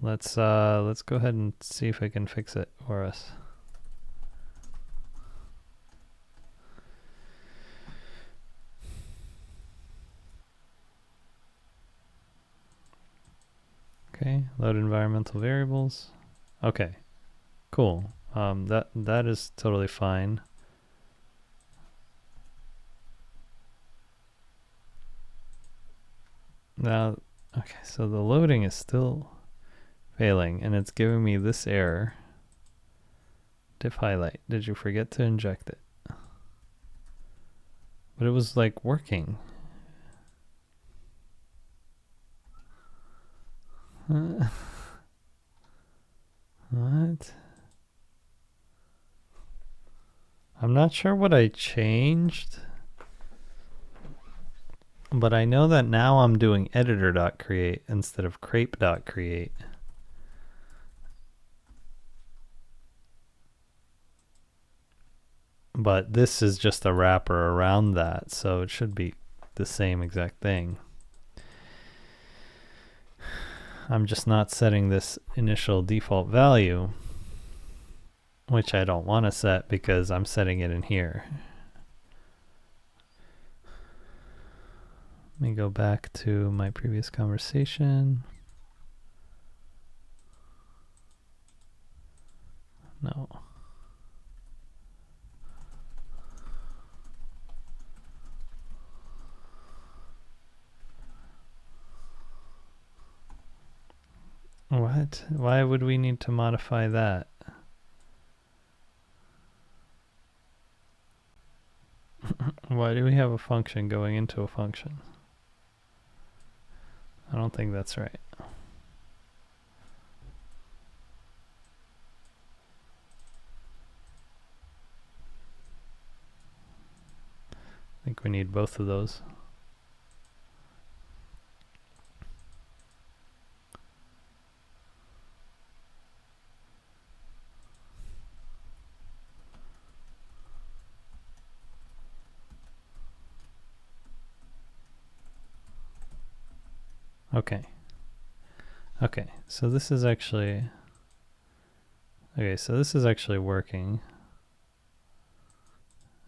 Let's go ahead and see if I can fix it for us. Okay, load environmental variables. Okay, cool. That is totally fine. Now, okay, so the loading is still failing, and it's giving me this error. Diff highlight. Did you forget to inject it? But it was like working. What? I'm not sure what I changed, but I know that now I'm doing editor.create instead of crepe.create. But this is just a wrapper around that, so it should be the same exact thing. I'm just not setting this initial default value, which I don't want to set because I'm setting it in here. Let me go back to my previous conversation. No. What? Why would we need to modify that? Why do we have a function going into a function? I don't think that's right. I think we need both of those. Okay. Okay, so this is actually working.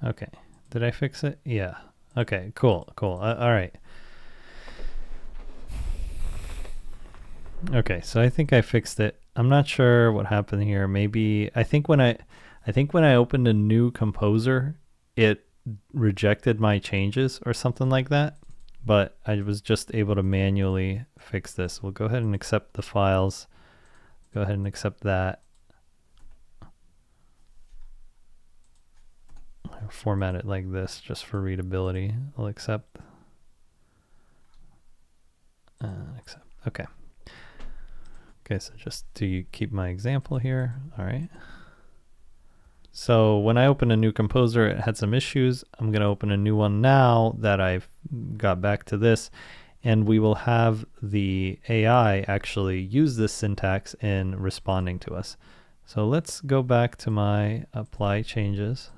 Okay. Did I fix it? Yeah. Okay, cool. All right. Okay, so I think I fixed it. I'm not sure what happened here. Maybe I think when I opened a new composer, it rejected my changes or something like that. But I was just able to manually fix this. We'll go ahead and accept the files. Go ahead and accept that. I'll format it like this just for readability. I'll accept. Accept. Okay. Okay, so just to keep my example here. All right. So when I open a new composer, it had some issues. I'm going to open a new one now that I've got back to this, and we will have the AI actually use this syntax in responding to us. So let's go back to my apply changes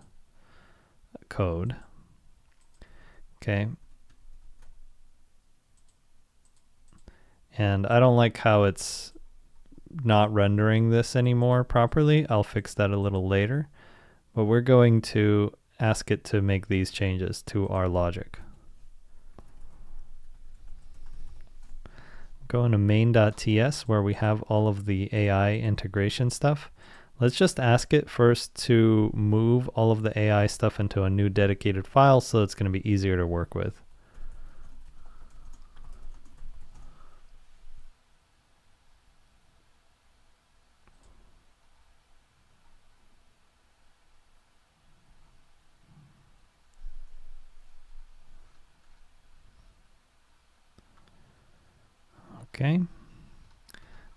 code. Okay. And I don't like how it's not rendering this anymore properly. I'll fix that a little later. But we're going to ask it to make these changes to our logic. Go into main.ts where we have all of the AI integration stuff. Let's just ask it first to move all of the AI stuff into a new dedicated file so it's going to be easier to work with. Okay,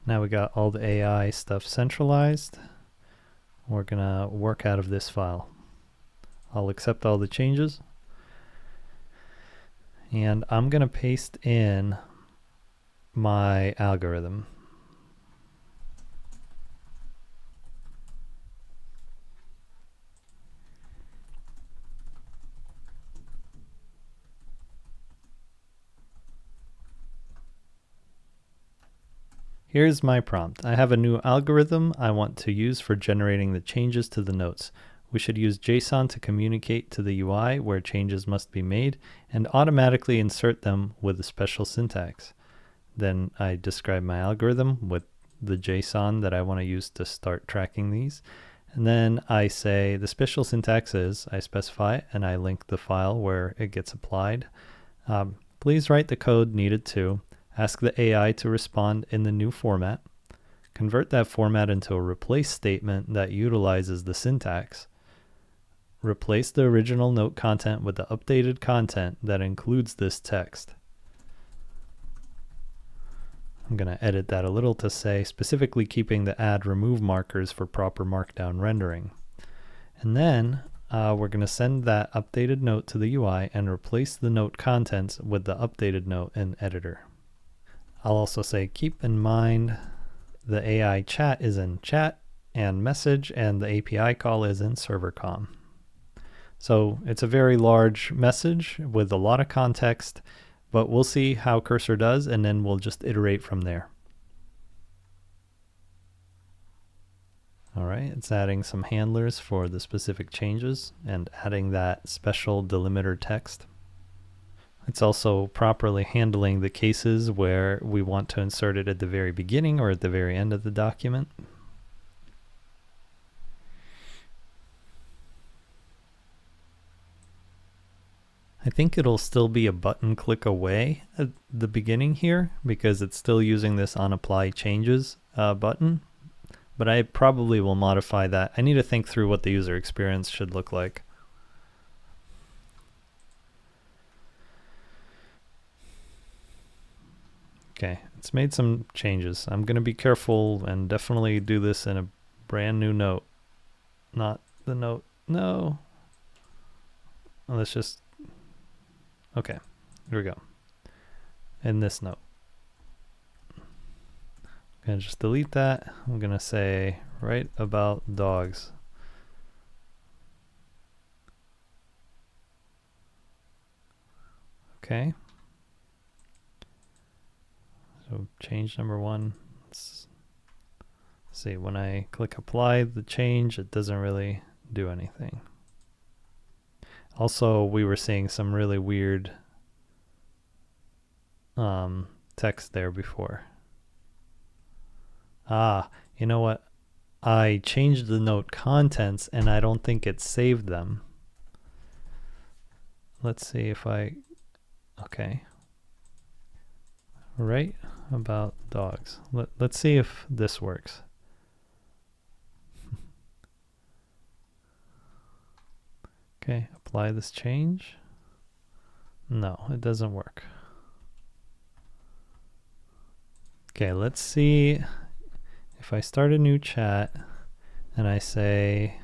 now we got all the AI stuff centralized. We're gonna work out of this file. I'll accept all the changes. And I'm gonna paste in my algorithm. Here's my prompt. I have a new algorithm I want to use for generating the changes to the notes. We should use JSON to communicate to the UI where changes must be made and automatically insert them with a special syntax. Then I describe my algorithm with the JSON that I want to use to start tracking these. And then I say the special syntax is, I specify and I link the file where it gets applied. Please write the code needed to. Ask the AI to respond in the new format. Convert that format into a replace statement that utilizes the syntax. Replace the original note content with the updated content that includes this text. I'm going to edit that a little to say specifically keeping the add remove markers for proper markdown rendering. And then we're going to send that updated note to the UI and replace the note contents with the updated note in editor. I'll also say keep in mind the AI chat is in chat and message, and the API call is in server comm. So it's a very large message with a lot of context, but we'll see how Cursor does, and then we'll just iterate from there. All right, it's adding some handlers for the specific changes and adding that special delimiter text. It's also properly handling the cases where we want to insert it at the very beginning or at the very end of the document. I think it'll still be a button click away at the beginning here because it's still using this on apply changes button, but I probably will modify that. I need to think through what the user experience should look like. Okay, it's made some changes. I'm going to be careful and definitely do this in a brand new note. Not the note. No. Let's just... Okay, here we go. In this note. I'm going to just delete that. I'm going to say, write about dogs. Okay. So change number 1. Let's see, when I click apply the change, it doesn't really do anything. Also, we were seeing some really weird text there before. You know what? I changed the note contents and I don't think it saved them. Let's see if I... Okay. Right about dogs. Let's see if this works. Okay, apply this change. No, it doesn't work. Okay, let's see if I start a new chat and I say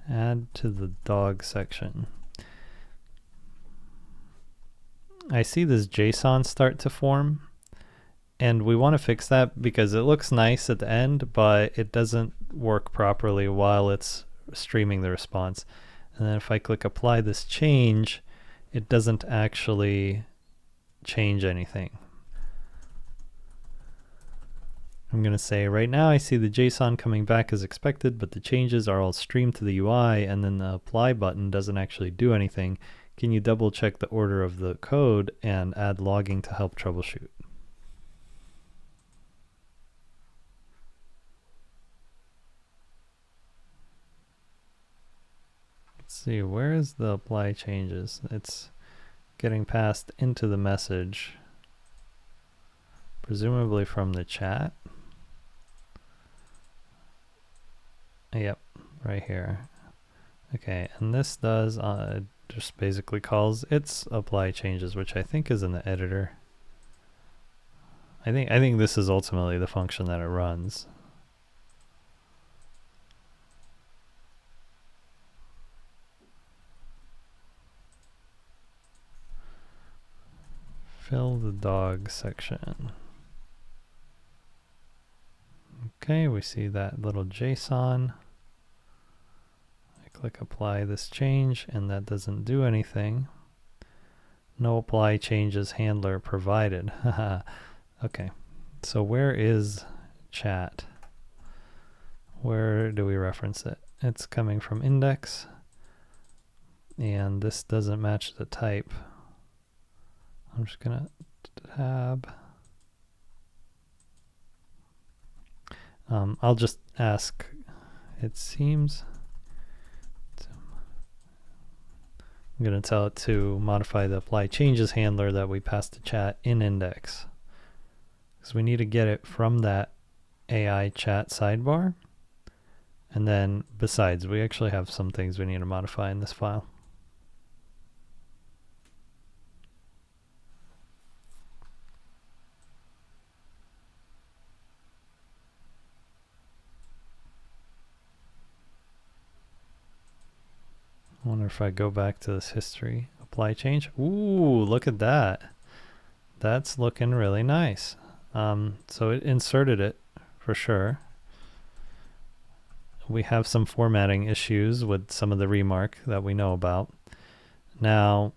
add to the dog section. I see this JSON start to form, and we want to fix that because it looks nice at the end, but it doesn't work properly while it's streaming the response. And then if I click apply this change, it doesn't actually change anything. I'm going to say right now I see the JSON coming back as expected, but the changes are all streamed to the UI, and then the apply button doesn't actually do anything. Can you double check the order of the code and add logging to help troubleshoot? Let's see, where is the apply changes? It's getting passed into the message, presumably from the chat. Yep, right here. Okay, and this does just basically calls its apply changes, which I think is in the editor. I think this is ultimately the function that it runs. Fill the dog section. Okay, we see that little JSON. I click apply this change and that doesn't do anything. No apply changes handler provided. Okay, so where is chat? Where do we reference it? It's coming from index, and this doesn't match the type. I'm just gonna tab. I'll just ask, it seems, I'm going to tell it to modify the apply changes handler that we passed to chat in index. Because we need to get it from that AI chat sidebar. And then besides, we actually have some things we need to modify in this file. I wonder if I go back to this history, apply change. Ooh, look at that. That's looking really nice. So it inserted it for sure. We have some formatting issues with some of the remark that we know about. Now,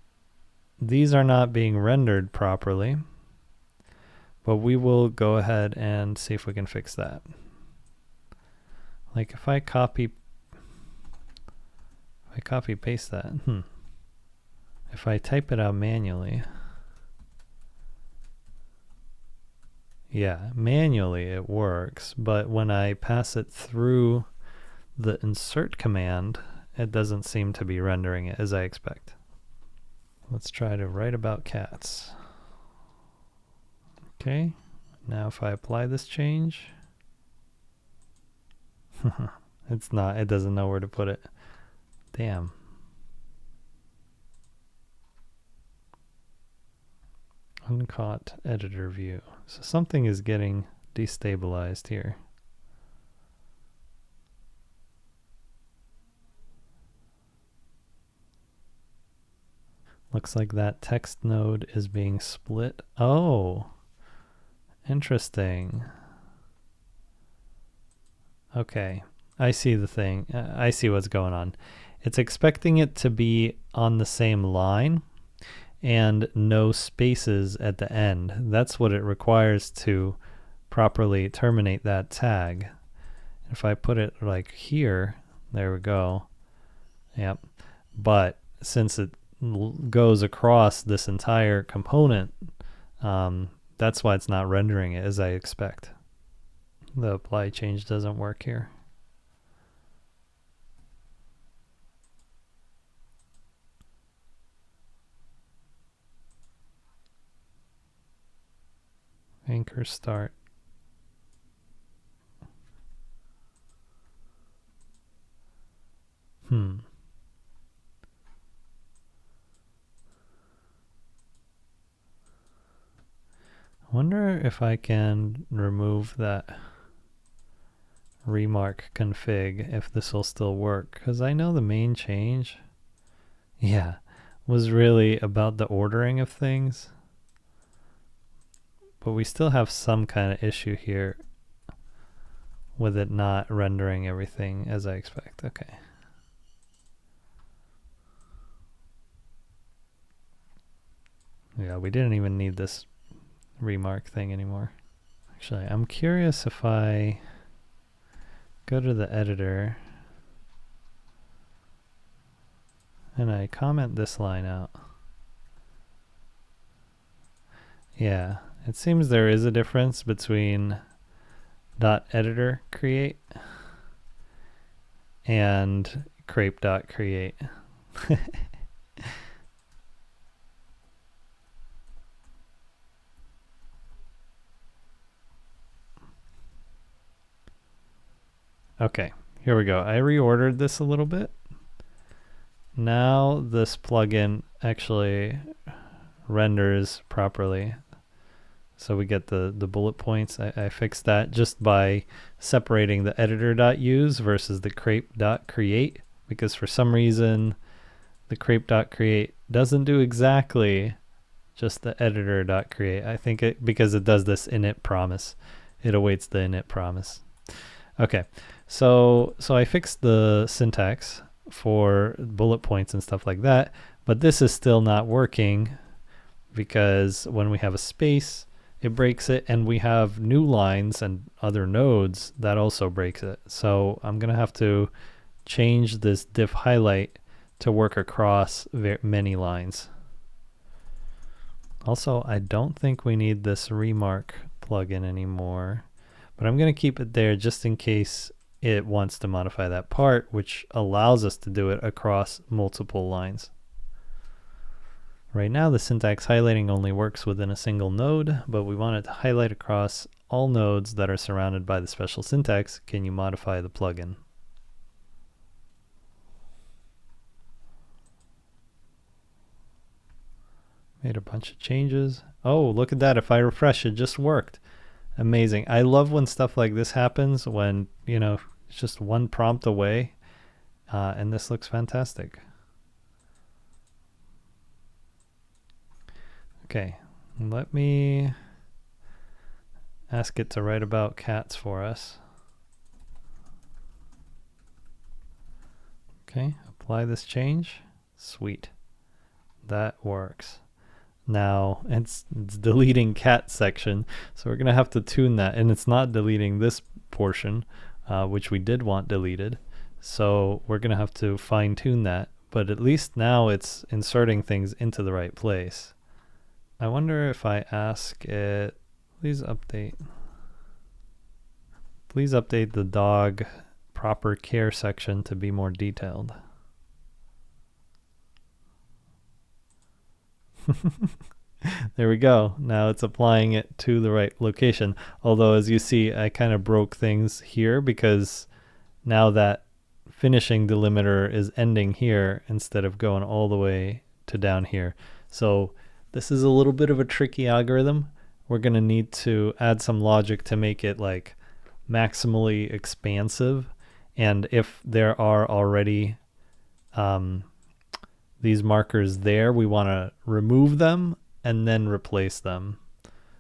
these are not being rendered properly, but we will go ahead and see if we can fix that. Like if I copy paste that, if I type it out manually, yeah, manually it works, but when I pass it through the insert command, it doesn't seem to be rendering it as I expect. Let's try to write about cats. Okay, now if I apply this change, it doesn't know where to put it. Damn. Uncaught editor view. So something is getting destabilized here. Looks like that text node is being split. Oh, interesting. Okay, I see the thing. I see what's going on. It's expecting it to be on the same line and no spaces at the end. That's what it requires to properly terminate that tag. If I put it like here, there we go. Yep. But since it goes across this entire component, that's why it's not rendering it as I expect. The apply change doesn't work here. Anchor start. I wonder if I can remove that remark config, if this will still work, because I know the main change, yeah, was really about the ordering of things. But we still have some kind of issue here with it not rendering everything as I expect. Okay. Yeah, we didn't even need this remark thing anymore. Actually, I'm curious if I go to the editor and I comment this line out. Yeah. It seems there is a difference between .editor create and crepe.create. Okay, here we go. I reordered this a little bit. Now this plugin actually renders properly. So we get the bullet points. I fixed that just by separating the editor.use versus the crepe.create, because for some reason the crepe.create doesn't do exactly just the editor.create. I think because it does this init promise. It awaits the init promise. Okay, so I fixed the syntax for bullet points and stuff like that, but this is still not working because when we have a space, it breaks it, and we have new lines and other nodes that also breaks it. So I'm gonna have to change this diff highlight to work across many lines. Also, I don't think we need this remark plugin anymore, But I'm going to keep it there just in case it wants to modify that part, which allows us to do it across multiple lines. Right now the syntax highlighting only works within a single node, but we want it to highlight across all nodes that are surrounded by the special syntax. Can you modify the plugin? Made a bunch of changes. Oh, look at that. If I refresh, it just worked. Amazing. I love when stuff like this happens, when, you know, it's just one prompt away, and this looks fantastic. Okay, let me ask it to write about cats for us. Okay, apply this change. Sweet. That works. Now it's deleting cat section, so we're going to have to tune that, and it's not deleting this portion, which we did want deleted. So we're going to have to fine tune that, but at least now it's inserting things into the right place. I wonder if I ask it, please update the dog proper care section to be more detailed. There we go. Now it's applying it to the right location. Although, as you see, I kind of broke things here because now that finishing delimiter is ending here instead of going all the way to down here. So this is a little bit of a tricky algorithm. We're going to need to add some logic to make it like maximally expansive. And if there are already these markers there, we want to remove them and then replace them.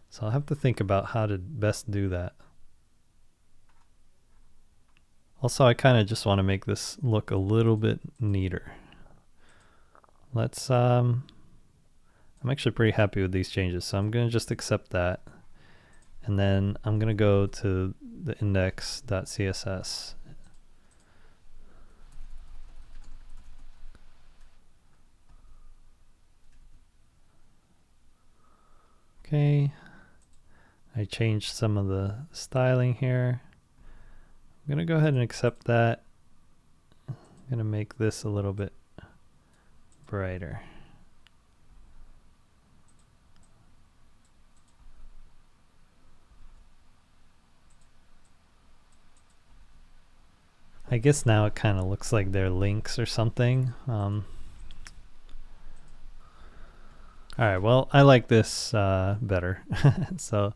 So I'll have to think about how to best do that. Also, I kind of just want to make this look a little bit neater. Let's, I'm actually pretty happy with these changes, so I'm going to just accept that. And then I'm going to go to the index.css. Okay, I changed some of the styling here. I'm going to go ahead and accept that. I'm going to make this a little bit brighter. I guess now it kind of looks like they're links or something. All right, well, I like this better, so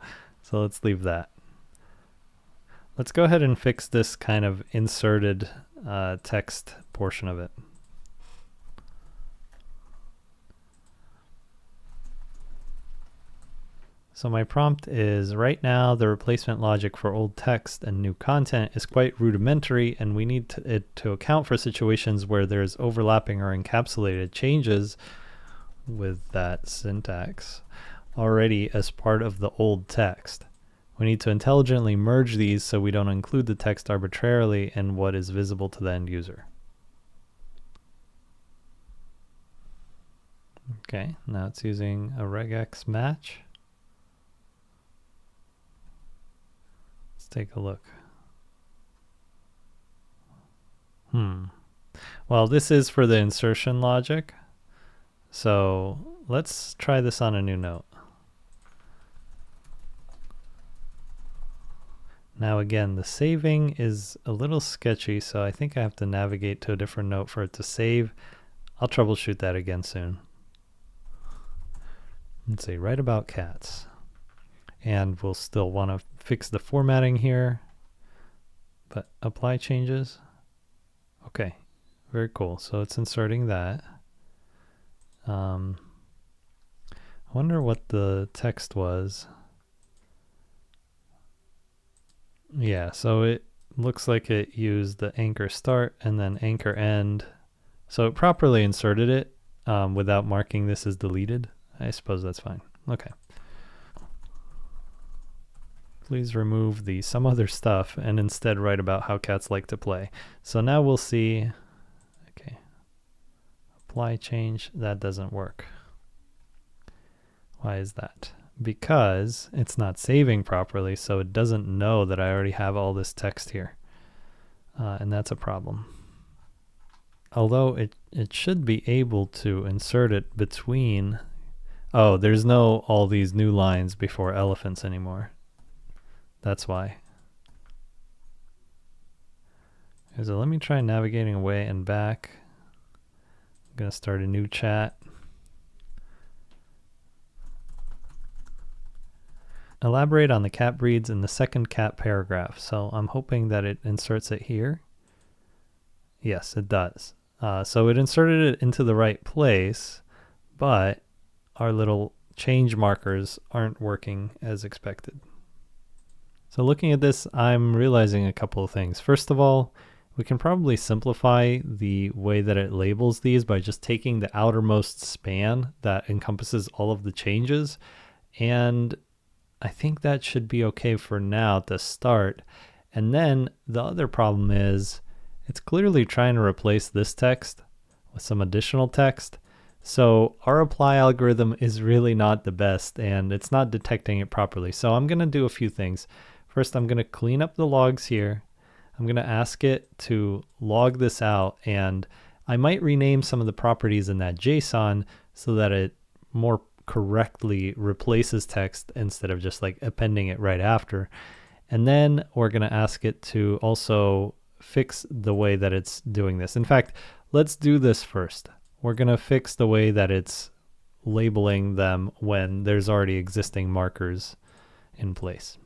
let's leave that. Let's go ahead and fix this kind of inserted text portion of it. So my prompt is, right now the replacement logic for old text and new content is quite rudimentary, and we need it to account for situations where there's overlapping or encapsulated changes with that syntax already as part of the old text. We need to intelligently merge these so we don't include the text arbitrarily in what is visible to the end user. Okay, now it's using a regex match. Let's take a look. Well, this is for the insertion logic. So let's try this on a new note. Now again, the saving is a little sketchy, so I think I have to navigate to a different note for it to save. I'll troubleshoot that again soon. Let's say write about cats. And we'll still want to fix the formatting here, but apply changes. Okay, very cool. So it's inserting that. I wonder what the text was. Yeah, so it looks like it used the anchor start and then anchor end. So it properly inserted it without marking this as deleted. I suppose that's fine. Okay. Please remove the some other stuff and instead write about how cats like to play. So now we'll see. Okay. Apply change. That doesn't work. Why is that? because it's not saving properly, so it doesn't know that I already have all this text here. And that's a problem. Although it should be able to insert it between. Oh, there's no all these new lines before elephants anymore. That's why. So let me try navigating away and back. I'm going to start a new chat. Elaborate on the cat breeds in the second cat paragraph. So I'm hoping that it inserts it here. Yes, it does. So it inserted it into the right place, but our little change markers aren't working as expected. So looking at this, I'm realizing a couple of things. First of all, we can probably simplify the way that it labels these by just taking the outermost span that encompasses all of the changes. And I think that should be okay for now to start. And then the other problem is it's clearly trying to replace this text with some additional text. So our apply algorithm is really not the best, and it's not detecting it properly. So I'm going to do a few things. First, I'm going to clean up the logs here. I'm going to ask it to log this out, and I might rename some of the properties in that JSON so that it more correctly replaces text instead of just like appending it right after. And then we're going to ask it to also fix the way that it's doing this. In fact, let's do this first. We're going to fix the way that it's labeling them when there's already existing markers in place.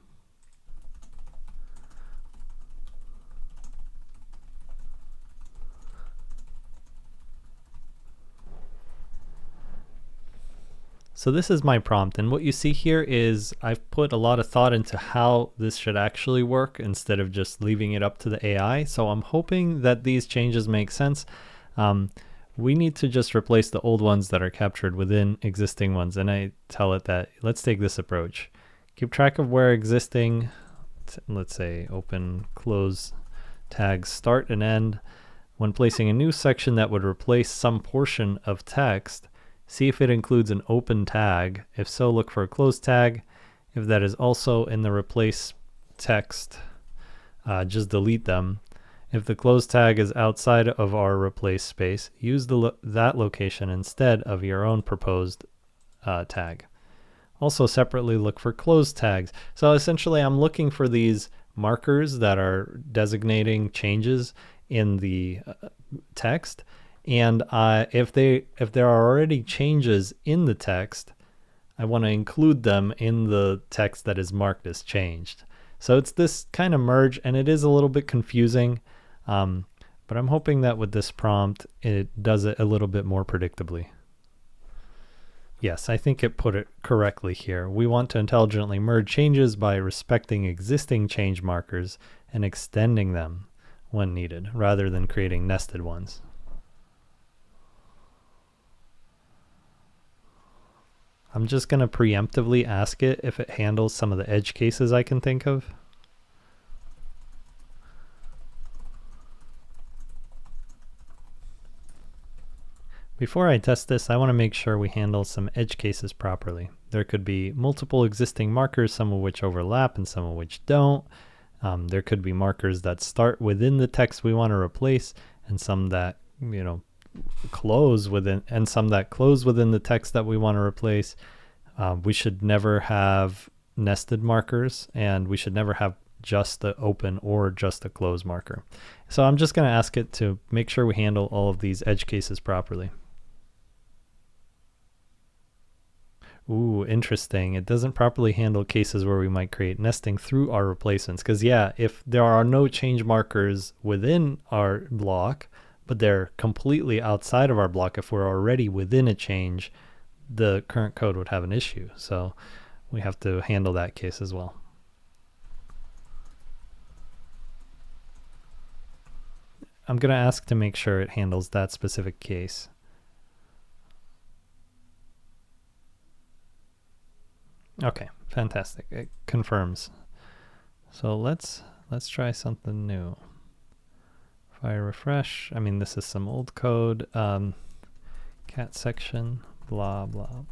So this is my prompt, and what you see here is I've put a lot of thought into how this should actually work instead of just leaving it up to the AI. So I'm hoping that these changes make sense. We need to just replace the old ones that are captured within existing ones, and I tell it that let's take this approach. Keep track of where existing, let's say open, close tags start and end. When placing a new section that would replace some portion of text, see if it includes an open tag. If so, look for a close tag. If that is also in the replace text, just delete them. If the close tag is outside of our replace space, use that location instead of your own proposed tag. Also separately look for close tags. So essentially I'm looking for these markers that are designating changes in the text. And if there are already changes in the text, I want to include them in the text that is marked as changed. So it's this kind of merge, and it is a little bit confusing, but I'm hoping that with this prompt, it does it a little bit more predictably. Yes, I think it put it correctly here. We want to intelligently merge changes by respecting existing change markers and extending them when needed, rather than creating nested ones. I'm just going to preemptively ask it if it handles some of the edge cases I can think of. Before I test this, I want to make sure we handle some edge cases properly. There could be multiple existing markers, some of which overlap and some of which don't. There could be markers that start within the text we want to replace, and some that, close within, and some that close within the text that we want to replace. We should never have nested markers, and we should never have just the open or just the close marker. So I'm just going to ask it to make sure we handle all of these edge cases properly. Ooh, interesting. It doesn't properly handle cases where we might create nesting through our replacements. Because yeah, if there are no change markers within our block, but they're completely outside of our block, if we're already within a change, the current code would have an issue. So we have to handle that case as well. I'm going to ask to make sure it handles that specific case. Okay, fantastic. It confirms. So let's try something new. If I refresh, I mean, this is some old code. Cat section, blah, blah, blah.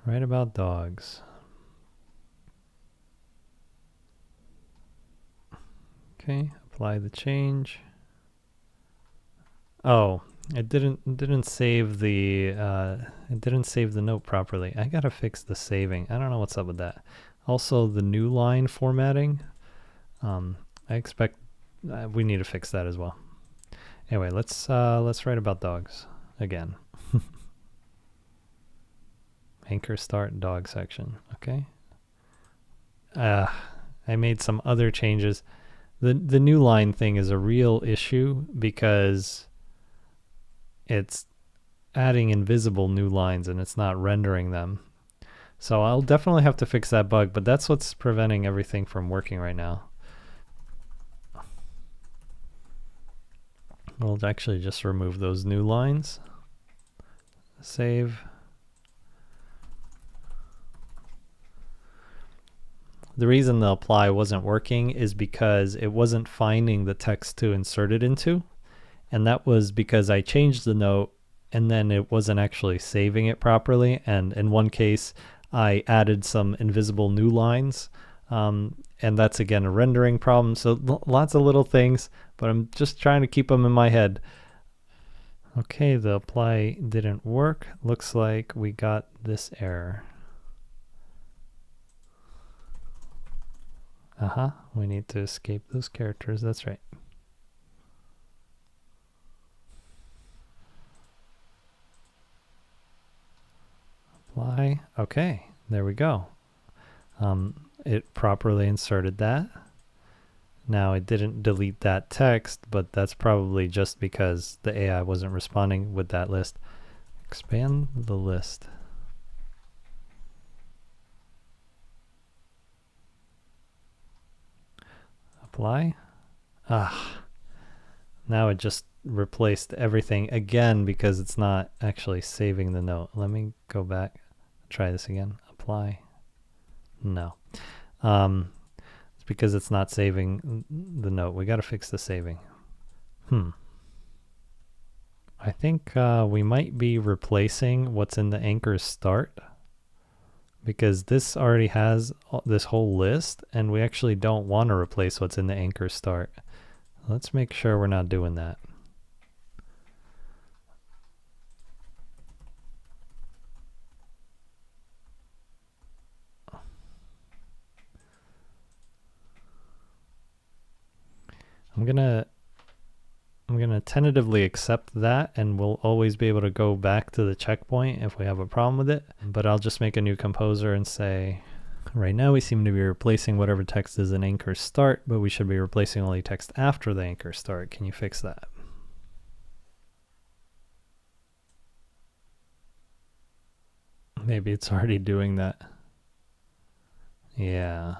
Write about dogs. Okay, apply the change. Oh, it didn't save the note properly. I gotta fix the saving. I don't know what's up with that. Also, the new line formatting. I expect we need to fix that as well. Anyway, let's write about dogs again. Anchor start dog section. Okay. I made some other changes. The new line thing is a real issue because it's adding invisible new lines and it's not rendering them. So I'll definitely have to fix that bug, but that's what's preventing everything from working right now. We'll actually just remove those new lines. Save. The reason the apply wasn't working is because it wasn't finding the text to insert it into. And that was because I changed the note and then it wasn't actually saving it properly. And in one case, I added some invisible new lines. And that's, again, a rendering problem. So lots of little things, but I'm just trying to keep them in my head. Okay, the apply didn't work. Looks like we got this error. We need to escape those characters. That's right. Apply. Okay, there we go. It properly inserted that. Now it didn't delete that text, but that's probably just because the AI wasn't responding with that list. Expand the list. Apply. Now it just replaced everything again because it's not actually saving the note. Let me go back, try this again. Apply. No. It's because it's not saving the note. We got to fix the saving. I think we might be replacing what's in the anchor start, because this already has this whole list and we actually don't want to replace what's in the anchor start. Let's make sure we're not doing that. I'm gonna tentatively accept that, and we'll always be able to go back to the checkpoint if we have a problem with it. But I'll just make a new composer and say, right now we seem to be replacing whatever text is in anchor start, but we should be replacing only text after the anchor start. Can you fix that? Maybe it's already doing that. Yeah.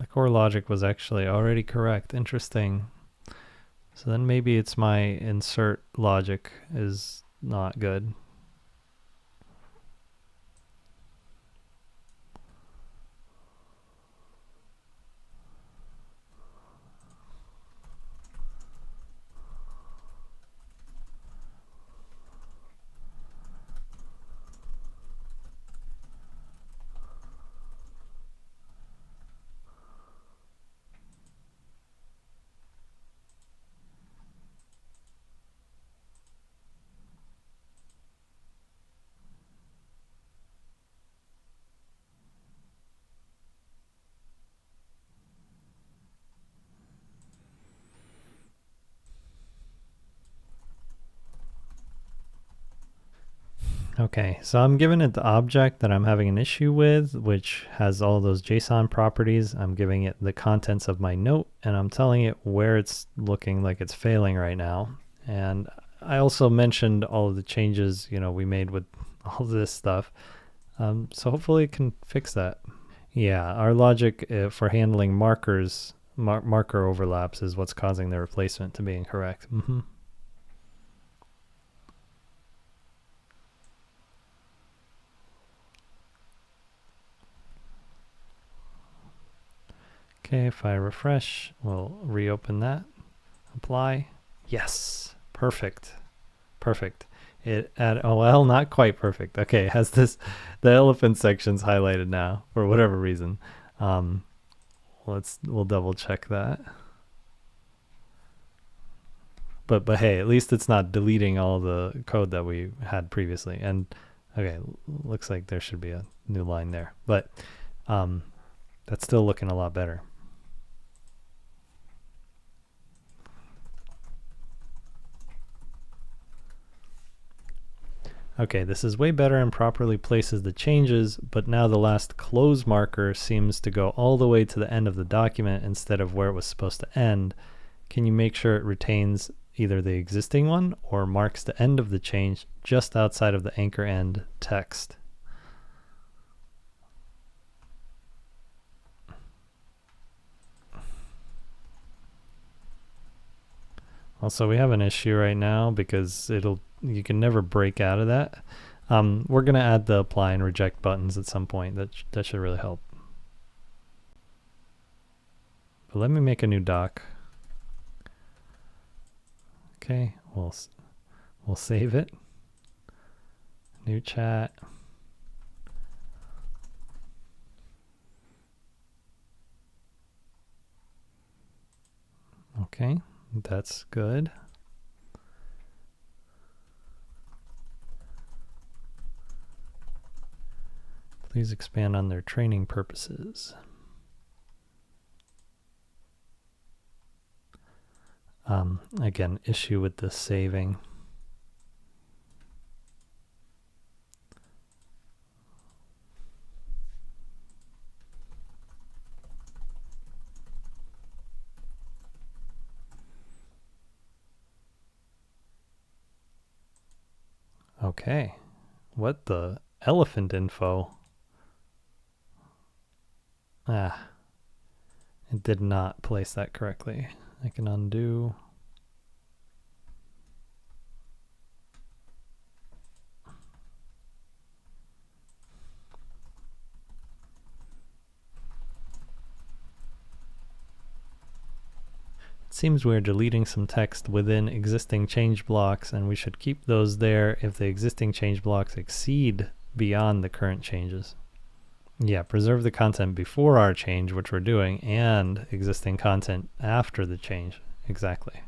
The core logic was actually already correct. Interesting. So then maybe it's my insert logic is not good. Okay, so I'm giving it the object that I'm having an issue with, which has all those JSON properties. I'm giving it the contents of my note, and I'm telling it where it's looking like it's failing right now. And I also mentioned all of the changes, we made with all this stuff. So hopefully it can fix that. Yeah, our logic for handling markers, marker overlaps is what's causing the replacement to be incorrect. Okay, if I refresh, we'll reopen that. Apply. Yes, perfect. perfect. Oh well, not quite perfect. Okay, it has the elephant sections highlighted now for whatever reason. We'll double check that. But hey, at least it's not deleting all the code that we had previously. And okay, looks like there should be a new line there. But that's still looking a lot better. Okay, this is way better and properly places the changes, but now the last close marker seems to go all the way to the end of the document instead of where it was supposed to end. Can you make sure it retains either the existing one or marks the end of the change just outside of the anchor end text? Also, we have an issue right now because you can never break out of that. We're going to add the apply and reject buttons at some point. That should really help. But let me make a new doc. Okay, we'll save it. New chat. Okay, that's good. Please expand on their training purposes. Again, issue with the saving. Okay, what the elephant info? It did not place that correctly. I can undo. It seems we're deleting some text within existing change blocks, and we should keep those there if the existing change blocks exceed beyond the current changes. Yeah, preserve the content before our change, which we're doing, and existing content after the change. Exactly.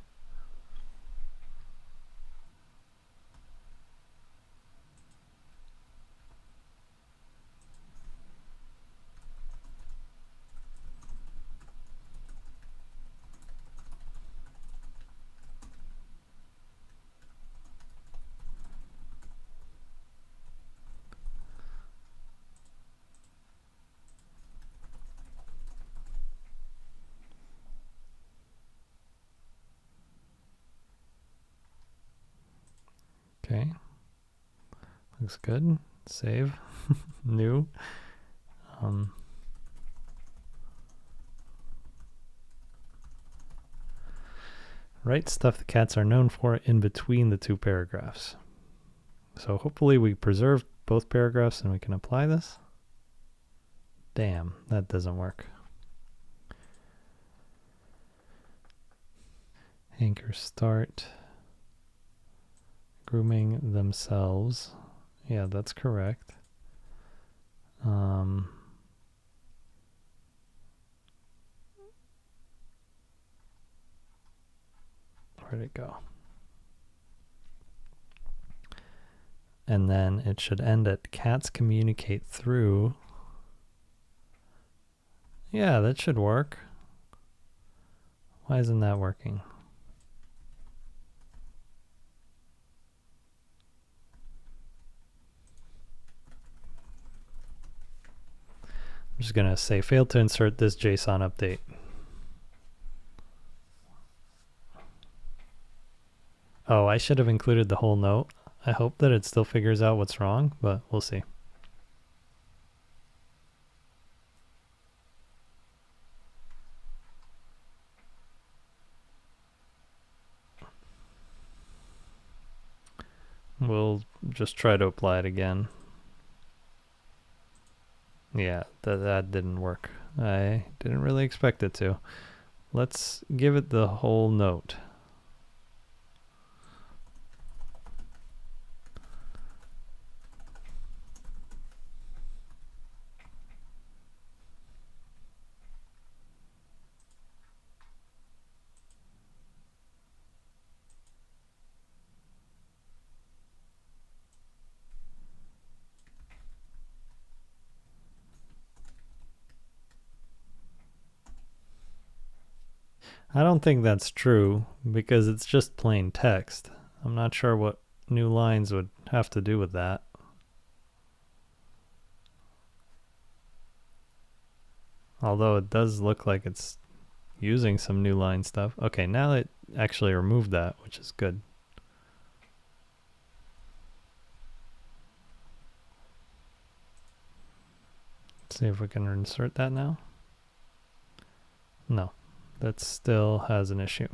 Okay, looks good. Save. New. Write stuff the cats are known for in between the two paragraphs. So hopefully we preserve both paragraphs and we can apply this. Damn, that doesn't work. Anchor start. Grooming themselves. Yeah, that's correct. Where'd it go? And then it should end at cats communicate through. Yeah, that should work. Why isn't that working? I'm just going to say failed to insert this JSON update. Oh, I should have included the whole note. I hope that it still figures out what's wrong, but we'll see. We'll just try to apply it again. Yeah, that didn't work. I didn't really expect it to. Let's give it the whole note. I don't think that's true because it's just plain text. I'm not sure what new lines would have to do with that. Although it does look like it's using some new line stuff. Okay, now it actually removed that, which is good. Let's see if we can insert that now. No, that still has an issue.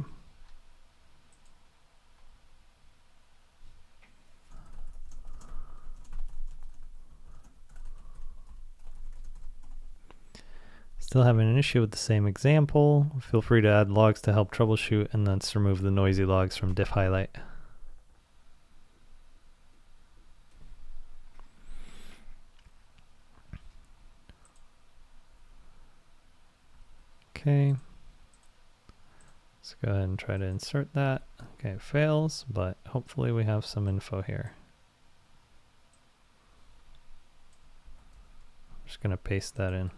Still having an issue with the same example. Feel free to add logs to help troubleshoot, and let's remove the noisy logs from diff highlight. Okay. Let's go ahead and try to insert that. Okay, it fails, but hopefully we have some info here. I'm just going to paste that in.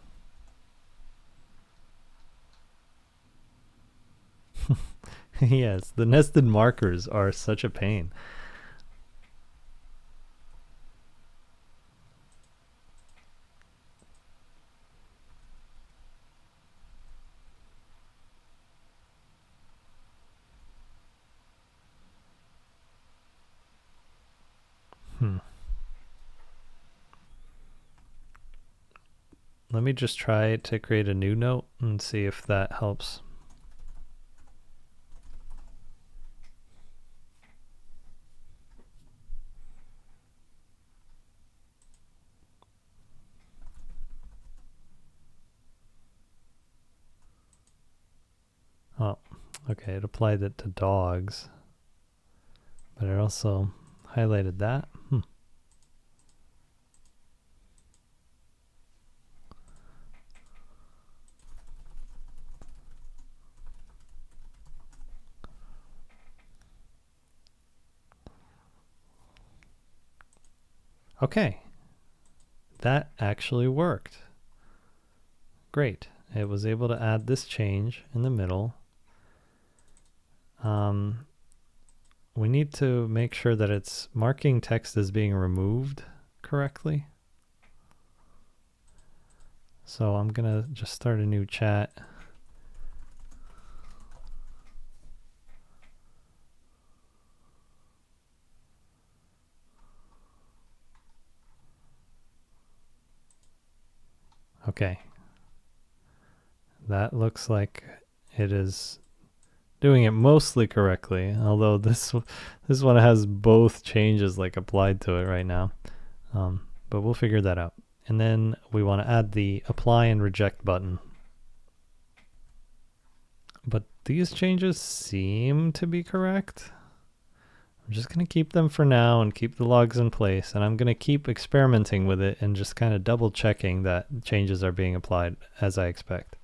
Yes, the nested markers are such a pain. Let me just try to create a new note and see if that helps. Oh, okay, it applied it to dogs, but it also highlighted that. Okay, that actually worked. Great. It was able to add this change in the middle. We need to make sure that it's marking text as being removed correctly. So I'm going to just start a new chat. Okay. That looks like it is doing it mostly correctly, although this one has both changes like applied to it right now. But we'll figure that out. And then we want to add the apply and reject button. But these changes seem to be correct. I'm just going to keep them for now and keep the logs in place. And I'm going to keep experimenting with it and just kind of double checking that changes are being applied as I expect.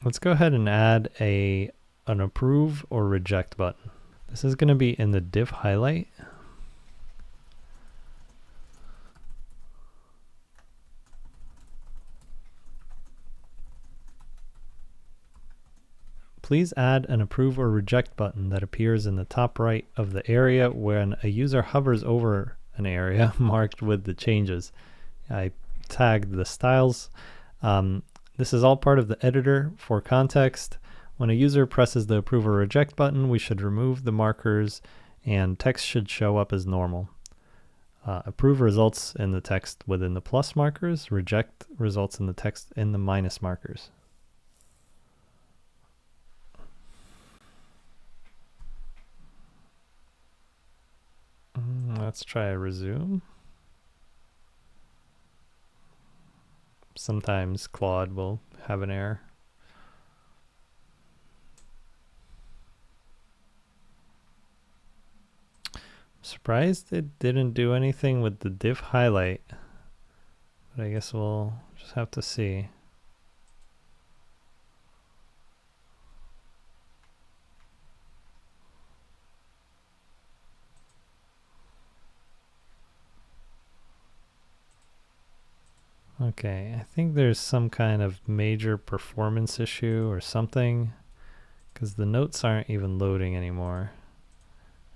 Let's go ahead and add an approve or reject button. This is going to be in the div highlight. Please add an approve or reject button that appears in the top right of the area when a user hovers over an area marked with the changes. I tagged the styles. This is all part of the editor. For context, when a user presses the approve or reject button, we should remove the markers and text should show up as normal. Approve results in the text within the plus markers. Reject results in the text in the minus markers. Let's try a resume. Sometimes Claude will have an error. I'm surprised it didn't do anything with the div highlight, but I guess we'll just have to see. Okay, I think there's some kind of major performance issue or something, because the notes aren't even loading anymore.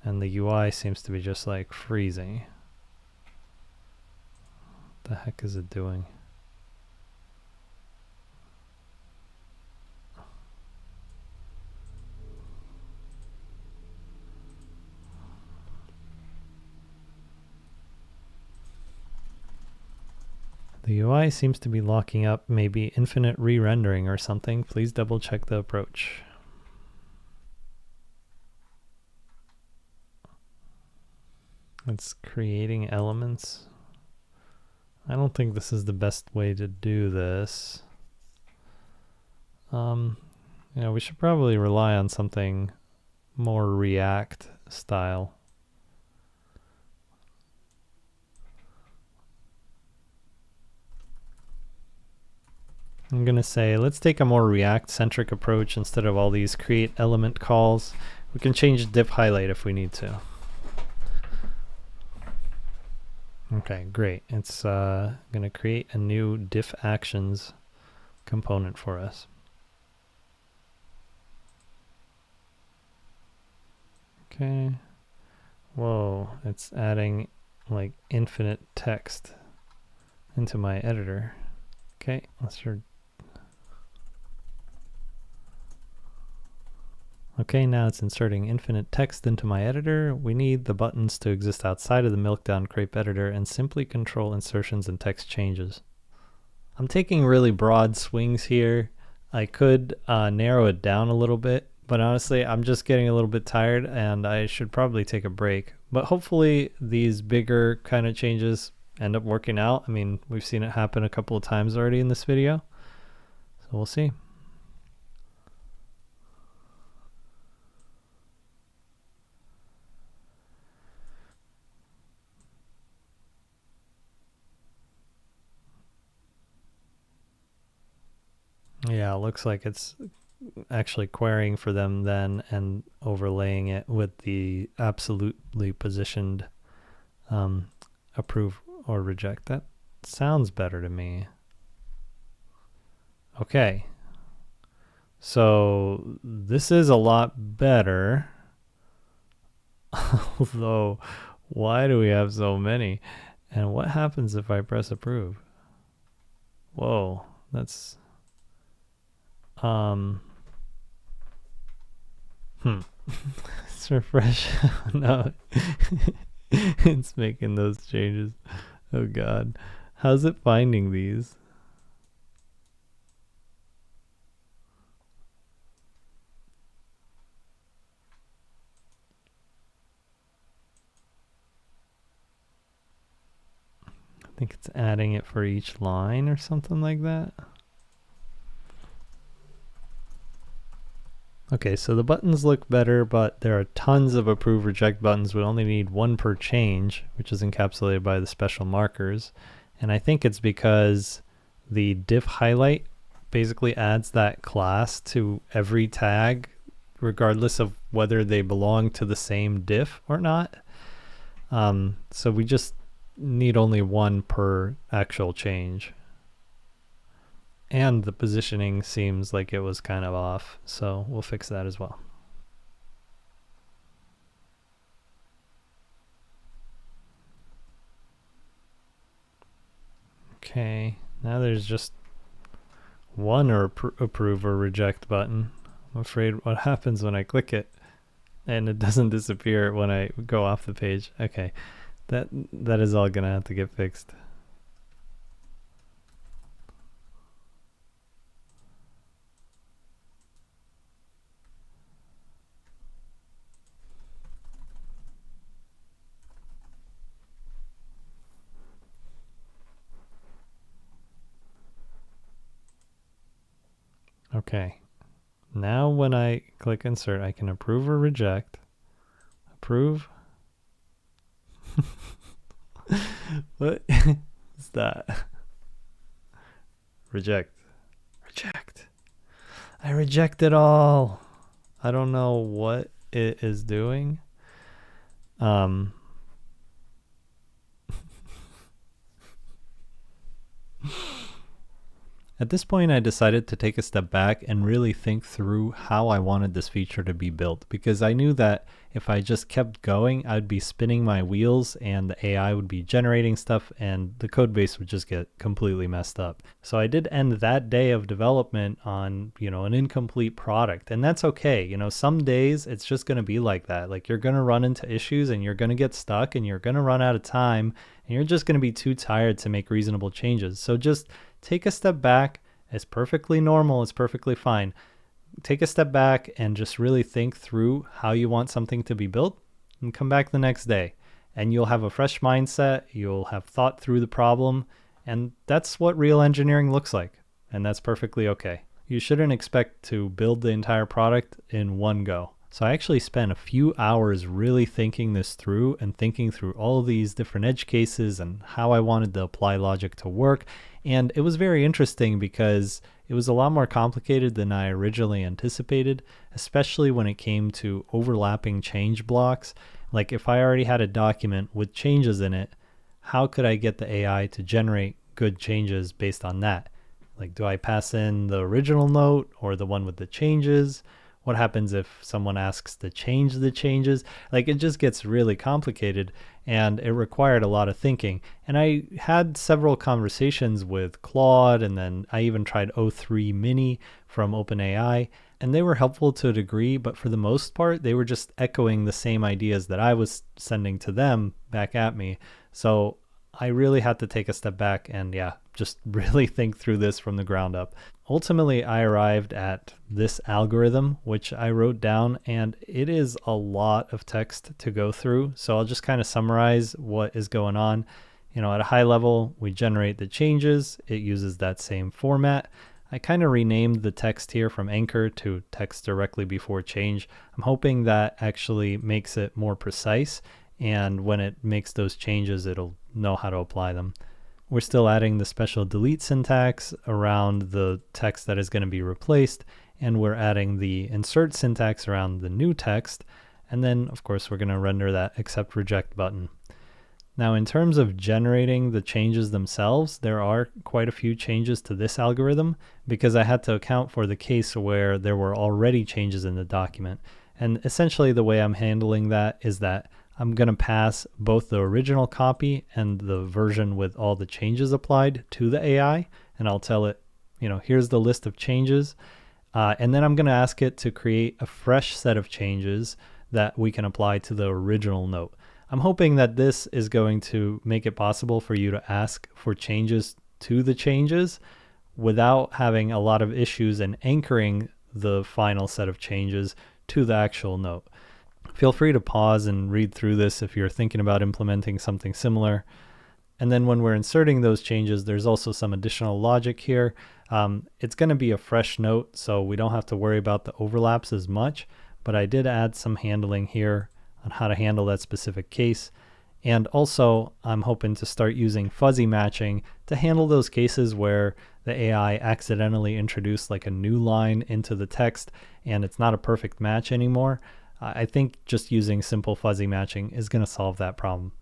And the UI seems to be just like freezing. What the heck is it doing? The UI seems to be locking up, maybe infinite re-rendering or something. Please double check the approach. It's creating elements. I don't think this is the best way to do this. We should probably rely on something more React style. I'm going to say, let's take a more React-centric approach instead of all these create element calls. We can change diff highlight if we need to. Okay, great. It's going to create a new diff actions component for us. Okay. Whoa, it's adding like infinite text into my editor. Okay, let's start. Okay, now it's inserting infinite text into my editor. We need the buttons to exist outside of the Meltdown Crepe editor and simply control insertions and text changes. I'm taking really broad swings here. I could narrow it down a little bit, but honestly, I'm just getting a little bit tired and I should probably take a break. But hopefully these bigger kind of changes end up working out. I mean, we've seen it happen a couple of times already in this video, so we'll see. Yeah, it looks like it's actually querying for them then and overlaying it with the absolutely positioned approve or reject. That sounds better to me. Okay. So this is a lot better. Although, why do we have so many? And what happens if I press approve? Whoa, that's... Let's refresh. No, it's making those changes. Oh God, how's it finding these? I think it's adding it for each line or something like that. Okay, so the buttons look better, but there are tons of approve reject buttons. We only need one per change, which is encapsulated by the special markers. And I think it's because the diff highlight basically adds that class to every tag, regardless of whether they belong to the same diff or not. So we just need only one per actual change. And the positioning seems like it was kind of off, so we'll fix that as well. Okay, now there's just one approve or reject button. I'm afraid what happens when I click it and it doesn't disappear when I go off the page. Okay, that is all gonna have to get fixed. Okay, now when I click insert, I can approve or reject. Approve. What is that? Reject. Reject. I reject it all. I don't know what it is doing. At this point, I decided to take a step back and really think through how I wanted this feature to be built, because I knew that if I just kept going, I'd be spinning my wheels and the AI would be generating stuff and the code base would just get completely messed up. So I did end that day of development on, an incomplete product, and that's okay. Some days it's just going to be like that. Like, you're going to run into issues and you're going to get stuck and you're going to run out of time and you're just going to be too tired to make reasonable changes. So just take a step back. It's perfectly normal. It's perfectly fine. Take a step back and just really think through how you want something to be built, and come back the next day and you'll have a fresh mindset. You'll have thought through the problem, and that's what real engineering looks like. And that's perfectly okay. You shouldn't expect to build the entire product in one go. So I actually spent a few hours really thinking this through and thinking through all of these different edge cases and how I wanted the apply logic to work. And it was very interesting because it was a lot more complicated than I originally anticipated, especially when it came to overlapping change blocks. Like, if I already had a document with changes in it, how could I get the AI to generate good changes based on that? Like, do I pass in the original note or the one with the changes? What happens if someone asks to change the changes? Like, it just gets really complicated, and it required a lot of thinking. And I had several conversations with Claude, and then I even tried O3 Mini from OpenAI, and they were helpful to a degree, but for the most part, they were just echoing the same ideas that I was sending to them back at me. So I really had to take a step back and just really think through this from the ground up. Ultimately, I arrived at this algorithm, which I wrote down, and it is a lot of text to go through. So I'll just kind of summarize what is going on. At a high level, we generate the changes. It uses that same format. I kind of renamed the text here from anchor to text directly before change. I'm hoping that actually makes it more precise, and when it makes those changes, it'll know how to apply them. We're still adding the special delete syntax around the text that is going to be replaced, and we're adding the insert syntax around the new text, and then of course we're going to render that accept reject button. Now, in terms of generating the changes themselves, there are quite a few changes to this algorithm because I had to account for the case where there were already changes in the document. And essentially the way I'm handling that is that I'm going to pass both the original copy and the version with all the changes applied to the AI, and I'll tell it, here's the list of changes, and then I'm going to ask it to create a fresh set of changes that we can apply to the original note. I'm hoping that this is going to make it possible for you to ask for changes to the changes without having a lot of issues and anchoring the final set of changes to the actual note. Feel free to pause and read through this if you're thinking about implementing something similar. And then when we're inserting those changes, there's also some additional logic here. It's going to be a fresh note, so we don't have to worry about the overlaps as much, but I did add some handling here on how to handle that specific case. And also, I'm hoping to start using fuzzy matching to handle those cases where the AI accidentally introduced like a new line into the text and it's not a perfect match anymore. I think just using simple fuzzy matching is going to solve that problem.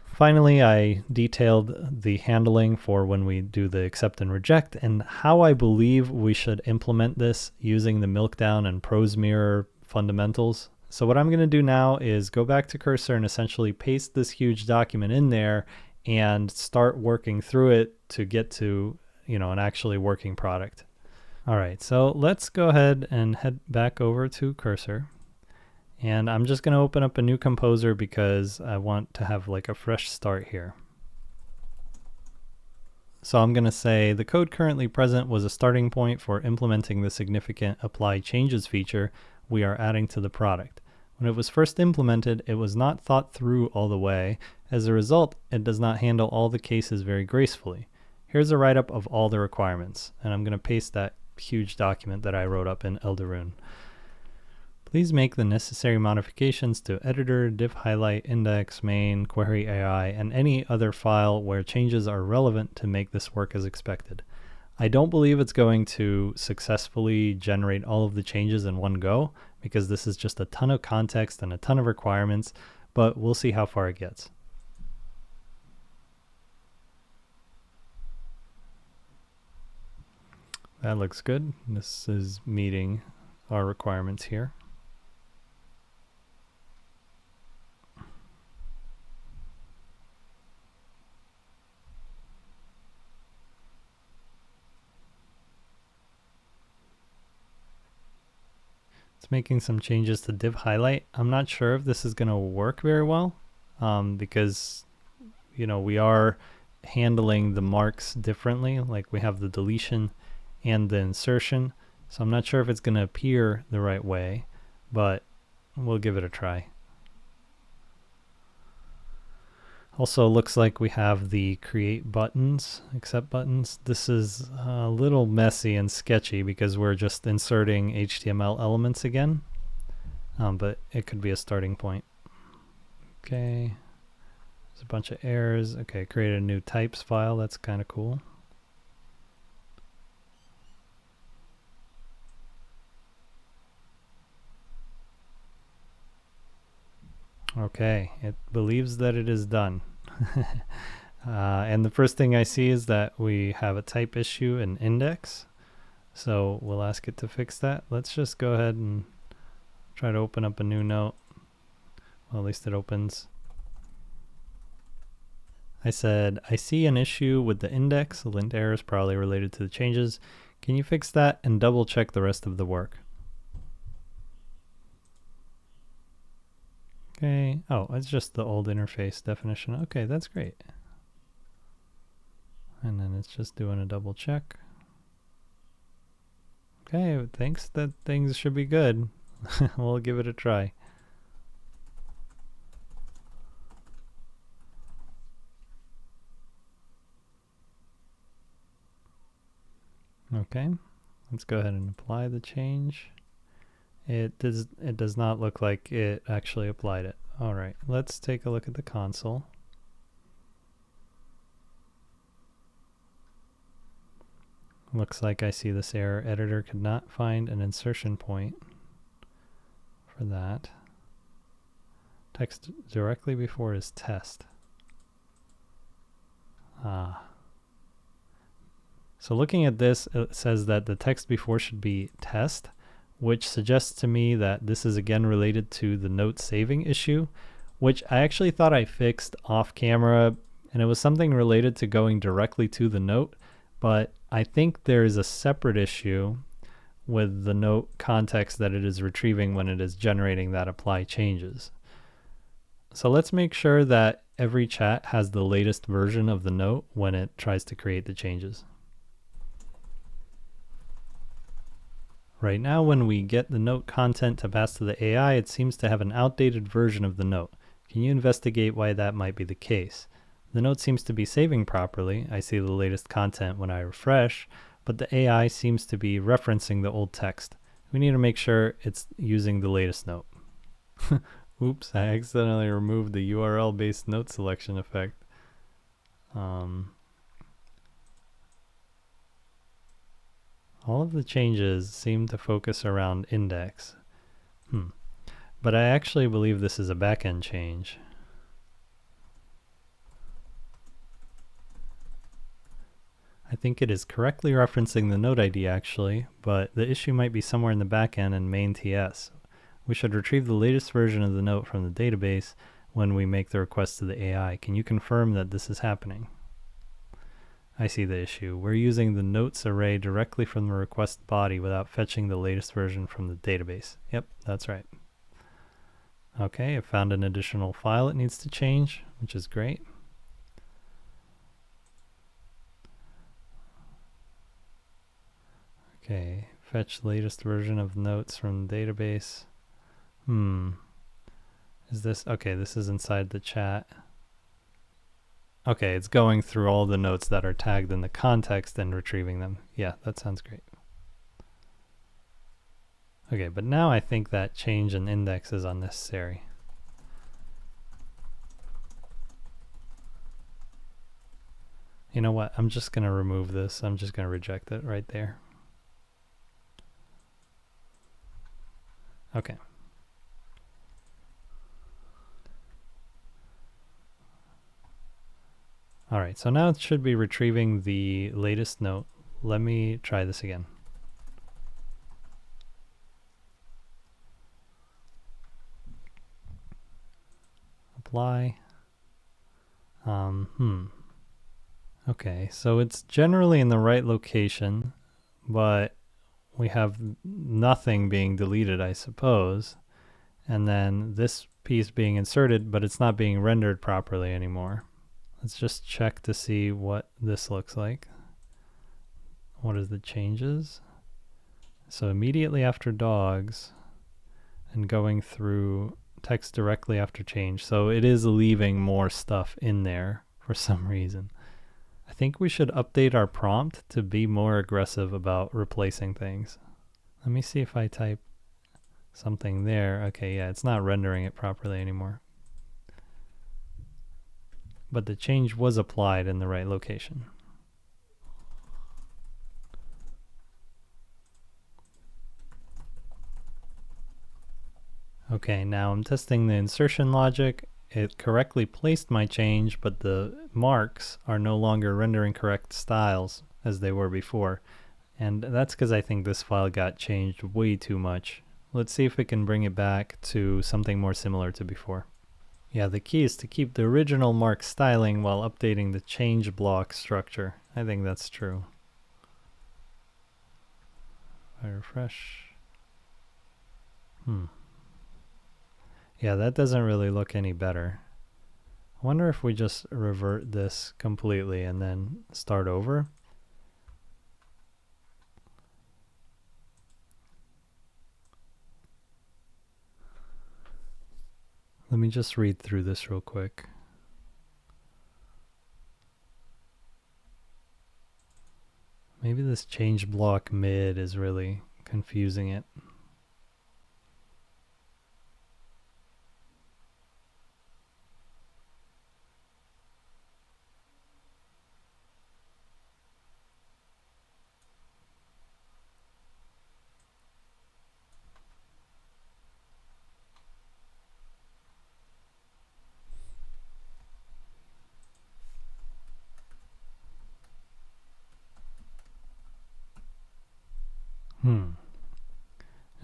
Finally, I detailed the handling for when we do the accept and reject and how I believe we should implement this using the Milkdown and Prose Mirror fundamentals. So what I'm going to do now is go back to Cursor and essentially paste this huge document in there and start working through it to get to, an actually working product. All right, so let's go ahead and head back over to Cursor. And I'm just going to open up a new composer because I want to have like a fresh start here. So I'm going to say the code currently present was a starting point for implementing the significant apply changes feature we are adding to the product. When it was first implemented, it was not thought through all the way. As a result, it does not handle all the cases very gracefully. Here's a write-up of all the requirements, and I'm going to paste that huge document that I wrote up in Elderun. Please make the necessary modifications to editor, div highlight, index, main, query AI, and any other file where changes are relevant to make this work as expected. I don't believe it's going to successfully generate all of the changes in one go because this is just a ton of context and a ton of requirements, but we'll see how far it gets. That looks good. This is meeting our requirements here. It's making some changes to div highlight. I'm not sure if this is going to work very well because, you know, we are handling the marks differently. Like we have the deletion and the insertion. So I'm not sure if it's going to appear the right way, but we'll give it a try. Also looks like we have the create buttons, accept buttons. This is a little messy and sketchy because we're just inserting HTML elements again, but it could be a starting point. Okay, there's a bunch of errors. Okay, create a new types file. That's kind of cool. Okay, it believes that it is done. And the first thing I see is that we have a type issue in index. So we'll ask it to fix that. Let's just go ahead and try to open up a new note. Well, at least it opens. I said, I see an issue with the index. The lint error is probably related to the changes. Can you fix that and double check the rest of the work? Okay. Oh, it's just the old interface definition. Okay, that's great. And then it's just doing a double check. Okay, it thinks that things should be good. We'll give it a try. Okay, let's go ahead and apply the change. It does not look like it actually applied it. All right, let's take a look at the console. Looks like I see this error. Editor could not find an insertion point for that. Text directly before is test. So looking at this, it says that the text before should be test, which suggests to me that this is again related to the note saving issue, which I actually thought I fixed off camera, and it was something related to going directly to the note, but I think there is a separate issue with the note context that it is retrieving when it is generating that apply changes. So let's make sure that every chat has the latest version of the note when it tries to create the changes. Right now, when we get the note content to pass to the AI, it seems to have an outdated version of the note. Can you investigate why that might be the case? The note seems to be saving properly. I see the latest content when I refresh, but the AI seems to be referencing the old text. We need to make sure it's using the latest note. Oops, I accidentally removed the URL-based note selection effect. All of the changes seem to focus around index. But I actually believe this is a backend change. I think it is correctly referencing the node ID actually, but the issue might be somewhere in the backend in main TS. We should retrieve the latest version of the note from the database when we make the request to the AI. Can you confirm that this is happening? I see the issue. We're using the notes array directly from the request body without fetching the latest version from the database. Yep, that's right. Okay, I found an additional file it needs to change, which is great. Okay, fetch latest version of notes from the database. Is this, okay, this is inside the chat. Okay, it's going through all the notes that are tagged in the context and retrieving them. Yeah, that sounds great. Okay, but now I think that change in index is unnecessary. You know what? I'm just going to remove this. I'm just going to reject it right there. Okay. All right, so now it should be retrieving the latest note let me try this again. Apply. Okay, so it's generally in the right location, but we have nothing being deleted, I suppose. And then this piece being inserted, but it's not being rendered properly anymore. Let's just check to see what this looks like. What is the changes? So immediately after dogs and going through text directly after change. So it is leaving more stuff in there for some reason. I think we should update our prompt to be more aggressive about replacing things. Let me see if I type something there. Okay, yeah, it's not rendering it properly anymore. But the change was applied in the right location. Okay, now I'm testing the insertion logic. It correctly placed my change, but the marks are no longer rendering correct styles as they were before. And that's because I think this file got changed way too much. Let's see if we can bring it back to something more similar to before. Yeah, the key is to keep the original mark styling while updating the change block structure. I think that's true. If I refresh. Yeah, that doesn't really look any better. I wonder if we just revert this completely and then start over. Let me just read through this real quick. Maybe this change block mid is really confusing it.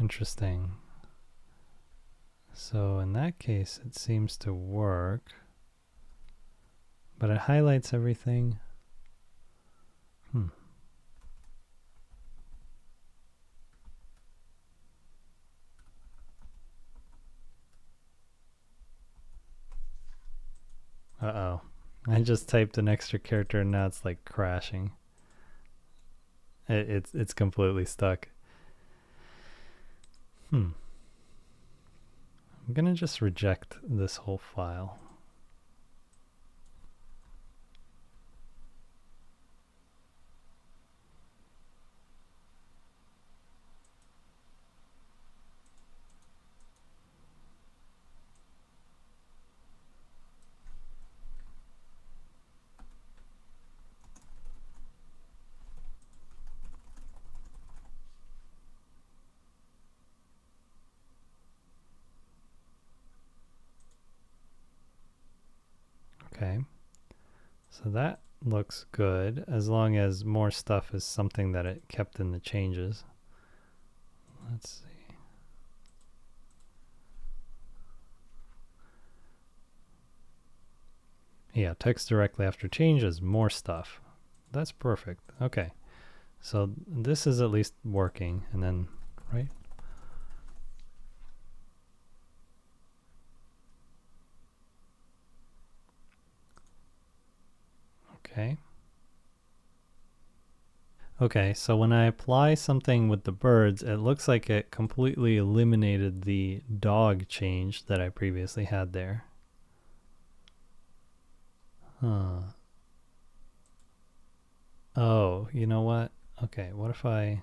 Interesting. So in that case, it seems to work, but it highlights everything. Uh-oh. I just typed an extra character and now it's like crashing. It's completely stuck. I'm gonna just reject this whole file. Okay, so that looks good as long as more stuff is something that it kept in the changes. Let's see. Yeah, text directly after changes, more stuff. That's perfect. Okay, so this is at least working, and then, right? Okay. Okay, so when I apply something with the birds, it looks like it completely eliminated the dog change that I previously had there. Oh, you know what? Okay, what if I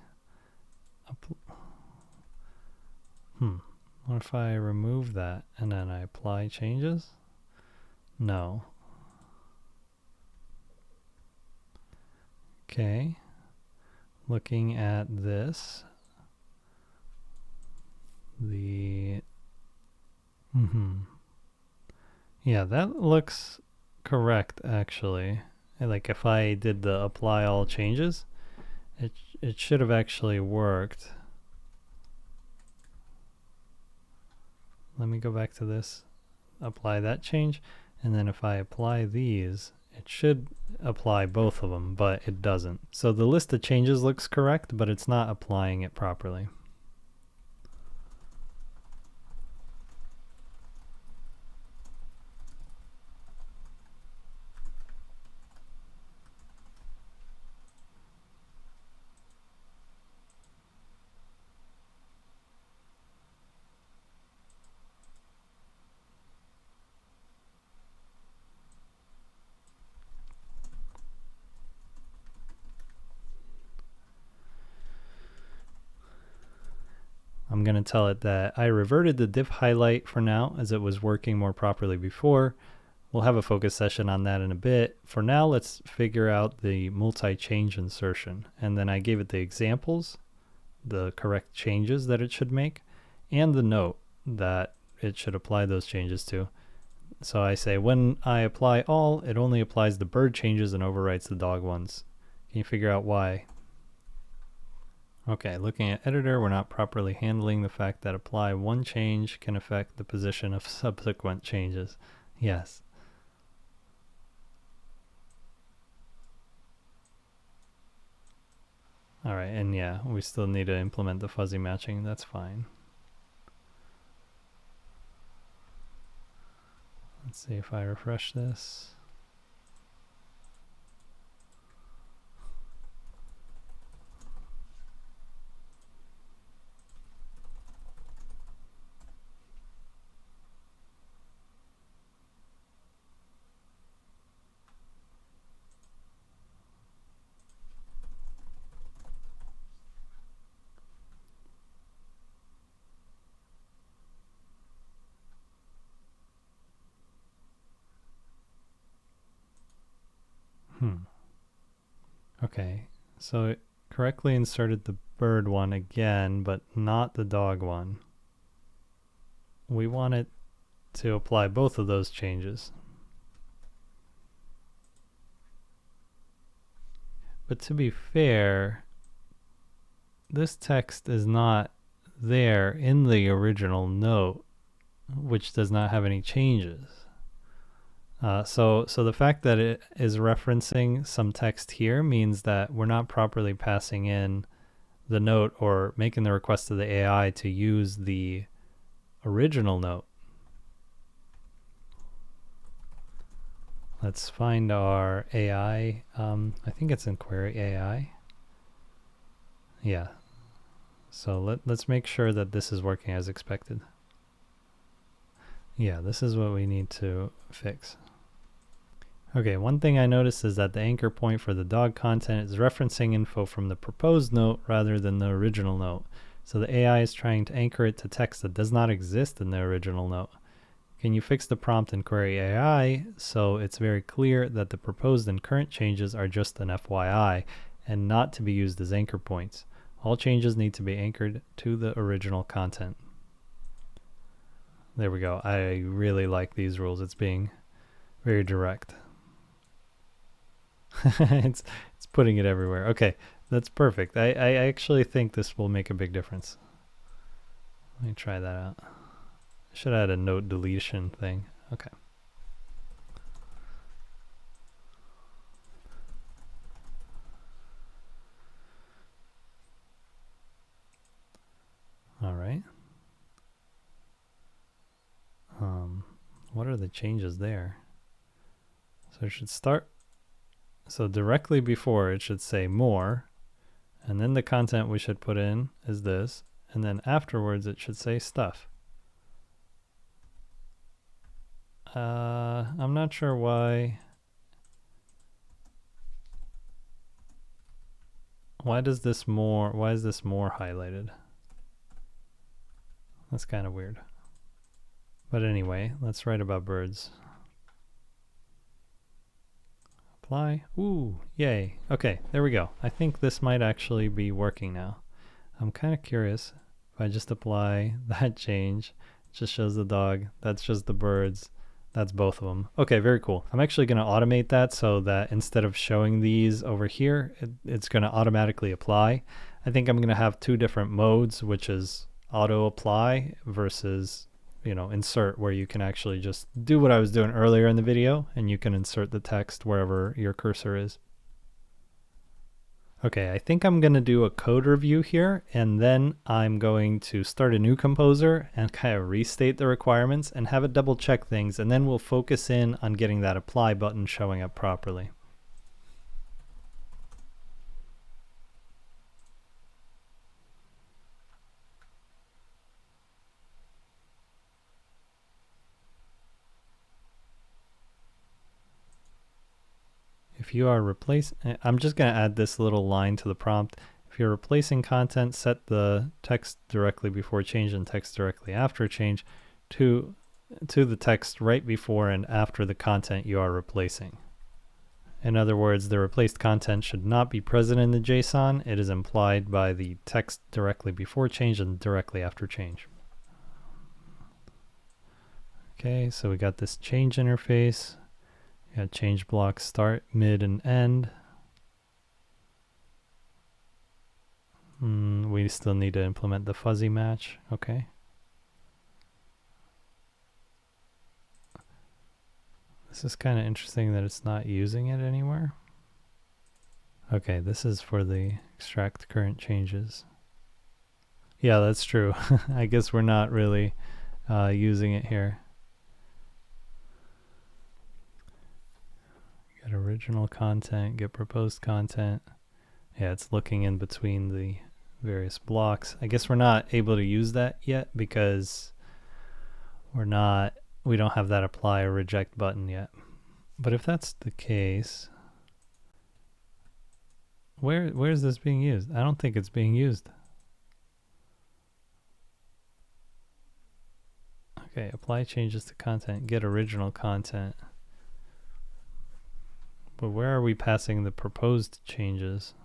what if I remove that and then I apply changes? No. Okay. Looking at this, yeah, that looks correct actually. Like if I did the apply all changes, it should have actually worked. Let me go back to this, apply that change, and then if I apply these, it should apply both of them, but it doesn't. So the list of changes looks correct, but it's not applying it properly. I'm going to tell it that I reverted the div highlight for now, as it was working more properly before. We'll have a focus session on that in a bit. For now, let's figure out the multi-change insertion. And then I gave it the examples, the correct changes that it should make, and the note that it should apply those changes to. So I say when I apply all, it only applies the bird changes and overwrites the dog ones. Can you figure out why? Okay, looking at editor, we're not properly handling the fact that apply one change can affect the position of subsequent changes. Yes. All right, and yeah, we still need to implement the fuzzy matching. That's fine. Let's see if I refresh this. Okay, so it correctly inserted the bird one again, but not the dog one. We want it to apply both of those changes. But to be fair, this text is not there in the original note, which does not have any changes. So the fact that it is referencing some text here means that we're not properly passing in the note or making the request to the AI to use the original note. Let's find our AI. I think it's in query AI. Yeah. So let's make sure that this is working as expected. Yeah, this is what we need to fix. Okay, one thing I noticed is that the anchor point for the dog content is referencing info from the proposed note rather than the original note. So the AI is trying to anchor it to text that does not exist in the original note. Can you fix the prompt in query AI so it's very clear that the proposed and current changes are just an FYI and not to be used as anchor points? All changes need to be anchored to the original content. There we go. I really like these rules. It's being very direct. it's putting it everywhere. Okay, that's perfect. I actually think this will make a big difference. Let me try that out. I should add a note deletion thing. Okay. All right. What are the changes there? So it should start. So directly before it should say more, and then the content we should put in is this, and then afterwards it should say stuff. I'm not sure why. Why is this more highlighted? That's kind of weird. But anyway, let's write about birds. Apply. Ooh, yay. Okay, there we go. I think this might actually be working now. I'm kind of curious if I just apply that change. It just shows the dog. That's just the birds. That's both of them. Okay, very cool. I'm actually going to automate that so that instead of showing these over here, it's going to automatically apply. I think I'm going to have two different modes, which is auto apply versus, you know, insert, where you can actually just do what I was doing earlier in the video and you can insert the text wherever your cursor is. Okay, I think I'm going to do a code review here, and then I'm going to start a new composer and kind of restate the requirements and have it double check things, and then we'll focus in on getting that apply button showing up properly. If you are replacing, I'm just going to add this little line to the prompt. If you're replacing content, set the text directly before change and text directly after change to the text right before and after the content you are replacing. In other words, the replaced content should not be present in the JSON. It is implied by the text directly before change and directly after change. Okay, so we got this change interface. You got change blocks start, mid, and end. We still need to implement the fuzzy match. Okay. This is kind of interesting that it's not using it anywhere. Okay, this is for the extract current changes. Yeah, that's true. I guess we're not really using it here. Get original content, get proposed content. Yeah, it's looking in between the various blocks. I guess we're not able to use that yet because we don't have that apply or reject button yet. But if that's the case, where is this being used? I don't think it's being used. Okay, apply changes to content, get original content. But where are we passing the proposed changes?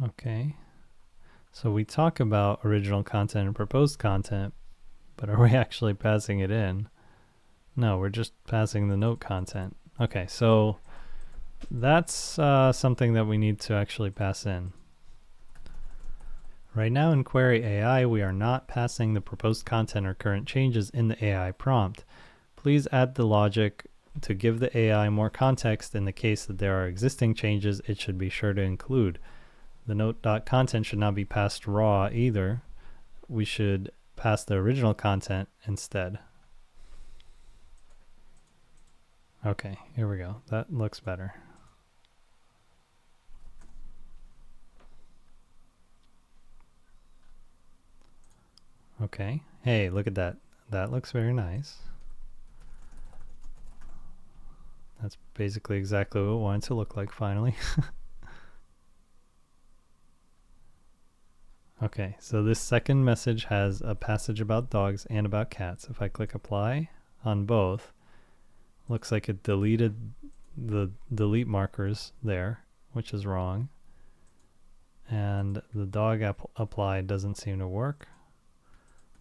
Okay, so we talk about original content and proposed content, but are we actually passing it in? No, we're just passing the note content. Okay, so that's something that we need to actually pass in. Right now in Query AI, we are not passing the proposed content or current changes in the AI prompt. Please add the logic to give the AI more context in the case that there are existing changes it should be sure to include. The note.content should not be passed raw either. We should pass the original content instead. Okay, here we go. That looks better. Okay. Hey, look at that. That looks very nice. That's basically exactly what we want it to look like finally. Okay, so this second message has a passage about dogs and about cats. If I click apply on both, looks like it deleted the delete markers there, which is wrong. And the dog apply doesn't seem to work.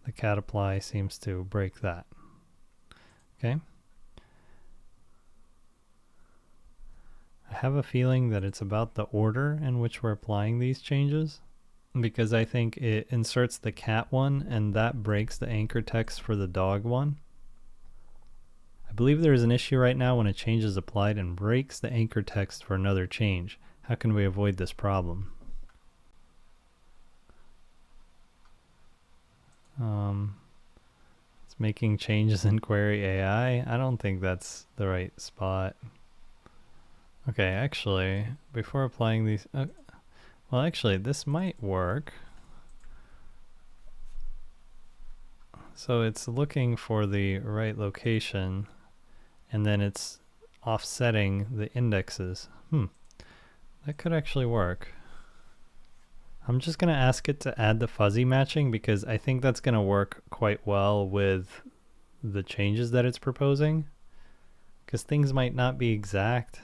The cat apply seems to break that. Okay. I have a feeling that it's about the order in which we're applying these changes, because I think it inserts the cat one and that breaks the anchor text for the dog one. I believe there is an issue right now when a change is applied and breaks the anchor text for another change. How can we avoid this problem? It's making changes in Query AI. I don't think that's the right spot. Okay, actually, before applying these, well, actually, this might work. So it's looking for the right location, and then it's offsetting the indexes. That could actually work. I'm just going to ask it to add the fuzzy matching because I think that's going to work quite well with the changes that it's proposing, because things might not be exact.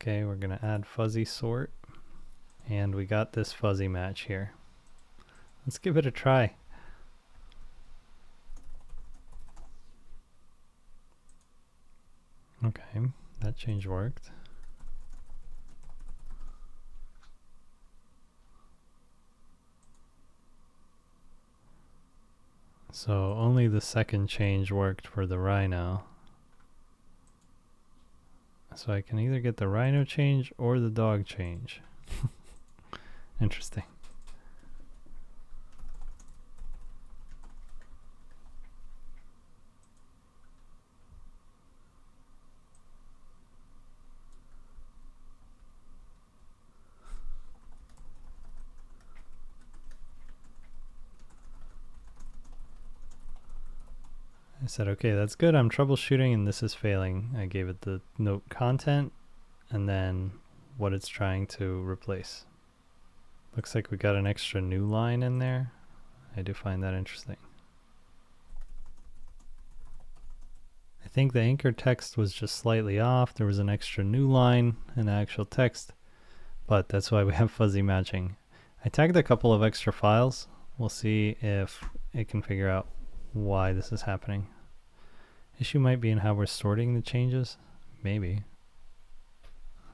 Okay, we're going to add fuzzy sort, and we got this fuzzy match here. Let's give it a try. Okay, that change worked. So only the second change worked for the rhino. So I can either get the rhino change or the dog change. Interesting. I said, okay, that's good. I'm troubleshooting and this is failing. I gave it the note content and then what it's trying to replace. Looks like we got an extra new line in there. I do find that interesting. I think the anchor text was just slightly off. There was an extra new line in the actual text, but that's why we have fuzzy matching. I tagged a couple of extra files. We'll see if it can figure out why this is happening. Issue might be in how we're sorting the changes. Maybe.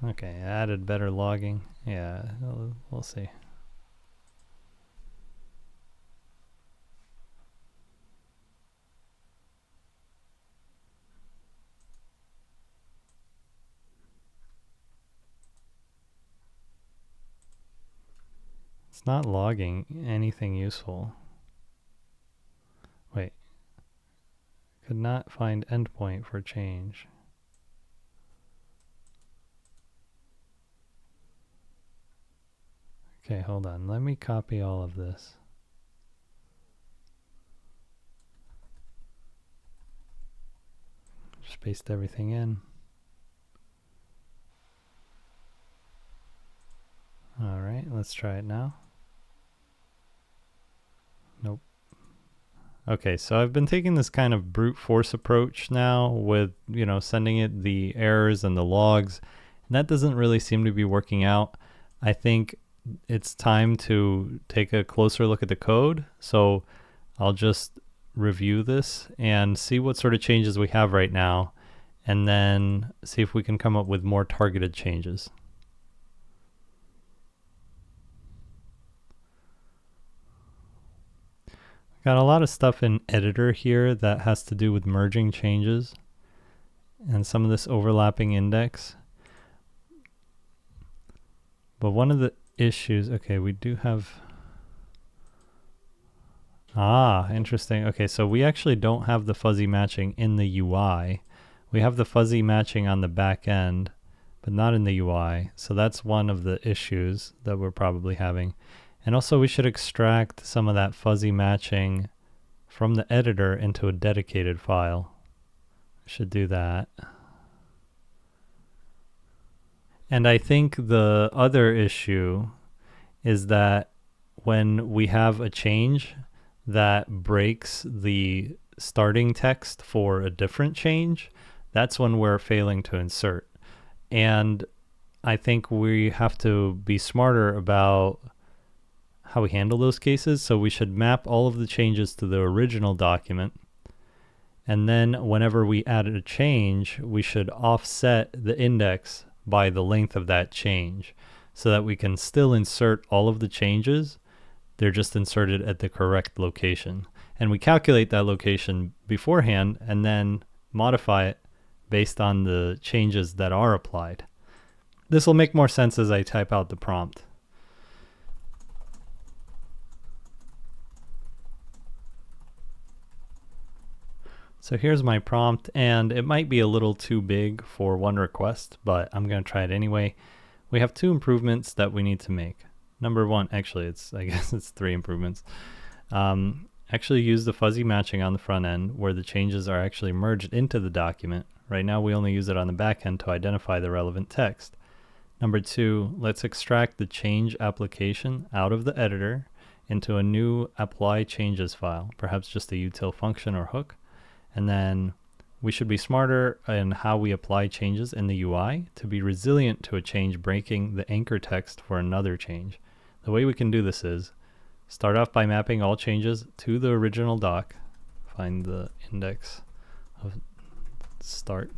Okay, added better logging. Yeah, we'll see. It's not logging anything useful. Wait. Could not find endpoint for change. Okay, hold on. Let me copy all of this. Just paste everything in. All right, let's try it now. Nope. Okay, so I've been taking this kind of brute force approach now with, you know, sending it the errors and the logs, and that doesn't really seem to be working out. I think it's time to take a closer look at the code. So I'll just review this and see what sort of changes we have right now, and then see if we can come up with more targeted changes. Got a lot of stuff in editor here that has to do with merging changes and some of this overlapping index. But one of the issues, okay, we do have, interesting. Okay, so we actually don't have the fuzzy matching in the UI. We have the fuzzy matching on the back end, but not in the UI. So that's one of the issues that we're probably having. And also we should extract some of that fuzzy matching from the editor into a dedicated file. I should do that. And I think the other issue is that when we have a change that breaks the starting text for a different change, that's when we're failing to insert. And I think we have to be smarter about how we handle those cases. So we should map all of the changes to the original document. And then whenever we add a change, we should offset the index by the length of that change so that we can still insert all of the changes. They're just inserted at the correct location. And we calculate that location beforehand and then modify it based on the changes that are applied. This will make more sense as I type out the prompt. So here's my prompt, and it might be a little too big for one request, but I'm going to try it anyway. We have two improvements that we need to make. Number one, actually, I guess it's three improvements. Actually use the fuzzy matching on the front end where the changes are actually merged into the document. Right now we only use it on the back end to identify the relevant text. Number two, let's extract the change application out of the editor into a new apply changes file, perhaps just a util function or hook. And then we should be smarter in how we apply changes in the UI to be resilient to a change breaking the anchor text for another change. The way we can do this is start off by mapping all changes to the original doc. Find the index of start.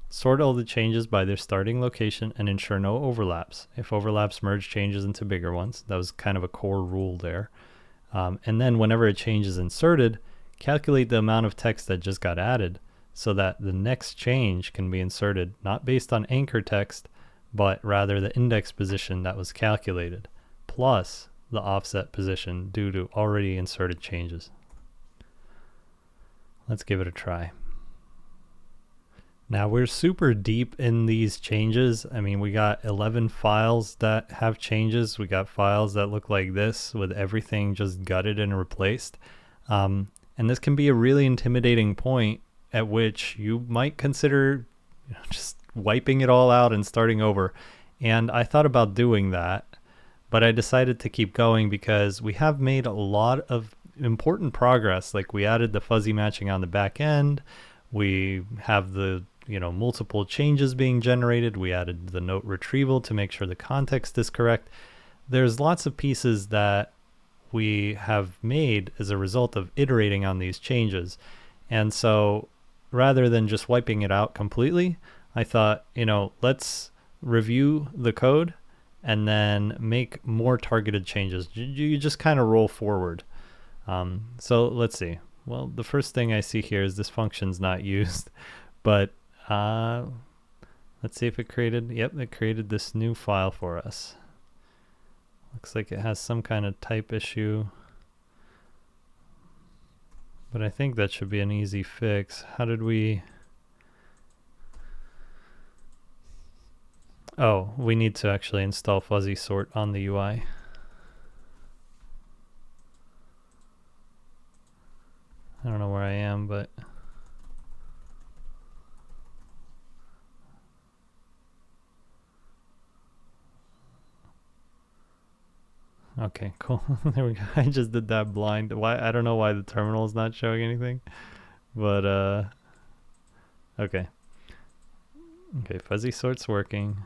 Sort all the changes by their starting location and ensure no overlaps. If overlaps, merge changes into bigger ones. That was kind of a core rule there. And then whenever a change is inserted, calculate the amount of text that just got added so that the next change can be inserted not based on anchor text, but rather the index position that was calculated, plus the offset position due to already inserted changes. Let's give it a try. Now we're super deep in these changes. I mean, we got 11 files that have changes. We got files that look like this with everything just gutted and replaced. And this can be a really intimidating point at which you might consider just wiping it all out and starting over. And I thought about doing that, but I decided to keep going because we have made a lot of important progress. Like we added the fuzzy matching on the back end. We have the multiple changes being generated. We added the note retrieval to make sure the context is correct. There's lots of pieces that we have made as a result of iterating on these changes. And so rather than just wiping it out completely, I thought, let's review the code and then make more targeted changes. You just kind of roll forward. So let's see. Well, the first thing I see here is this function's not used, but let's see if it created, it created this new file for us. Looks like it has some kind of type issue, but I think that should be an easy fix. How did we? Oh, we need to actually install fuzzy sort on the UI. I don't know where I am, but okay, cool. There we go. I just did that blind. Why? I don't know why the terminal is not showing anything, but okay. Okay, fuzzy sort's working.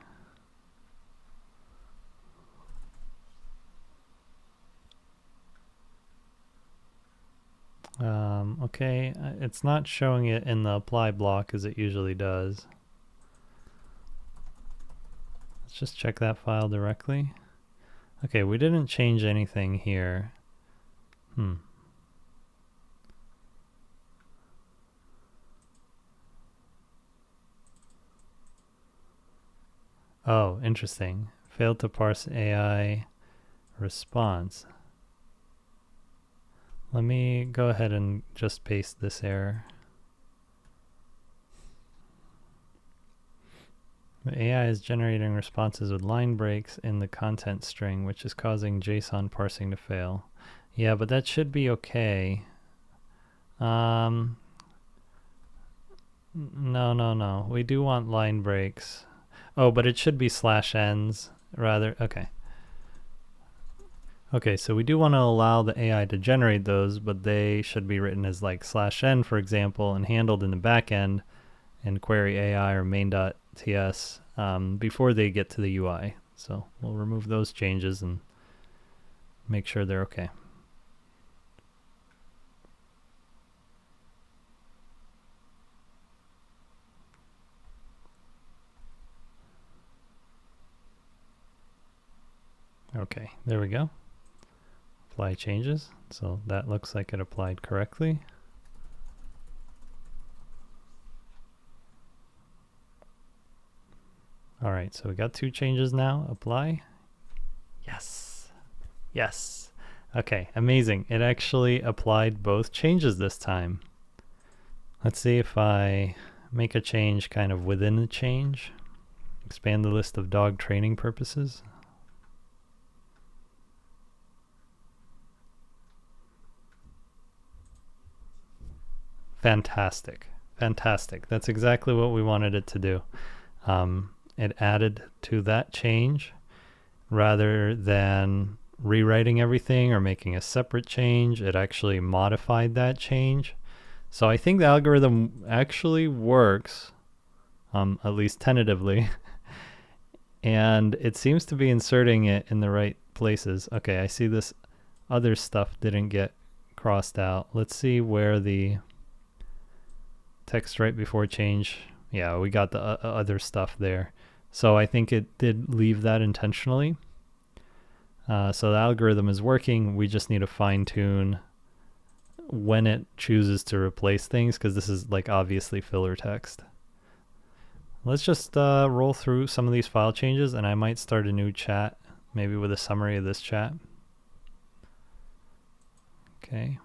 Okay, it's not showing it in the apply block as it usually does. Let's just check that file directly. Okay, we didn't change anything here. Oh, interesting. Failed to parse AI response. Let me go ahead and just paste this error. The AI is generating responses with line breaks in the content string, which is causing JSON parsing to fail. Yeah, but that should be okay. No. We do want line breaks. Oh, but it should be /ns rather. Okay. Okay, so we do want to allow the AI to generate those, but they should be written as like /n, for example, and handled in the backend in query AI or main.ts before they get to the UI. So we'll remove those changes and make sure they're okay. Okay, there we go. Apply changes. So that looks like it applied correctly. All right, so we got 2 changes now. Apply. Yes. Yes. Okay, amazing. It actually applied both changes this time. Let's see if I make a change kind of within the change. Expand the list of dog training purposes. Fantastic. Fantastic. That's exactly what we wanted it to do. It added to that change rather than rewriting everything or making a separate change. It actually modified that change. So I think the algorithm actually works, at least tentatively, and it seems to be inserting it in the right places. Okay, I see this other stuff didn't get crossed out. Let's see where the text right before change. Yeah, we got the other stuff there. So I think it did leave that intentionally. So the algorithm is working. We just need to fine tune when it chooses to replace things, because this is like obviously filler text. Let's just roll through some of these file changes, and I might start a new chat, maybe with a summary of this chat. Okay.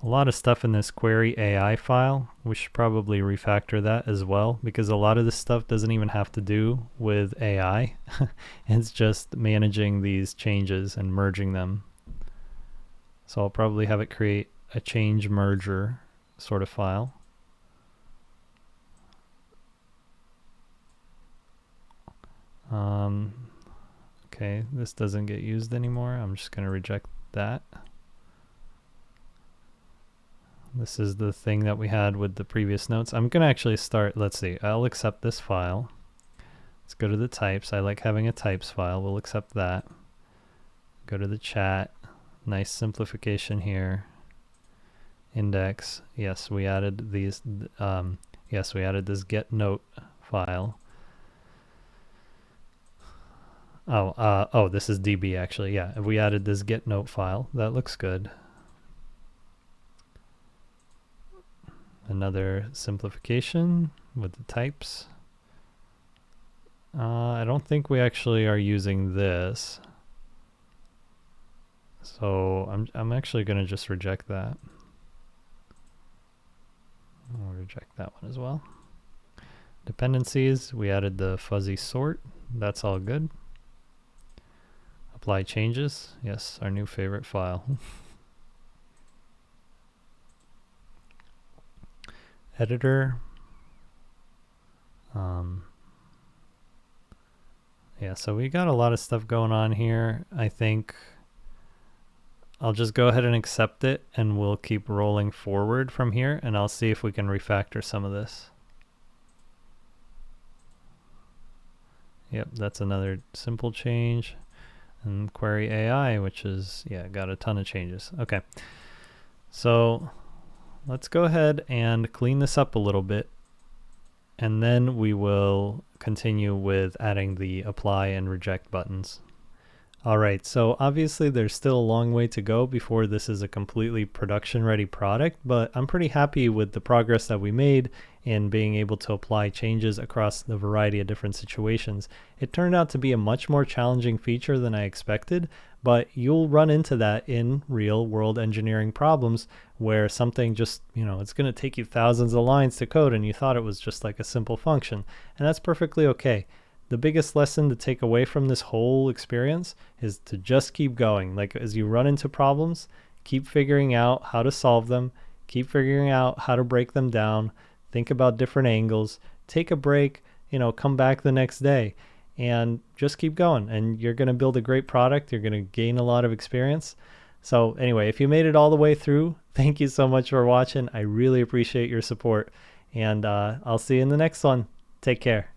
A lot of stuff in this query AI file. We should probably refactor that as well, because a lot of this stuff doesn't even have to do with AI. It's just managing these changes and merging them. So I'll probably have it create a change merger sort of file. Okay, this doesn't get used anymore. I'm just going to reject that. This is the thing that we had with the previous notes. I'm going to actually start, let's see, I'll accept this file. Let's go to the types. I like having a types file. We'll accept that. Go to the chat. Nice simplification here. Index. Yes, we added these. Yes, we added this get note file. Oh, this is DB actually. Yeah, we added this get note file. That looks good. Another simplification with the types. I don't think we actually are using this. So I'm actually going to just reject that. I'll reject that one as well. Dependencies, we added the fuzzy sort. That's all good. Apply changes. Yes, our new favorite file. Editor. Yeah, so we got a lot of stuff going on here. I think I'll just go ahead and accept it, and we'll keep rolling forward from here, and I'll see if we can refactor some of this. Yep, that's another simple change. And query AI, which is, yeah, got a ton of changes. Okay, so let's go ahead and clean this up a little bit, and then we will continue with adding the apply and reject buttons. All right, so obviously there's still a long way to go before this is a completely production-ready product, but I'm pretty happy with the progress that we made in being able to apply changes across the variety of different situations. It turned out to be a much more challenging feature than I expected, but you'll run into that in real-world engineering problems where something just, it's going to take you thousands of lines to code and you thought it was just like a simple function, and that's perfectly okay. The biggest lesson to take away from this whole experience is to just keep going. Like, as you run into problems, keep figuring out how to solve them, keep figuring out how to break them down, think about different angles, take a break, come back the next day, and just keep going. And you're going to build a great product. You're going to gain a lot of experience. So anyway, if you made it all the way through, thank you so much for watching. I really appreciate your support. And I'll see you in the next one. Take care.